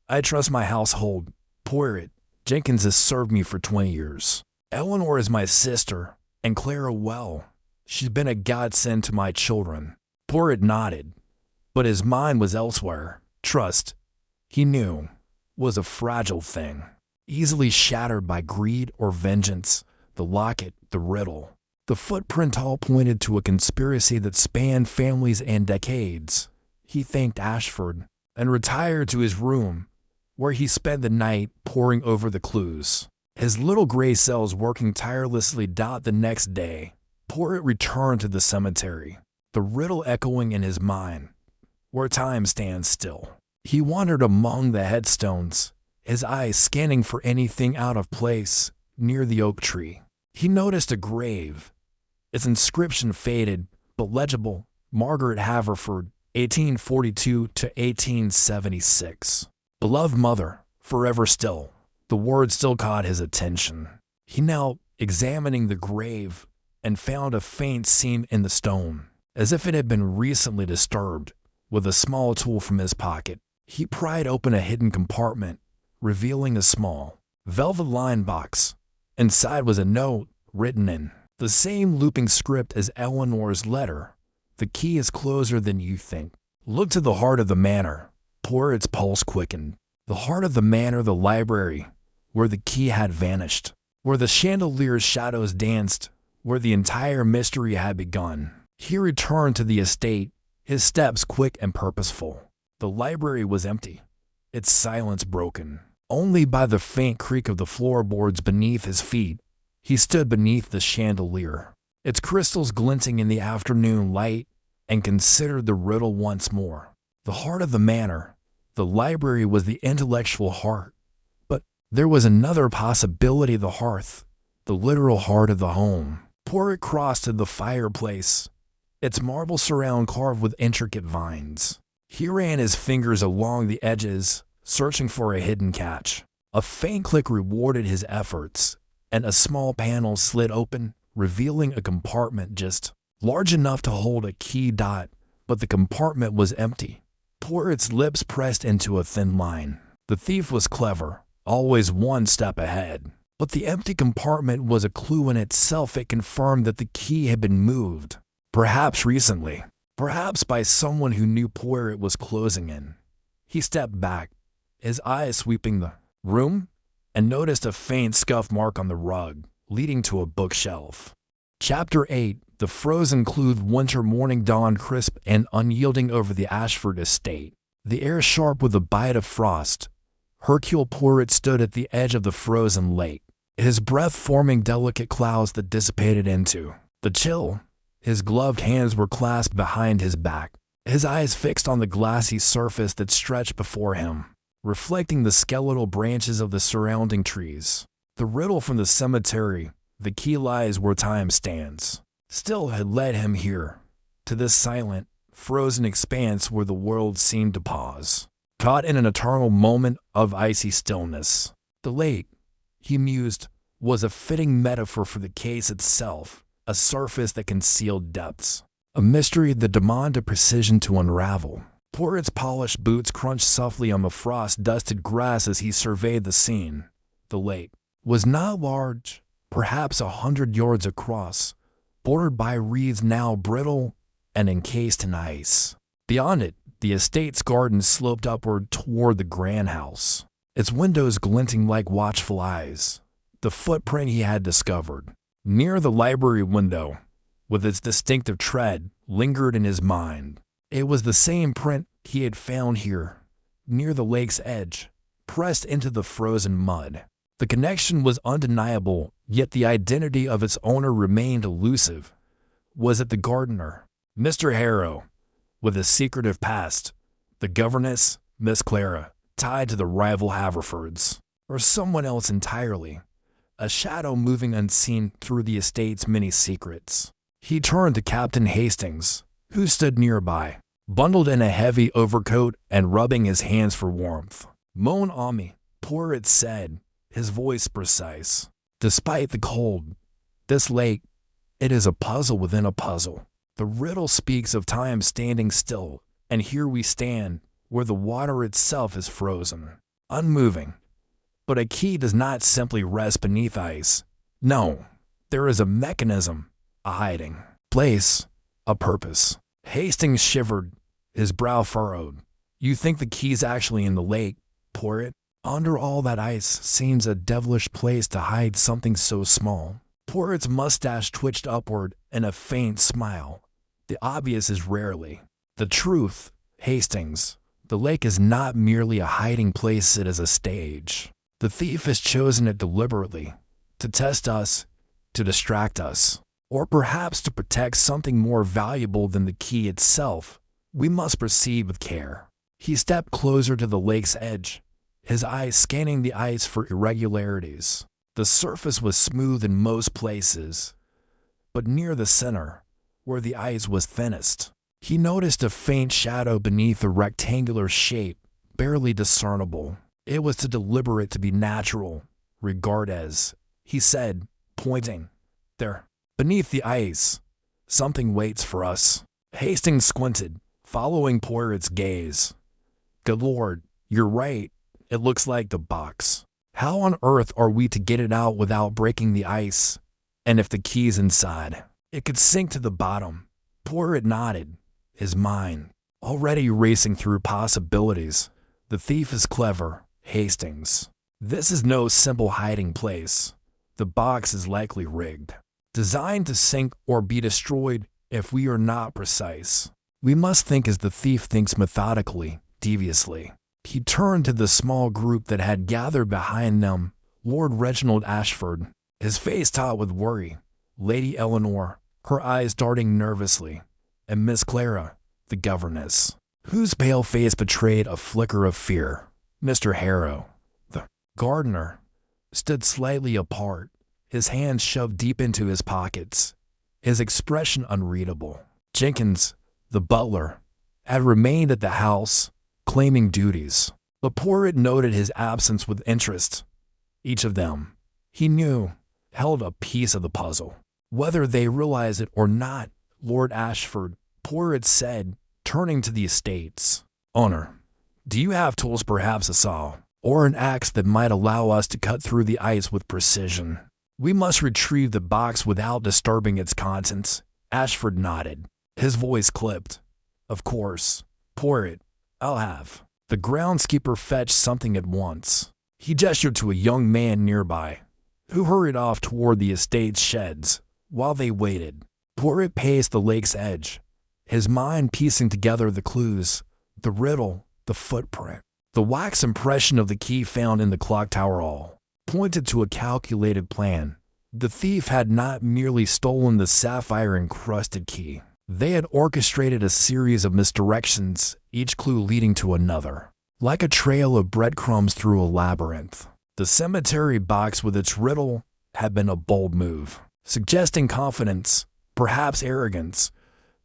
I trust my household. Poirot, Jenkins has served me for 20 years. Eleanor is my sister, and Clara well. She's been a godsend to my children. Poirot nodded, but his mind was elsewhere. Trust, he knew, was a fragile thing, easily shattered by greed or vengeance. The locket, the riddle, the footprint all pointed to a conspiracy that spanned families and decades. He thanked Ashford and retired to his room, where he spent the night poring over the clues. His little gray cells working tirelessly dot the next day. Poirot returned to the cemetery, the riddle echoing in his mind, where time stands still. He wandered among the headstones, his eyes scanning for anything out of place near the oak tree. He noticed a grave, its inscription faded but legible, Margaret Haverford, 1842 to 1876. Beloved mother, forever still. The word still caught his attention. He knelt, examining the grave, and found a faint seam in the stone, as if it had been recently disturbed. With a small tool from his pocket, he pried open a hidden compartment, revealing a small, velvet-lined box. Inside was a note, written in the same looping script as Eleanor's letter. The key is closer than you think. Look to the heart of the manor. Poirot's pulse quickened. The heart of the manor, the library, where the key had vanished, where the chandelier's shadows danced, where the entire mystery had begun. He returned to the estate, his steps quick and purposeful. The library was empty, its silence broken only by the faint creak of the floorboards beneath his feet. He stood beneath the chandelier, its crystals glinting in the afternoon light, and considered the riddle once more. The heart of the manor, the library, was the intellectual heart. But there was another possibility: the hearth, the literal heart of the home. Poirot crossed to the fireplace, its marble surround carved with intricate vines. He ran his fingers along the edges, searching for a hidden catch. A faint click rewarded his efforts, and a small panel slid open, revealing a compartment just large enough to hold a key dot, but the compartment was empty. Poirot's lips pressed into a thin line. The thief was clever, always one step ahead. But the empty compartment was a clue in itself. It confirmed that the key had been moved. Perhaps recently. Perhaps by someone who knew Poirot was closing in. He stepped back, his eyes sweeping the room, and noticed a faint scuff mark on the rug, leading to a bookshelf. Chapter 8. The frozen cold winter morning dawned crisp and unyielding over the Ashford estate, the air sharp with a bite of frost. Hercule Poirot stood at the edge of the frozen lake, his breath forming delicate clouds that dissipated into the chill. His gloved hands were clasped behind his back, his eyes fixed on the glassy surface that stretched before him, reflecting the skeletal branches of the surrounding trees. The riddle from the cemetery, the key lies where time stands, still had led him here, to this silent, frozen expanse where the world seemed to pause, caught in an eternal moment of icy stillness. The lake, he mused, was a fitting metaphor for the case itself, a surface that concealed depths, a mystery that demanded precision to unravel. Poirot's polished boots crunched softly on the frost-dusted grass as he surveyed the scene. The lake was not large, perhaps 100 yards across, bordered by reeds now brittle and encased in ice. Beyond it, the estate's garden sloped upward toward the grand house, its windows glinting like watchful eyes. the footprint he had discovered near the library window, with its distinctive tread, lingered in his mind. It was the same print he had found here, near the lake's edge, pressed into the frozen mud. The connection was undeniable, yet the identity of its owner remained elusive. Was it the gardener, Mr. Harrow, with his secretive past, the governess, Miss Clara, tied to the rival Haverfords, or someone else entirely, a shadow moving unseen through the estate's many secrets? He turned to Captain Hastings, who stood nearby, bundled in a heavy overcoat and rubbing his hands for warmth. "Mon ami," Poirot said, his voice precise. "Despite the cold, this lake, it is a puzzle within a puzzle. The riddle speaks of time standing still, and here we stand, where the water itself is frozen, unmoving. But a key does not simply rest beneath ice. No, there is a mechanism, a hiding place, a purpose." Hastings shivered, his brow furrowed. "You think the key's actually in the lake, Poirot? Under all that ice seems a devilish place to hide something so small." Poirot's mustache twitched upward in a faint smile. "The obvious is rarely the truth, Hastings. The lake is not merely a hiding place, it is a stage. The thief has chosen it deliberately, to test us, to distract us, or perhaps to protect something more valuable than the key itself. We must proceed with care." He stepped closer to the lake's edge, his eyes scanning the ice for irregularities. The surface was smooth in most places, but near the center, where the ice was thinnest, he noticed a faint shadow beneath a rectangular shape, barely discernible. It was too deliberate to be natural. "Regard as," he said, pointing. "There, beneath the ice, something waits for us." Hastings squinted, following Poirot's gaze. "Good Lord, you're right. It looks like the box. How on earth are we to get it out without breaking the ice? And if the key's inside, it could sink to the bottom." Poirot nodded, his mind already racing through possibilities. "The thief is clever, Hastings. This is no simple hiding place. The box is likely rigged, designed to sink or be destroyed if we are not precise. We must think as the thief thinks, methodically, deviously." He turned to the small group that had gathered behind them. Lord Reginald Ashford, his face taut with worry, Lady Eleanor, her eyes darting nervously, and Miss Clara, the governess, whose pale face betrayed a flicker of fear. Mr. Harrow, the gardener, stood slightly apart, his hands shoved deep into his pockets, his expression unreadable. Jenkins, the butler, had remained at the house, claiming duties, but Poirot noted his absence with interest. Each of them, he knew, held a piece of the puzzle. Whether they realized it or not, Lord Ashford, Poirot said, turning to the estate's owner, "Do you have tools, perhaps a saw, or an axe that might allow us to cut through the ice with precision? We must retrieve the box without disturbing its contents." Ashford nodded, his voice clipped. "Of course, Poirot, I'll have." The groundskeeper fetched something at once. He gestured to a young man nearby, who hurried off toward the estate's sheds. While they waited, Poirot paced the lake's edge, his mind piecing together the clues, the riddle, the footprint. The wax impression of the key found in the clock tower hall pointed to a calculated plan. The thief had not merely stolen the sapphire-encrusted key. They had orchestrated a series of misdirections, each clue leading to another, like a trail of breadcrumbs through a labyrinth. The cemetery box with its riddle had been a bold move, suggesting confidence, perhaps arrogance,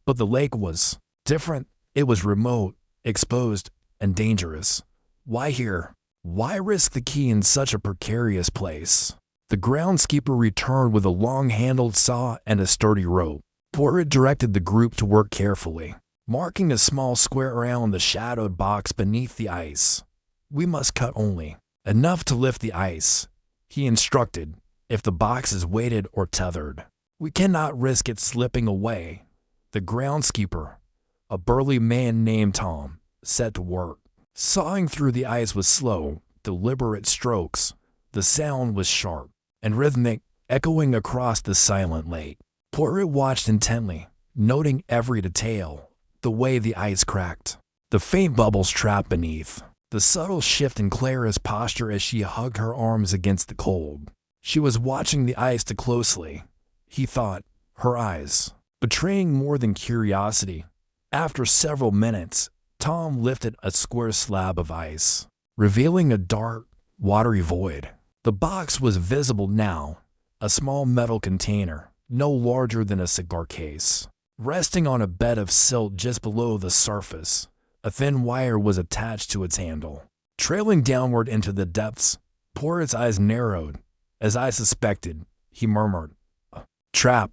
but the lake was different. It was remote, exposed, and dangerous. Why here? Why risk the key in such a precarious place? The groundskeeper returned with a long-handled saw and a sturdy rope. Poirot directed the group to work carefully, marking a small square around the shadowed box beneath the ice. "We must cut only enough to lift the ice," he instructed. "If the box is weighted or tethered, we cannot risk it slipping away." The groundskeeper, a burly man named Tom, set to work. Sawing through the ice with slow, deliberate strokes, the sound was sharp, and rhythmic, echoing across the silent lake. Poirot watched intently, noting every detail, the way the ice cracked, the faint bubbles trapped beneath, the subtle shift in Clara's posture as she hugged her arms against the cold. She was watching the ice too closely, he thought, her eyes betraying more than curiosity. After several minutes, Tom lifted a square slab of ice, revealing a dark, watery void. The box was visible now, a small metal container, no larger than a cigar case. Resting on a bed of silt just below the surface, a thin wire was attached to its handle. Trailing downward into the depths, Poirot's eyes narrowed. As I suspected, he murmured, "Trap.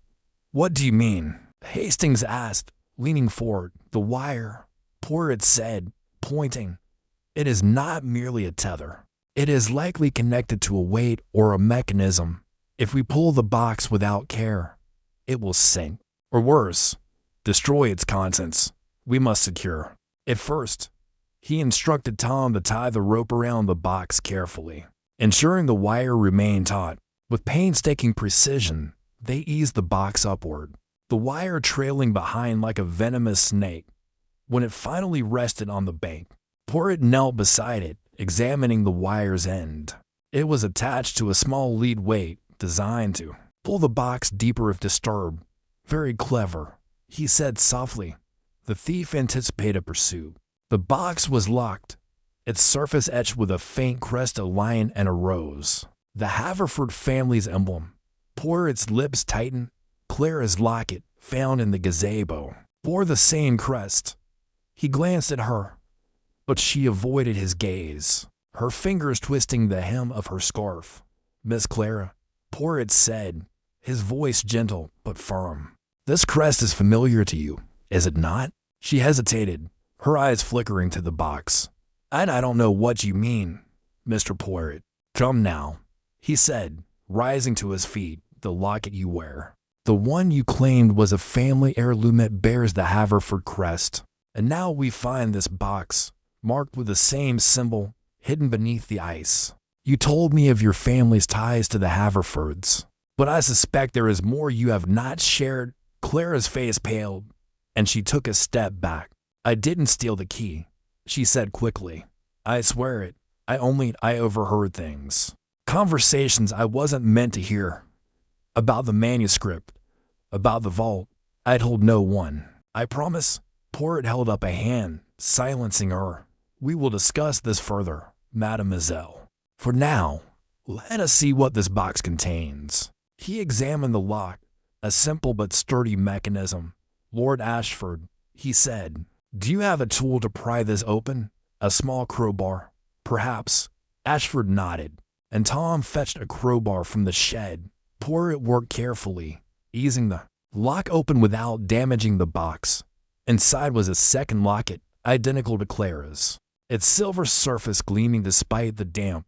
What do you mean?" Hastings asked, leaning forward. "The wire," Poirot said, pointing. "It is not merely a tether. It is likely connected to a weight or a mechanism. If we pull the box without care, it will sink. Or worse, destroy its contents. We must secure it first." He instructed Tom to tie the rope around the box carefully, ensuring the wire remained taut. With painstaking precision, they eased the box upward, the wire trailing behind like a venomous snake. When it finally rested on the bank, Poirot knelt beside it, examining the wire's end. It was attached to a small lead weight designed to pull the box deeper if disturbed. "Very clever," he said softly. The thief anticipated pursuit. The box was locked, its surface etched with a faint crest, a lion and a rose, the Haverford family's emblem. Poirot's lips tightened. Clara's locket, found in the gazebo, bore the same crest. He glanced at her, but she avoided his gaze, her fingers twisting the hem of her scarf. "Miss Clara," Poirot said, his voice gentle but firm. "This crest is familiar to you, is it not?" She hesitated, her eyes flickering to the box. I don't know what you mean, Mr. Poirot." "Come now," he said, rising to his feet. "The locket you wear, the one you claimed was a family heirloom, it bears the Haverford crest. And now we find this box, marked with the same symbol, hidden beneath the ice. You told me of your family's ties to the Haverfords, but I suspect there is more you have not shared." Clara's face paled, and she took a step back. "I didn't steal the key," she said quickly. "I swear it. I overheard things. Conversations I wasn't meant to hear. About the manuscript, about the vault. I told no one. I promise." Poirot held up a hand, silencing her. "We will discuss this further, mademoiselle. For now, let us see what this box contains." He examined the lock, a simple but sturdy mechanism. "Lord Ashford," he said, "do you have a tool to pry this open? A small crowbar, perhaps?" Ashford nodded, and Tom fetched a crowbar from the shed. Poirot worked carefully, easing the lock open without damaging the box. Inside was a second locket, identical to Clara's, its silver surface gleaming despite the damp.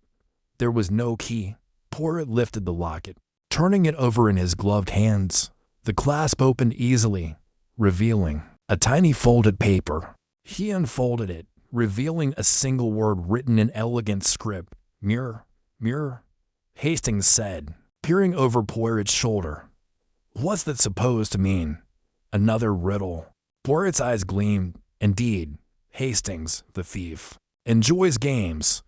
There was no key. Poirot lifted the locket, turning it over in his gloved hands. The clasp opened easily, revealing a tiny folded paper. He unfolded it, revealing a single word written in elegant script. "Mirror, mirror," Hastings said, peering over Poirot's shoulder. "What's that supposed to mean? Another riddle?" Poirot's eyes gleamed. Indeed, Hastings, the thief, enjoys games,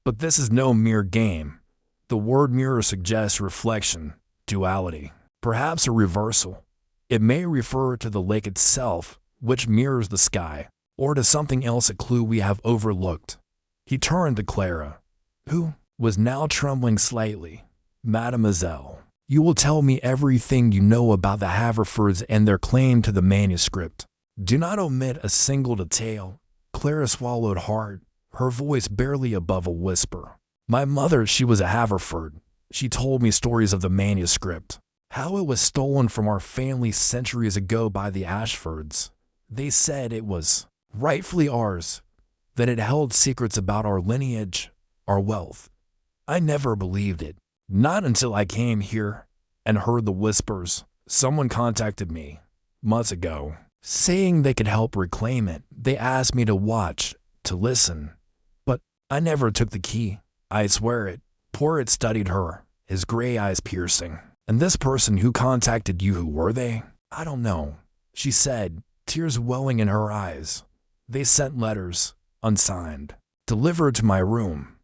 but this is no mere game. The word mirror suggests reflection, duality, perhaps a reversal. It may refer to the lake itself, which mirrors the sky, or to something else, a clue we have overlooked. He turned to Clara, who was now trembling slightly. "Mademoiselle, you will tell me everything you know about the Haverfords and their claim to the manuscript. Do not omit a single detail." Clara swallowed hard, her voice barely above a whisper. "My mother, she was a Haverford. She told me stories of the manuscript, how it was stolen from our family centuries ago by the Ashfords. They said it was rightfully ours, that it held secrets about our lineage, our wealth. I never believed it, not until I came here and heard the whispers. Someone contacted me months ago, saying they could help reclaim it. They asked me to watch, to listen, but I never took the key. I swear it." Poirot studied her, his gray eyes piercing. "And this person who contacted you, who were they?" "I don't know," she said, tears welling in her eyes. "They sent letters, unsigned, delivered to my room.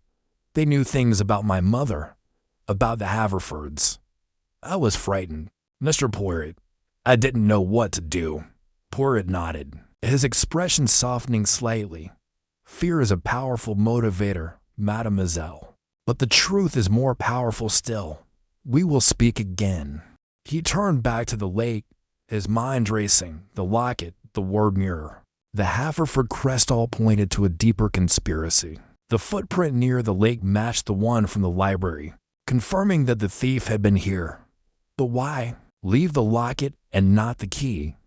They knew things about my mother, about the Haverfords." I was frightened. "Mr. Poirot, I didn't know what to do." Poirot nodded, his expression softening slightly. "Fear is a powerful motivator, mademoiselle. But the truth is more powerful still. We will speak again." He turned back to the lake, his mind racing, the locket, the word mirror. The Haverford crest all pointed to a deeper conspiracy. The footprint near the lake matched the one from the library, confirming that the thief had been here. But why leave the locket and not the key?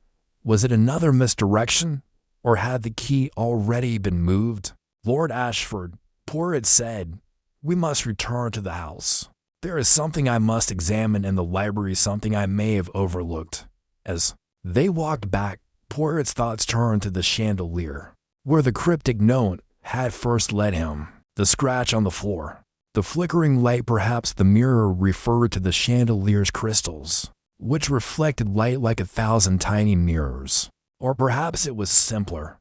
Was it another misdirection, or had the key already been moved? "Lord Ashford," Poirot said, "we must return to the house. There is something I must examine in the library, something I may have overlooked." As they walked back, Poirot's thoughts turned to the chandelier, where the cryptic note had first led him. The scratch on the floor, the flickering light, perhaps the mirror referred to the chandelier's crystals, which reflected light like 1,000 tiny mirrors. Or perhaps it was simpler,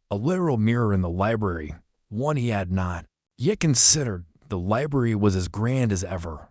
a literal mirror in the library, one he had not yet considered. The library was as grand as ever,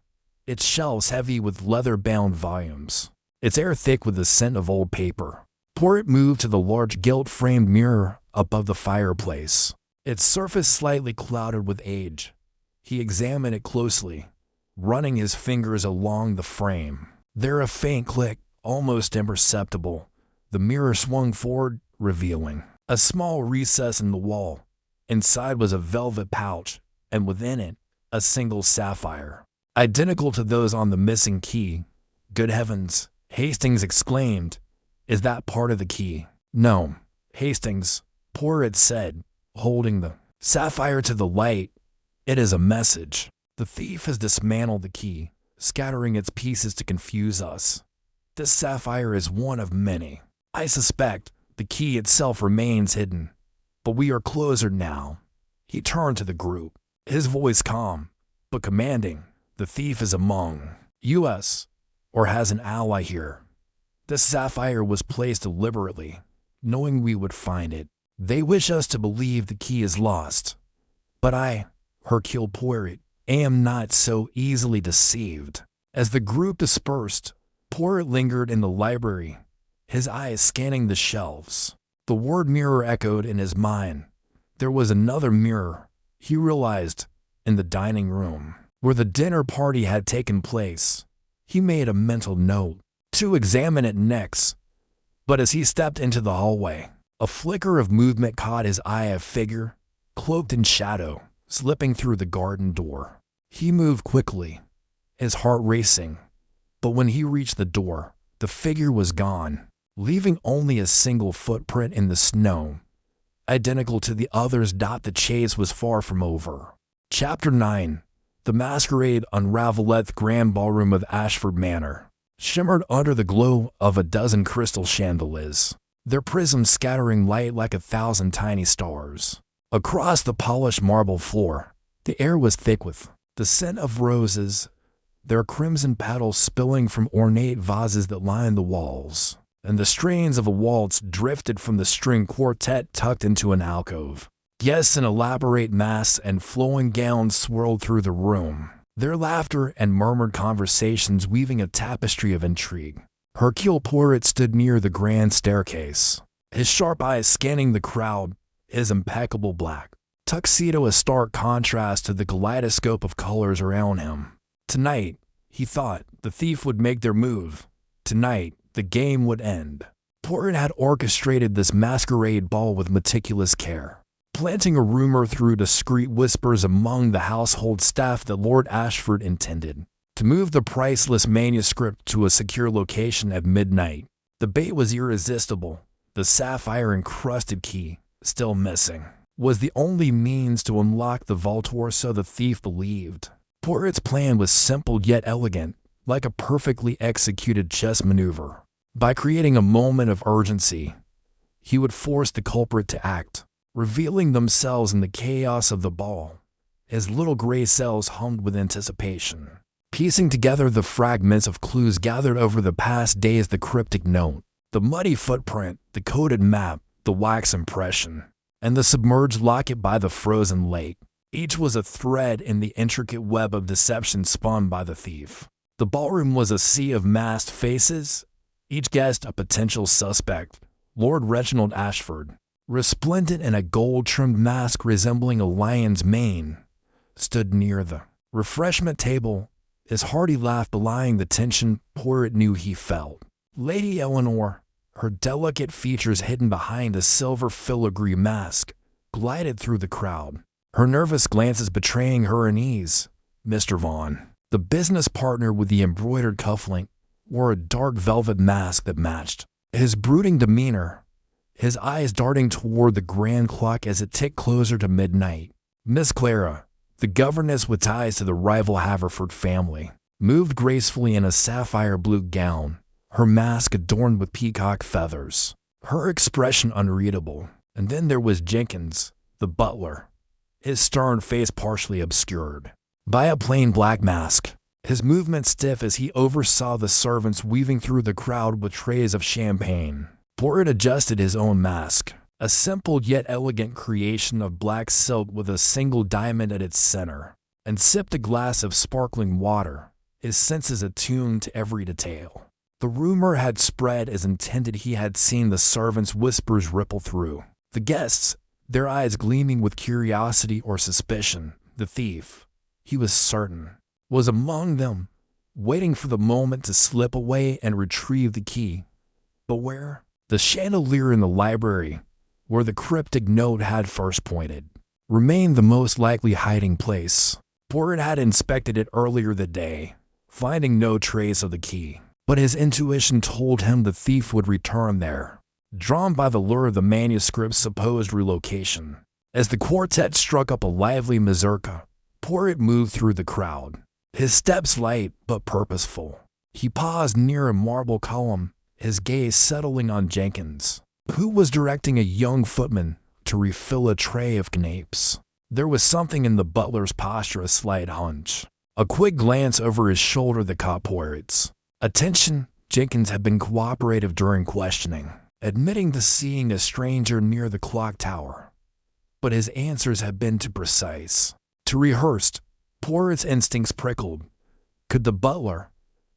its shelves heavy with leather-bound volumes, its air thick with the scent of old paper. Poirot moved to the large gilt-framed mirror above the fireplace, its surface slightly clouded with age. He examined it closely, running his fingers along the frame. There a faint click, almost imperceptible. The mirror swung forward, revealing a small recess in the wall. Inside was a velvet pouch, and within it, a single sapphire, identical to those on the missing key. "Good heavens," Hastings exclaimed. "Is that part of the key?" "No, Hastings," Poirot said, holding the sapphire to the light. "It is a message. The thief has dismantled the key, scattering its pieces to confuse us. This sapphire is one of many. I suspect the key itself remains hidden, but we are closer now." He turned to the group, his voice calm, but commanding. "The thief is among us, or has an ally here. This sapphire was placed deliberately, knowing we would find it. They wish us to believe the key is lost. But I, Hercule Poirot, am not so easily deceived." As the group dispersed, Poirot lingered in the library, his eyes scanning the shelves. The word mirror echoed in his mind. There was another mirror, he realized, in the dining room, where the dinner party had taken place. He made a mental note to examine it next. But as he stepped into the hallway, a flicker of movement caught his eye, a figure, cloaked in shadow, slipping through the garden door. He moved quickly, his heart racing. But when he reached the door, the figure was gone, leaving only a single footprint in the snow, identical to the others. The chase was far from over. Chapter 9. The masquerade unravelled. The grand ballroom of Ashford Manor shimmered under the glow of a dozen crystal chandeliers, their prisms scattering light like 1,000 tiny stars. Across the polished marble floor, the air was thick with the scent of roses, their crimson petals spilling from ornate vases that lined the walls, and the strains of a waltz drifted from the string quartet tucked into an alcove. Guests in elaborate masks and flowing gowns swirled through the room, their laughter and murmured conversations weaving a tapestry of intrigue. Hercule Poirot stood near the grand staircase, his sharp eyes scanning the crowd, his impeccable black tuxedo a stark contrast to the kaleidoscope of colors around him. Tonight, he thought, the thief would make their move. Tonight, the game would end. Poirot had orchestrated this masquerade ball with meticulous care, planting a rumor through discreet whispers among the household staff that Lord Ashford intended to move the priceless manuscript to a secure location at midnight. The bait was irresistible. The sapphire-encrusted key, still missing, was the only means to unlock the vault, or so the thief believed. Poirot's plan was simple yet elegant, like a perfectly executed chess maneuver. By creating a moment of urgency, he would force the culprit to act, revealing themselves in the chaos of the ball. His little gray cells hummed with anticipation. piecing together the fragments of clues gathered over the past days: the cryptic note, the muddy footprint, the coded map, the wax impression, and the submerged locket by the frozen lake. Each was a thread in the intricate web of deception spun by the thief. The ballroom was a sea of masked faces, each guest a potential suspect. Lord Reginald Ashford, resplendent in a gold-trimmed mask resembling a lion's mane, stood near the refreshment table, his hearty laugh belying the tension Poirot knew he felt. Lady Eleanor, her delicate features hidden behind a silver filigree mask, glided through the crowd, her nervous glances betraying her unease. Mr. Vaughan, the business partner with the embroidered cufflink, wore a dark velvet mask that matched his brooding demeanor, his eyes darting toward the grand clock as it ticked closer to midnight. Miss Clara, the governess with ties to the rival Haverford family, moved gracefully in a sapphire blue gown, her mask adorned with peacock feathers, her expression unreadable. And then there was Jenkins, the butler, his stern face partially obscured by a plain black mask, his movements stiff as he oversaw the servants weaving through the crowd with trays of champagne. Poirot adjusted his own mask, a simple yet elegant creation of black silk with a single diamond at its center, and sipped a glass of sparkling water, his senses attuned to every detail. The rumor had spread as intended. He had seen the servants' whispers ripple through the guests, their eyes gleaming with curiosity or suspicion. The thief, he was certain, was among them, waiting for the moment to slip away and retrieve the key. But where? The chandelier in the library, where the cryptic note had first pointed, remained the most likely hiding place. Poirot had inspected it earlier that day, finding no trace of the key, but his intuition told him the thief would return there, drawn by the lure of the manuscript's supposed relocation. As the quartet struck up a lively mazurka, Poirot moved through the crowd, his steps light but purposeful. He paused near a marble column, his gaze settling on Jenkins, who was directing a young footman to refill a tray of canapes. There was something in the butler's posture, a slight hunch, a quick glance over his shoulder that caught Poirot's attention. Jenkins had been cooperative during questioning, admitting to seeing a stranger near the clock tower, but his answers had been too precise, too rehearsed. Poirot's instincts prickled. Could the butler,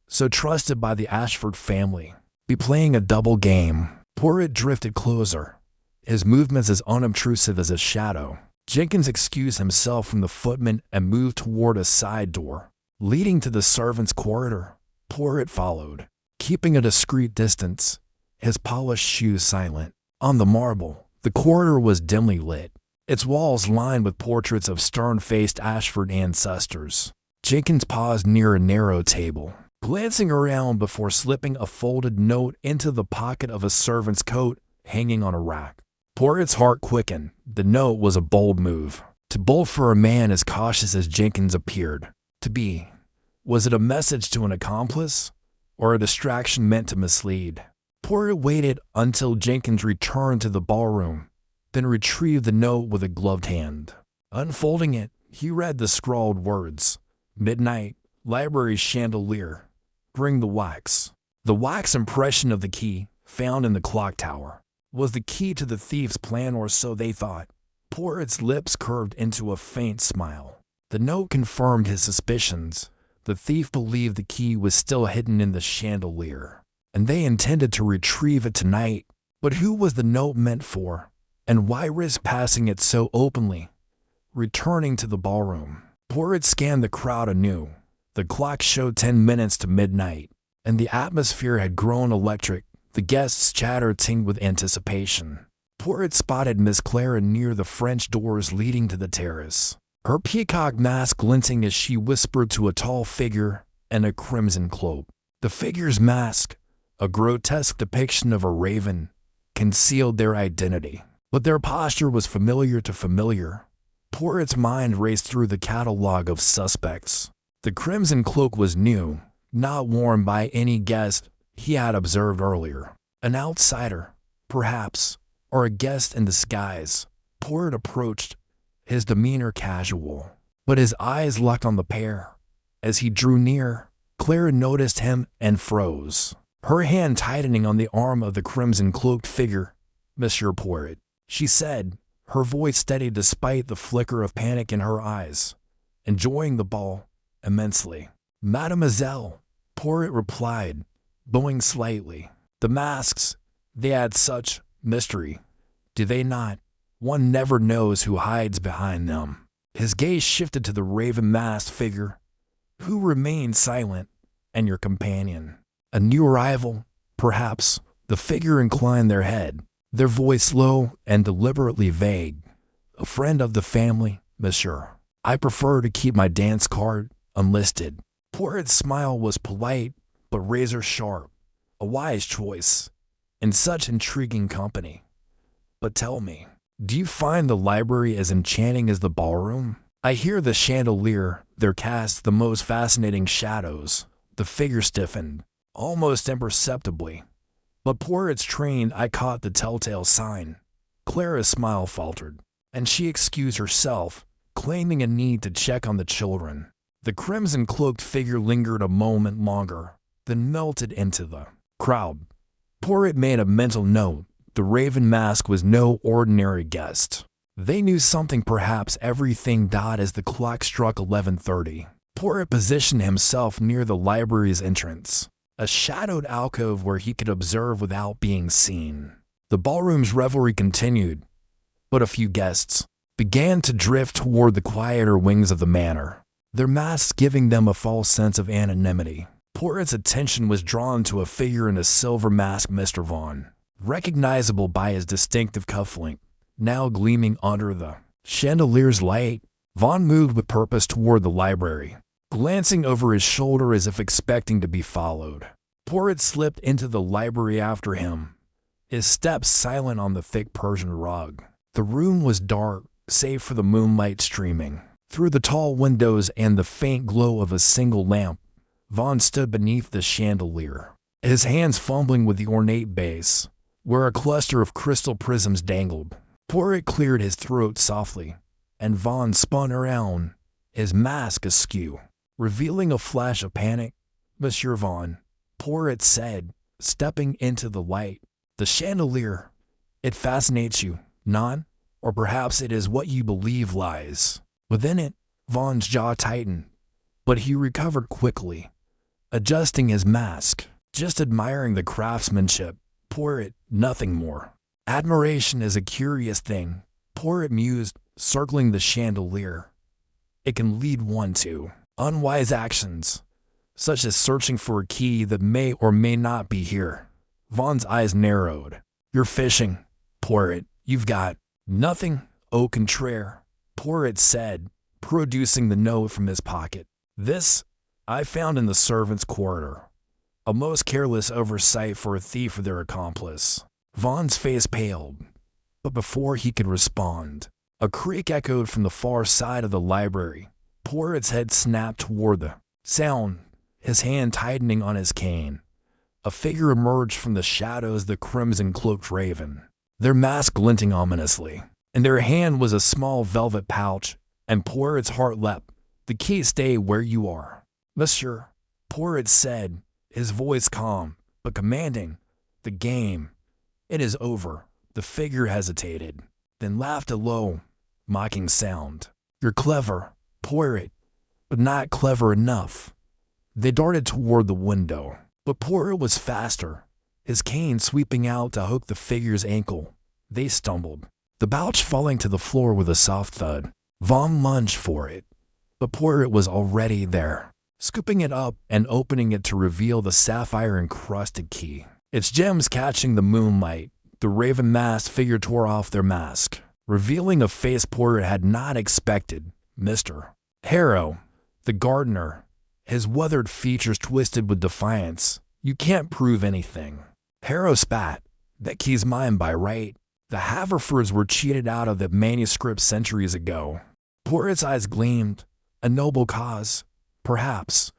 so trusted by the Ashford family, be playing a double game? Poirot drifted closer, his movements as unobtrusive as a shadow. Jenkins excused himself from the footman and moved toward a side door leading to the servants' corridor. Poirot followed, keeping a discreet distance, his polished shoes silent. On the marble, the corridor was dimly lit, its walls lined with portraits of stern-faced Ashford ancestors. Jenkins paused near a narrow table, glancing around before slipping a folded note into the pocket of a servant's coat hanging on a rack. Poirot's heart quickened. The note was a bold move, to bolt for a man as cautious as Jenkins appeared to be. Was it a message to an accomplice, or a distraction meant to mislead? Poirot waited until Jenkins returned to the ballroom, then retrieved the note with a gloved hand. Unfolding it, he read the scrawled words: "Midnight, library chandelier, bring the wax." The wax impression of the key, found in the clock tower, was the key to the thief's plan, or so they thought. Poirot's lips curved into a faint smile. The note confirmed his suspicions. The thief believed the key was still hidden in the chandelier, and they intended to retrieve it tonight. But who was the note meant for? And why risk passing it so openly? Returning to the ballroom, Poirot scanned the crowd anew. The clock showed 10 minutes to midnight, and the atmosphere had grown electric. The guests' chatter tinged with anticipation. Poirot spotted Miss Clara near the French doors leading to the terrace, her peacock mask glinting as she whispered to a tall figure in a crimson cloak. The figure's mask, a grotesque depiction of a raven, concealed their identity, but their posture was familiar to familiar. Poirot's mind raced through the catalogue of suspects. The crimson cloak was new, not worn by any guest he had observed earlier. An outsider, perhaps, or a guest in disguise. Poirot approached, his demeanor casual, but his eyes locked on the pair. As he drew near, Clara noticed him and froze, her hand tightening on the arm of the crimson-cloaked figure. "Monsieur Poirot," she said, her voice steady despite the flicker of panic in her eyes. "Enjoying the ball immensely." "Mademoiselle," Poirot replied, bowing slightly. "The masks, they add such mystery, do they not? One never knows who hides behind them." His gaze shifted to the raven-masked figure. "Who remained silent, and your companion?" "A new arrival, perhaps." The figure inclined their head, their voice low and deliberately vague. "A friend of the family, monsieur. I prefer to keep my dance card unlisted." Poirot's smile was polite but razor-sharp. A wise choice in such intriguing company. "But tell me, do you find the library as enchanting as the ballroom? I hear the chandelier there casts the most fascinating shadows." The figure stiffened, almost imperceptibly. But Poirot's trained eye caught the telltale sign. Clara's smile faltered, and she excused herself, claiming a need to check on the children. The crimson-cloaked figure lingered a moment longer, then melted into the crowd. Poirot made a mental note. The raven mask was no ordinary guest. They knew something, perhaps everything. As the clock struck 11:30, Poirot positioned himself near the library's entrance, a shadowed alcove where he could observe without being seen. The ballroom's revelry continued, but a few guests began to drift toward the quieter wings of the manor, their masks giving them a false sense of anonymity. Poirot's attention was drawn to a figure in a silver mask, Mr. Vaughan, recognizable by his distinctive cufflink, now gleaming under the chandelier's light. Vaughan moved with purpose toward the library, glancing over his shoulder as if expecting to be followed. Poirot slipped into the library after him, his steps silent on the thick Persian rug. The room was dark, save for the moonlight streaming through the tall windows and the faint glow of a single lamp. Vaughan stood beneath the chandelier, his hands fumbling with the ornate base, where a cluster of crystal prisms dangled. Poirot cleared his throat softly, and Vaughan spun around, his mask askew, revealing a flash of panic. "Monsieur Vaughan," Poirot said, stepping into the light. "The chandelier, it fascinates you, not? Or perhaps it is what you believe lies within it." Vaughan's jaw tightened, but he recovered quickly, adjusting his mask. "Just admiring the craftsmanship, Poirot, nothing more." "Admiration is a curious thing," Poirot mused, circling the chandelier. "It can lead one to unwise actions, such as searching for a key that may or may not be here." Vaughan's eyes narrowed. "You're fishing, Poirot. You've got nothing." "Au contraire," Poirot said, producing the note from his pocket. "This I found in the servants' corridor. A most careless oversight for a thief or their accomplice." Vaughan's face paled, but before he could respond, a creak echoed from the far side of the library. Poirot's head snapped toward the sound, his hand tightening on his cane. A figure emerged from the shadows, the crimson-cloaked raven, their mask glinting ominously. In their hand was a small velvet pouch, and Poirot's heart leapt. "The key. Stay where you are, monsieur," Poirot said, his voice calm but commanding. "The game, it is over." The figure hesitated, then laughed a low, mocking sound. "You're clever, Poirot, but not clever enough." They darted toward the window, but Poirot was faster, his cane sweeping out to hook the figure's ankle. They stumbled, the pouch falling to the floor with a soft thud. Vaughan lunged for it, but Poirot was already there, scooping it up and opening it to reveal the sapphire-encrusted key, its gems catching the moonlight. The raven-masked figure tore off their mask, revealing a face Poirot had not expected. Mr. Harrow, the gardener, his weathered features twisted with defiance. "You can't prove anything." Harrow spat. "That key's mine by right. The Haverfords were cheated out of the manuscript centuries ago." Poirot's eyes gleamed. "A noble cause, perhaps,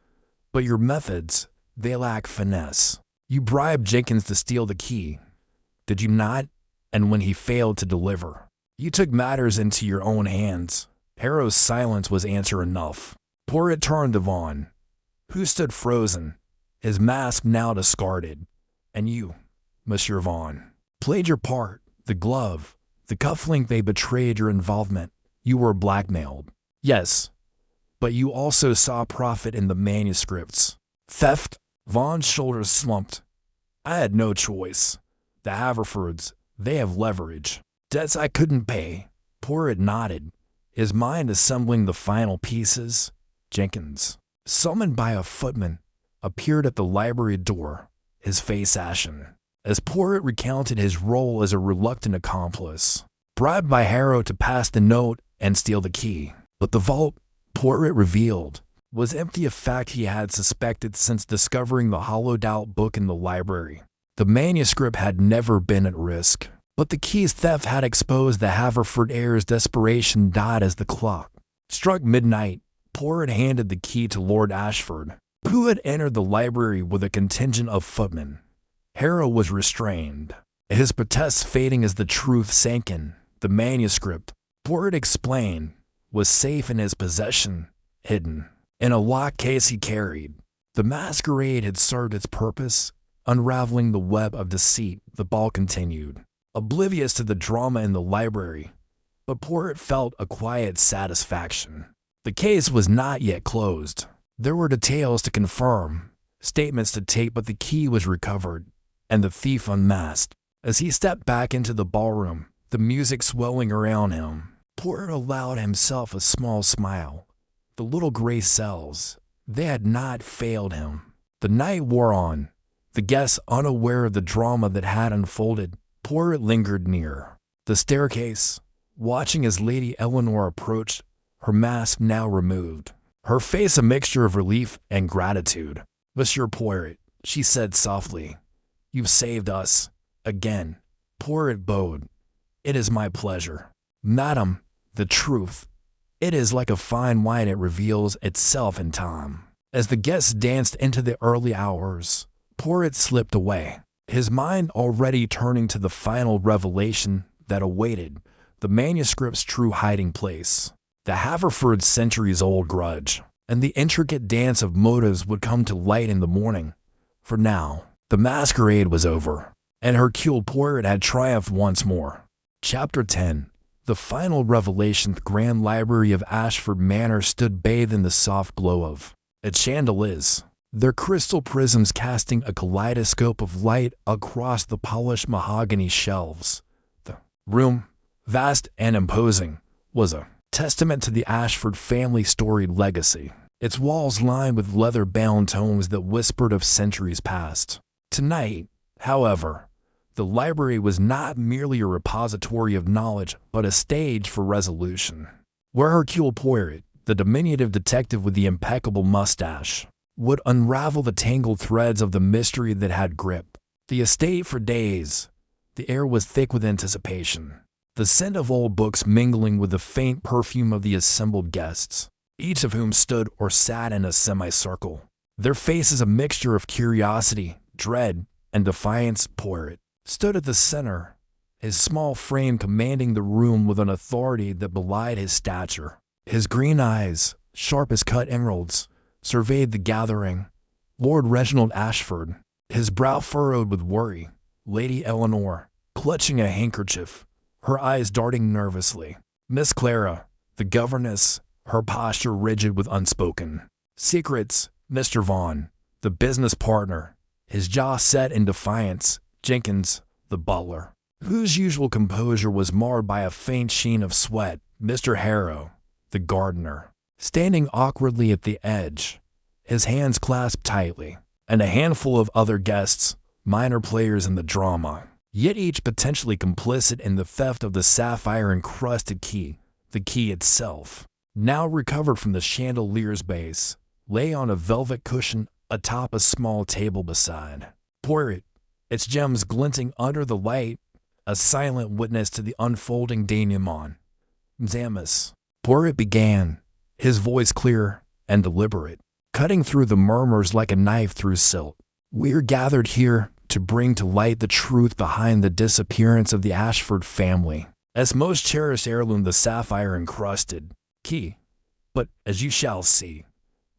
but your methods, they lack finesse. You bribed Jenkins to steal the key, did you not? And when he failed to deliver, you took matters into your own hands." Harrow's silence was answer enough. Poirot turned to Vaughn, who stood frozen, his mask now discarded. And you, Monsieur Vaughn, played your part. The glove, the cufflink, they betrayed your involvement. You were blackmailed. Yes, but you also saw profit in the manuscripts. Theft? Vaughn's shoulders slumped. I had no choice. The Haverfords, they have leverage. Debts I couldn't pay. Poirot nodded, his mind assembling the final pieces. Jenkins, summoned by a footman, appeared at the library door, his face ashen, as Poirot recounted his role as a reluctant accomplice, bribed by Harrow to pass the note and steal the key. But the vault, Poirot revealed, was empty of fact he had suspected since discovering the hollowed-out book in the library. The manuscript had never been at risk, but the key's theft had exposed the Haverford heir's desperation. Died as the clock struck midnight. Poirot handed the key to Lord Ashford, who had entered the library with a contingent of footmen. Harrow was restrained, his protests fading as the truth sank in. The manuscript, Poirot explained, was safe in his possession, hidden in a locked case he carried. The masquerade had served its purpose, unraveling the web of deceit. The ball continued, oblivious to the drama in the library, but Poirot felt a quiet satisfaction. The case was not yet closed. There were details to confirm, statements to take, but the key was recovered, and the thief unmasked. As he stepped back into the ballroom, the music swelling around him, Poirot allowed himself a small smile. The little gray cells, they had not failed him. The night wore on, the guests unaware of the drama that had unfolded. Poirot lingered near the staircase, watching as Lady Eleanor approached, her mask now removed, her face a mixture of relief and gratitude. Monsieur Poirot, she said softly, you've saved us. Again, Poirot bowed. It is my pleasure. Madam, the truth. It is like a fine wine, it reveals itself in time. As the guests danced into the early hours, Poirot slipped away, his mind already turning to the final revelation that awaited the manuscript's true hiding place. The Haverford's centuries-old grudge and the intricate dance of motives would come to light in the morning. For now, the masquerade was over, and Hercule Poirot had triumphed once more. Chapter 10. The final revelation. The grand library of Ashford Manor stood bathed in the soft glow of its chandeliers, their crystal prisms casting a kaleidoscope of light across the polished mahogany shelves. The room, vast and imposing, was a testament to the Ashford family storied legacy, its walls lined with leather-bound tomes that whispered of centuries past. Tonight, however, the library was not merely a repository of knowledge, but a stage for resolution, where Hercule Poirot, the diminutive detective with the impeccable mustache, would unravel the tangled threads of the mystery that had gripped the estate for days. The air was thick with anticipation, the scent of old books mingling with the faint perfume of the assembled guests, each of whom stood or sat in a semicircle, their faces a mixture of curiosity, dread, and defiance. Poirot stood at the center, his small frame commanding the room with an authority that belied his stature. His green eyes, sharp as cut emeralds, surveyed the gathering. Lord Reginald Ashford, his brow furrowed with worry, Lady Eleanor, clutching a handkerchief, her eyes darting nervously, Miss Clara, the governess, her posture rigid with unspoken secrets, Mr. Vaughn, the business partner, his jaw set in defiance, Jenkins, the butler, whose usual composure was marred by a faint sheen of sweat, Mr. Harrow, the gardener, standing awkwardly at the edge, his hands clasped tightly, and a handful of other guests, minor players in the drama, yet each potentially complicit in the theft of the sapphire-encrusted key. The key itself, now recovered from the chandelier's base, lay on a velvet cushion atop a small table beside Poirot, its gems glinting under the light, a silent witness to the unfolding denouement. Zamus, Poirot began, his voice clear and deliberate, cutting through the murmurs like a knife through silk. We're gathered here to bring to light the truth behind the disappearance of the Ashford family, as most cherished heirloom, the sapphire-encrusted key. But, as you shall see,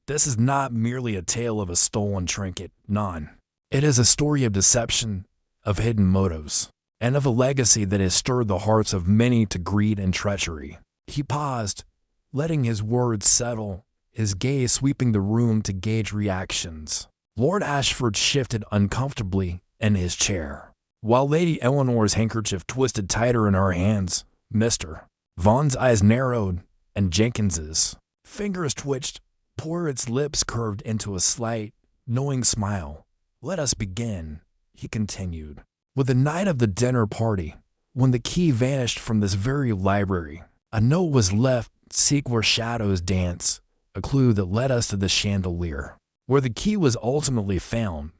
This is not merely a tale of a stolen trinket, none. It is a story of deception, of hidden motives, and of a legacy that has stirred the hearts of many to greed and treachery. He paused, letting his words settle, his gaze sweeping the room to gauge reactions. Lord Ashford shifted uncomfortably in his chair, while Lady Eleanor's handkerchief twisted tighter in her hands. Mr. Vaughan's eyes narrowed, and Jenkins's fingers twitched. Poirot's lips curved into a slight, knowing smile. "Let us begin," he continued. "With the night of the dinner party, when the key vanished from this very library, a note was left, seek where shadows dance, a clue that led us to the chandelier, where the key was ultimately found.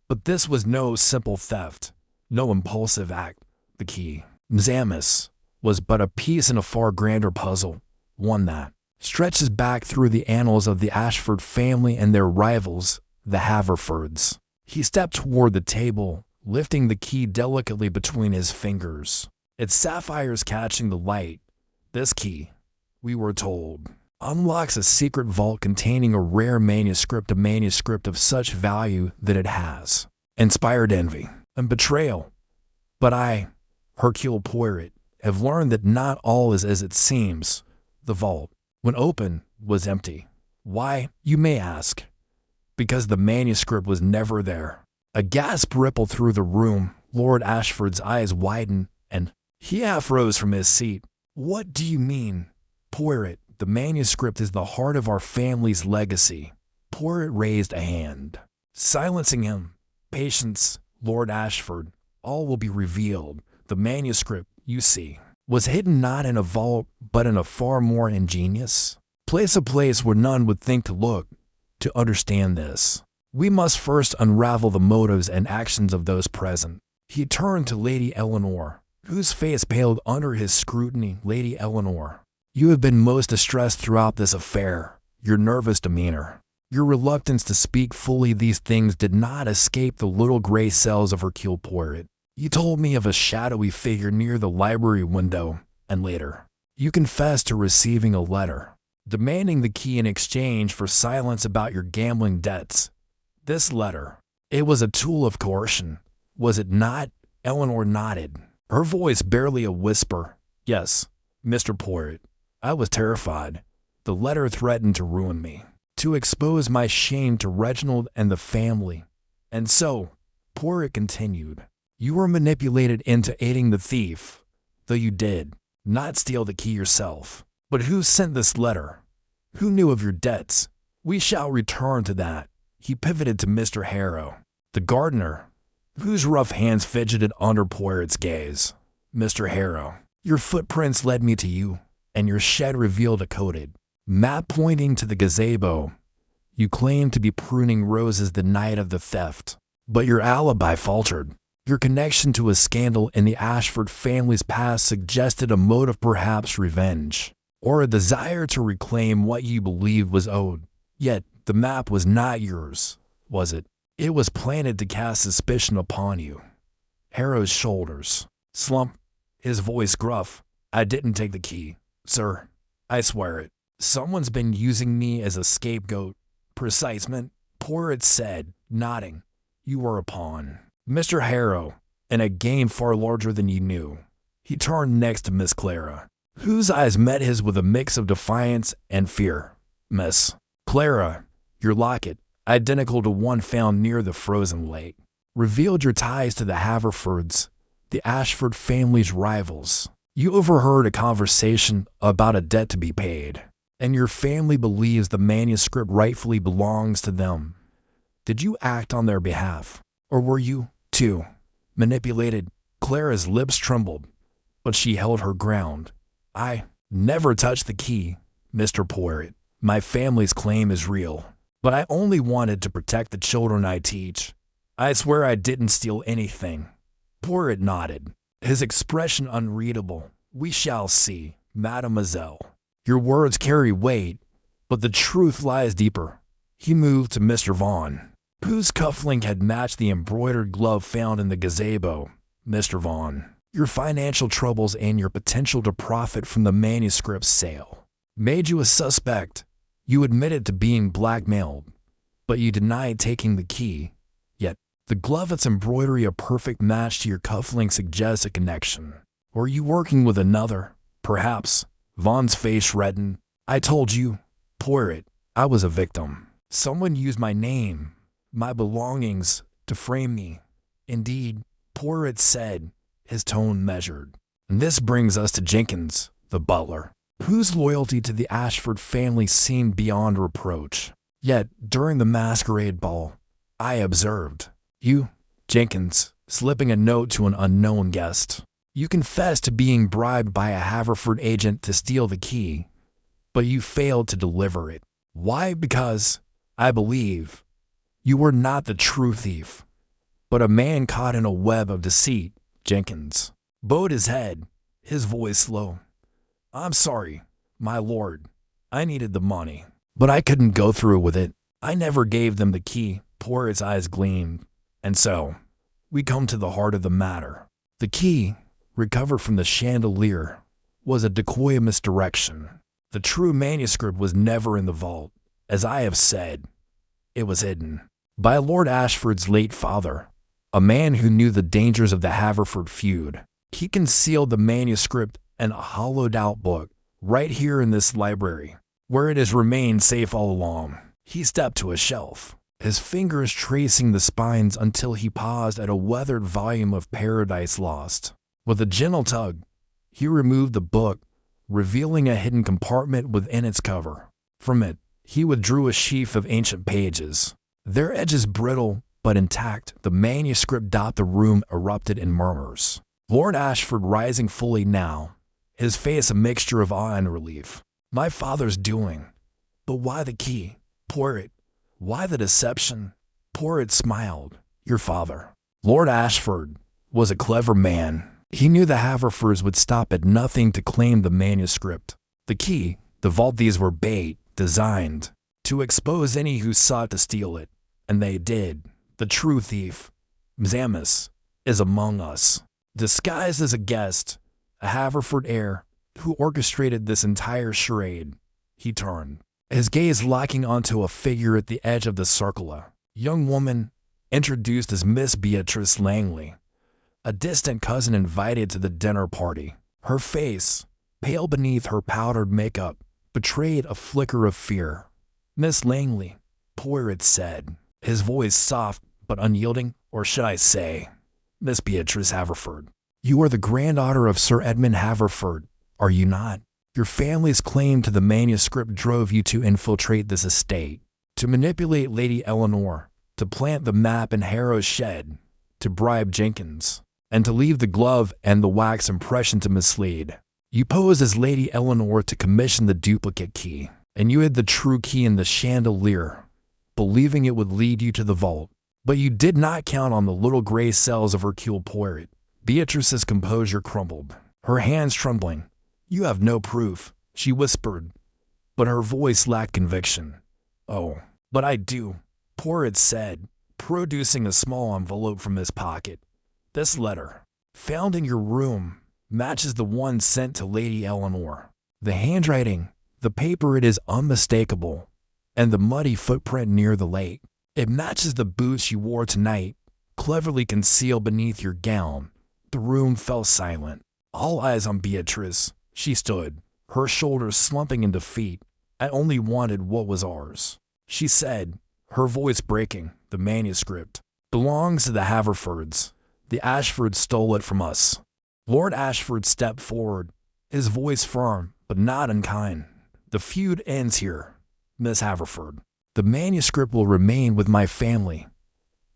But this was no simple theft, no impulsive act. The key, Mzamis, was but a piece in a far grander puzzle, one that stretches back through the annals of the Ashford family and their rivals, the Haverfords." He stepped toward the table, lifting the key delicately between his fingers, its sapphires catching the light. "This key, we were told, unlocks a secret vault containing a rare manuscript, a manuscript of such value that it has inspired envy and betrayal. But I, Hercule Poirot, have learned that not all is as it seems. The vault, when open, was empty. Why, you may ask? Because the manuscript was never there." A gasp rippled through the room. Lord Ashford's eyes widened, and he half rose from his seat. "What do you mean, Poirot? The manuscript is the heart of our family's legacy." Poirot raised a hand, silencing him. "Patience, Lord Ashford. All will be revealed. The manuscript, you see, was hidden not in a vault, but in a far more ingenious place, a place where none would think to look. To understand this, we must first unravel the motives and actions of those present." He turned to Lady Eleanor, whose face paled under his scrutiny. "Lady Eleanor, you have been most distressed throughout this affair. Your nervous demeanor, your reluctance to speak fully, these things did not escape the little gray cells of Hercule Poirot. You told me of a shadowy figure near the library window, and later, you confessed to receiving a letter, demanding the key in exchange for silence about your gambling debts. This letter, it was a tool of coercion, was it not?" Eleanor nodded, her voice barely a whisper. "Yes, Mr. Poirot. I was terrified. The letter threatened to ruin me, to expose my shame to Reginald and the family. And so," Poirot continued, "you were manipulated into aiding the thief, though you did not steal the key yourself. But who sent this letter? Who knew of your debts? We shall return to that." He pivoted to Mr. Harrow, the gardener, whose rough hands fidgeted under Poirot's gaze. "Mr. Harrow, your footprints led me to you, and your shed revealed a coded map pointing to the gazebo. You claimed to be pruning roses the night of the theft, but your alibi faltered. Your connection to a scandal in the Ashford family's past suggested a motive, perhaps revenge, or a desire to reclaim what you believed was owed. Yet the map was not yours, was it? It was planted to cast suspicion upon you." Harrow's shoulders slumped, his voice gruff. "I didn't take the key, sir. I swear it. Someone's been using me as a scapegoat." "Precisement," Poirot said, nodding. "You were a pawn, Mr. Harrow, in a game far larger than you knew." He turned next to Miss Clara, whose eyes met his with a mix of defiance and fear. "Miss Clara, your locket, identical to one found near the frozen lake, revealed your ties to the Haverfords, the Ashford family's rivals. You overheard a conversation about a debt to be paid, and your family believes the manuscript rightfully belongs to them. Did you act on their behalf, or were you, too, manipulated?" Clara's lips trembled, but she held her ground. "I never touched the key, Mr. Poirot. My family's claim is real, but I only wanted to protect the children I teach. I swear I didn't steal anything." Poirot nodded, his expression unreadable. "We shall see, mademoiselle. Your words carry weight, but the truth lies deeper." He moved to Mr. Vaughan, whose cufflink had matched the embroidered glove found in the gazebo. "Mr. Vaughan, your financial troubles and your potential to profit from the manuscript's sale made you a suspect. You admitted to being blackmailed, but you denied taking the key. Yet, the glove its embroidery a perfect match to your cufflink suggests a connection. Were you working with another? Perhaps. Vaughn's face reddened. I told you, Poirot, I was a victim. Someone used my name, my belongings, to frame me. Indeed, Poirot said, his tone measured. And this brings us to Jenkins, the butler, whose loyalty to the Ashford family seemed beyond reproach. Yet, during the masquerade ball, I observed you, Jenkins, slipping a note to an unknown guest. You confessed to being bribed by a Haverford agent to steal the key, but you failed to deliver it. Why? Because, I believe, you were not the true thief, but a man caught in a web of deceit. Jenkins bowed his head, his voice low. I'm sorry, my lord. I needed the money, but I couldn't go through with it. I never gave them the key. Poirot's eyes gleamed. And so, we come to the heart of the matter. The key, recovered from the chandelier, was a decoy misdirection. The true manuscript was never in the vault. As I have said, it was hidden by Lord Ashford's late father, a man who knew the dangers of the Haverford feud. He concealed the manuscript and a hollowed-out book right here in this library, where it has remained safe all along. He stepped to a shelf, his fingers tracing the spines until he paused at a weathered volume of Paradise Lost. With a gentle tug, he removed the book, revealing a hidden compartment within its cover. From it, he withdrew a sheaf of ancient pages. Their edges brittle but intact, the manuscript dot the room erupted in murmurs. Lord Ashford rising fully now, his face a mixture of awe and relief. My father's doing. But why the key? Poirot, why the deception? Poirot smiled. Your father, Lord Ashford, was a clever man. He knew the Haverfords would stop at nothing to claim the manuscript. The key, the vault, these were bait, designed to expose any who sought to steal it. And they did. The true thief, Mzamis, is among us. Disguised as a guest, a Haverford heir, who orchestrated this entire charade. He turned, his gaze locking onto a figure at the edge of the circle. Young woman, introduced as Miss Beatrice Langley, a distant cousin invited to the dinner party. Her face, pale beneath her powdered makeup, betrayed a flicker of fear. Miss Langley, Poirot said, his voice soft but unyielding, or should I say, Miss Beatrice Haverford. You are the granddaughter of Sir Edmund Haverford, are you not? Your family's claim to the manuscript drove you to infiltrate this estate, to manipulate Lady Eleanor, to plant the map in Harrow's shed, to bribe Jenkins, and to leave the glove and the wax impression to mislead. You posed as Lady Eleanor to commission the duplicate key, and you hid the true key in the chandelier, believing it would lead you to the vault. But you did not count on the little gray cells of Hercule Poirot. Beatrice's composure crumbled, her hands trembling. You have no proof, she whispered, but her voice lacked conviction. Oh, but I do, Poirot said, producing a small envelope from his pocket. This letter, found in your room, matches the one sent to Lady Eleanor. The handwriting, the paper, it is unmistakable, and the muddy footprint near the lake. It matches the boots you wore tonight, cleverly concealed beneath your gown. The room fell silent. All eyes on Beatrice. She stood, her shoulders slumping in defeat. I only wanted what was ours, she said, her voice breaking. The manuscript belongs to the Haverfords. The Ashfords stole it from us. Lord Ashford stepped forward, his voice firm but not unkind. The feud ends here, Miss Haverford. The manuscript will remain with my family,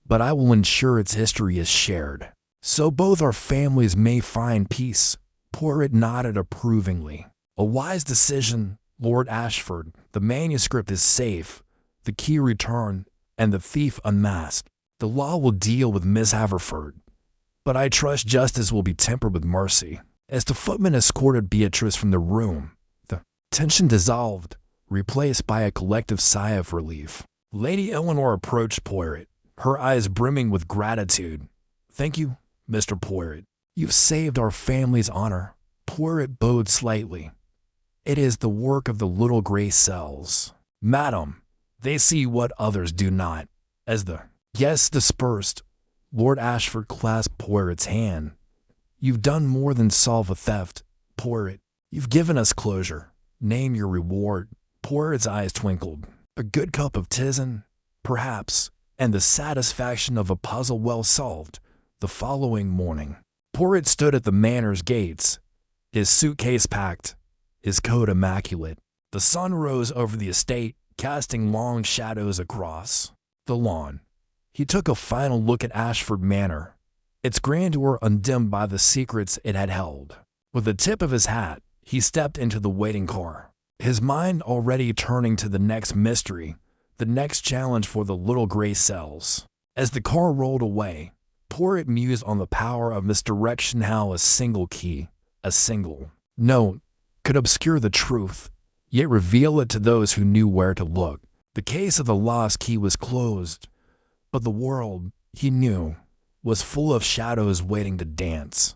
but I will ensure its history is shared, so both our families may find peace. Poirot nodded approvingly. A wise decision, Lord Ashford. The manuscript is safe, the key returned, and the thief unmasked. The law will deal with Miss Haverford, but I trust justice will be tempered with mercy. As the footman escorted Beatrice from the room, the tension dissolved, replaced by a collective sigh of relief. Lady Eleanor approached Poirot, her eyes brimming with gratitude. Thank you, Mr. Poirot. You've saved our family's honor. Poirot bowed slightly. It is the work of the little gray cells. Madam, they see what others do not. As the guests dispersed, Lord Ashford clasped Poirot's hand. You've done more than solve a theft, Poirot. You've given us closure. Name your reward. Poirot's eyes twinkled. A good cup of tisane, perhaps, and the satisfaction of a puzzle well solved. The following morning, Poirot stood at the manor's gates, his suitcase packed, his coat immaculate. The sun rose over the estate, casting long shadows across the lawn. He took a final look at Ashford Manor, its grandeur undimmed by the secrets it had held. With the tip of his hat, he stepped into the waiting car, his mind already turning to the next mystery, the next challenge for the little gray cells. As the car rolled away, Poirot mused on the power of misdirection, how a single key, a single note, could obscure the truth, yet reveal it to those who knew where to look. The case of the lost key was closed, but the world, he knew, was full of shadows waiting to dance.